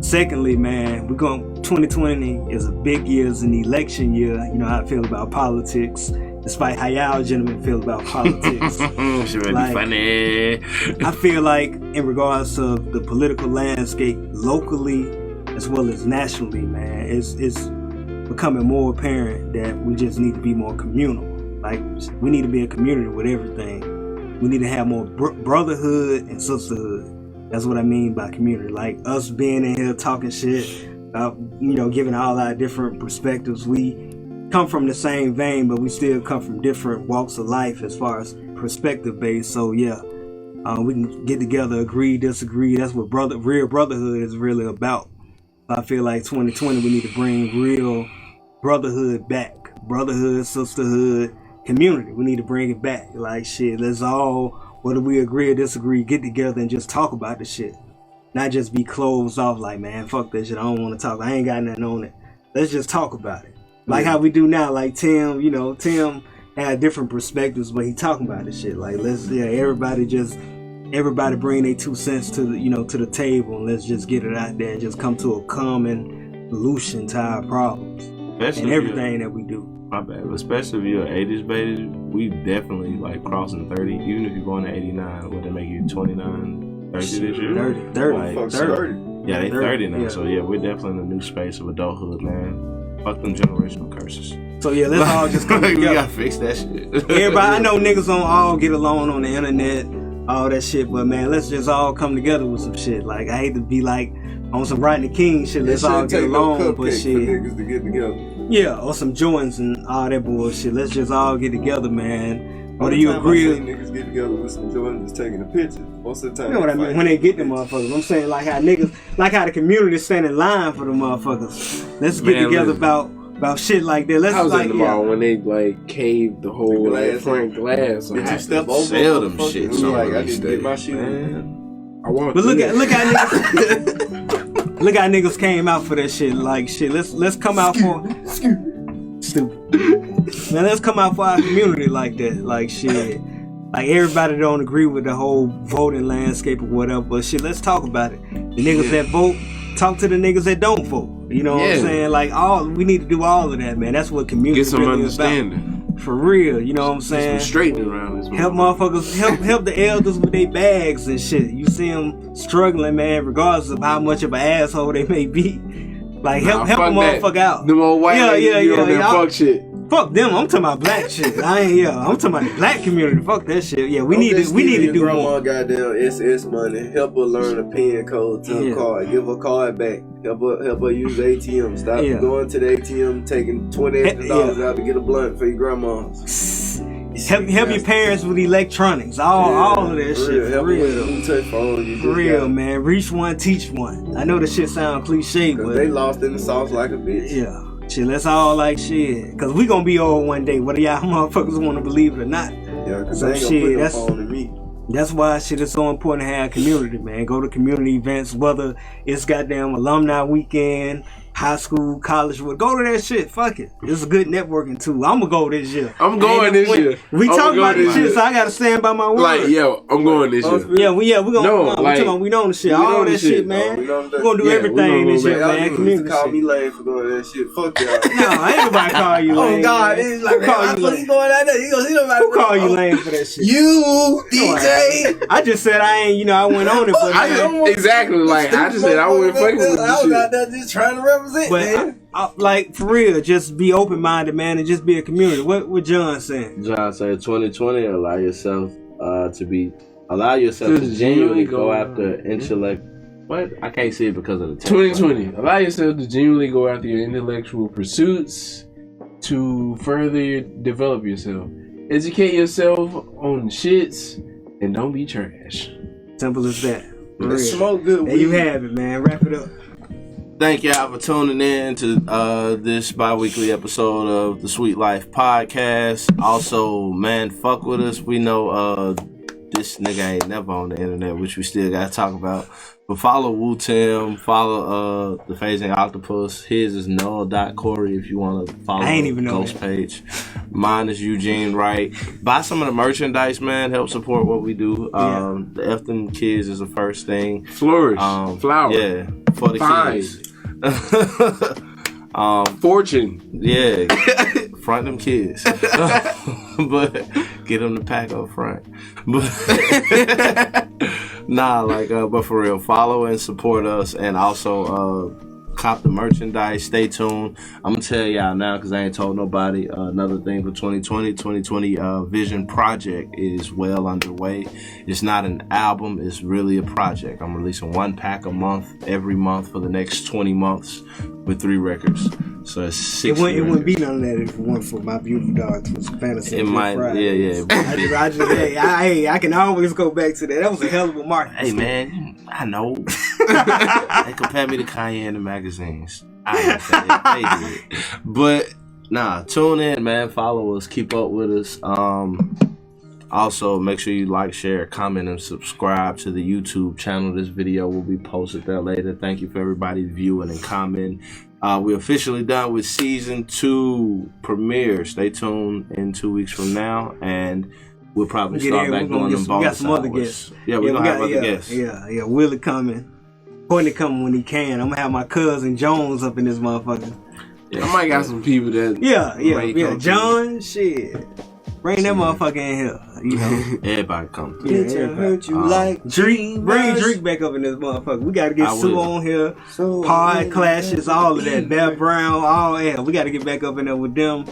Secondly, man, 2020 is a big year, it's an election year. You know how I feel about politics, despite how y'all gentlemen feel about politics. It's really funny. I feel like in regards to the political landscape locally as well as nationally, man, it's becoming more apparent that we just need to be more communal. Like, we need to be a community with everything. We need to have more brotherhood and sisterhood. That's what I mean by community. Like, us being in here talking shit about, giving all our different perspectives. We come from the same vein, but we still come from different walks of life as far as perspective based. So yeah, we can get together, agree, disagree. That's what real brotherhood is really about. I feel like 2020, we need to bring real brotherhood back. Brotherhood, sisterhood, community. We need to bring it back. Like, shit, let's all, whether we agree or disagree, get together and just talk about the shit. Not just be closed off like, man, fuck that shit. I don't want to talk. I ain't got nothing on it. Let's just talk about it. Like how we do now. Like Tim, Tim had different perspectives, but he talking about this shit. Like, everybody bring their 2 cents to the table, and let's just get it out there and just come to a common solution to our problems and everything that we do. My bad, but especially if you're an 80s baby, we definitely like crossing 30. Even if you're going to 89, would that make you 29, 30 this year? 30. Yeah, they 30 now. Yeah. So yeah, we're definitely in a new space of adulthood, man. Fuck them generational curses. So yeah, let's all just come together. We gotta fix that shit. Everybody, I know niggas don't all get along on the internet, all that shit, but man, let's just all come together with some shit. Like, I hate to be like on some Rodney King shit. Let's all get along, but shit. For niggas to get together. Yeah, or some joints and all that bullshit. Let's just all get together, man. Or do you agree? I see niggas get together with some Jordan just taking a picture. Most of the time, You know what I mean? When they get them motherfuckers, I'm saying like how the community stand in line for the motherfuckers. Let's get together about shit like that. Let's I was like in the mall when they like caved the whole front glass. Did I you step over? sell them shit. So So like, I release didn't get my day. shit. Man, I want. But look how niggas, look how niggas came out for that shit. Like shit, let's come out for stupid. Man, let's come out for our community like that. Like shit. Like everybody don't agree with the whole voting landscape or whatever, but shit, let's talk about it. The niggas that vote, talk to the niggas that don't vote. You know what I'm saying? Like we need to do all of that, man. That's what community Get some really understanding. About. For real, you know what I'm saying? Some straightening around this. Help motherfuckers, help the elders with their bags and shit. You see them struggling, man, regardless of how much of an asshole they may be. Like help a motherfucker out. Them old white fuck shit. Fuck them. I'm talking about black shit. I'm talking about the black community. Fuck that shit. Yeah, we need to do more. Goddamn SS money. Help her learn a PIN code to her card. Give her card back. Help her use the ATM. Stop going to the ATM, taking $20 out to get a blunt for your grandma's. Help your parents with electronics. All of that shit. Help real. With touch phone. For real, man. Reach one, teach one. I know this shit sound cliche, but they lost in the sauce like a bitch. Yeah. Shit, let's all like shit. Cause we gonna be old one day, whether y'all motherfuckers wanna believe it or not. Yeah, cause they ain't gonna put no phone in me. That's why shit is so important to have community, man. Go to community events, whether it's goddamn alumni weekend, high school, college, go to that shit. Fuck it. It's a good networking tool. I'm gonna go this year. I'm going this year. We talk about this shit, so I gotta stand by my word. Like, yo, I'm going this year. Yeah, we gonna we know the shit. All that shit, man. We're gonna do everything this year, man. Community call me lame for going to that shit. Fuck y'all. No, ain't nobody call you lame. Oh God, it's like, call you lame? Going out there. You gonna see nobody. Who call you lame for that shit? You, DJ. I just said I ain't. I went on it, but exactly. Like I just said, I went fucking with this I shit. was out there just trying to represent, man. Like for real, just be open minded, man, and just be a community. What John saying? John said 2020, allow yourself to genuinely go after intellect. What? I can't see it because of the 2020. Allow yourself to genuinely go after your intellectual pursuits to further develop yourself. Educate yourself on shits and don't be trash. Simple as that. Smoke good weed. There you have it, man. Wrap it up. Thank y'all for tuning in to this bi-weekly episode of the Sweet Life Podcast. Also, man, fuck with us. We know this nigga ain't never on the internet, which we still gotta talk about. But follow Wu-Tim, follow the Phasing Octopus. His is null.corey if you want to follow the Ghost page. Mine is Eugene Wright. Buy some of the merchandise, man. Help support what we do. The F them kids is the first thing. Flourish. Flower. Yeah. For the kids. Fortune. Yeah. Front them kids. But get them to pack up front. But but for real, follow and support us, and also cop the merchandise. Stay tuned. I'm gonna tell y'all now because I ain't told nobody. Another thing for 2020 Vision Project is well underway. It's not an album, it's really a project. I'm releasing 1 pack a month every month for the next 20 months with 3 records. So it's 6 It wouldn't be none of that if it weren't for my beautiful dog. It was fantasy. It might, yeah. I can always go back to that. That was a hell of a market. Hey man, I know. They compare me to Kanye in the magazines. I ain't say it. They did. But nah, tune in, man. Follow us. Keep up with us. Also, make sure you like, share, comment, and subscribe to the YouTube channel. This video will be posted there later. Thank you for everybody viewing and commenting. We're officially done with season 2 premiere. Stay tuned in 2 weeks from now, and we'll probably start back doing them bonus hours. We got some other guests. Yeah, we're gonna have other guests. Yeah. Willie coming. Courtney coming when he can. I'm gonna have my cousin Jones up in this motherfucker. Yeah, I might got some people that. Yeah. John, shit. Bring that motherfucker in here. You know, everybody come. Yeah, hurt you like Drake. Bring Drake back up in this motherfucker. We gotta get Sue on here. Pod clashes, all of that. Bear Brown, all that. We gotta get back up in there with them.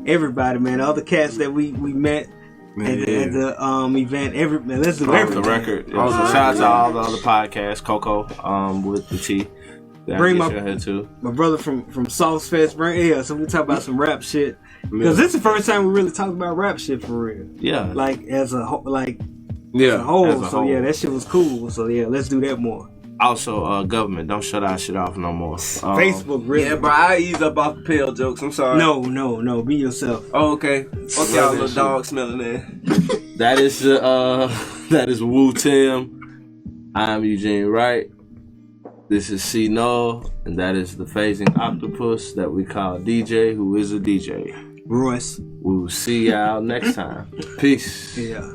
Everybody, man. The other cats that we met at the event. Let's do everything. The record. Also, shout out to all the other podcasts. Coco with the T. Bring my head too. My brother from Sauce Fest, bring here, so we talk about some rap shit. Because this is the first time we really talked about rap shit for real. Yeah. Like as a whole. As So yeah, that shit was cool. So yeah, let's do that more. Also, government, don't shut our shit off no more. Facebook, really. Yeah, bro, I ease up off the pill jokes. I'm sorry. No, be yourself. Oh, okay. Fuck y'all little dog smelling in. That is Wu Tim. I'm Eugene Wright. This is C Null, and that is the phasing octopus that we call DJ, who is a DJ. Royce. We will see y'all next time. Peace. Yeah.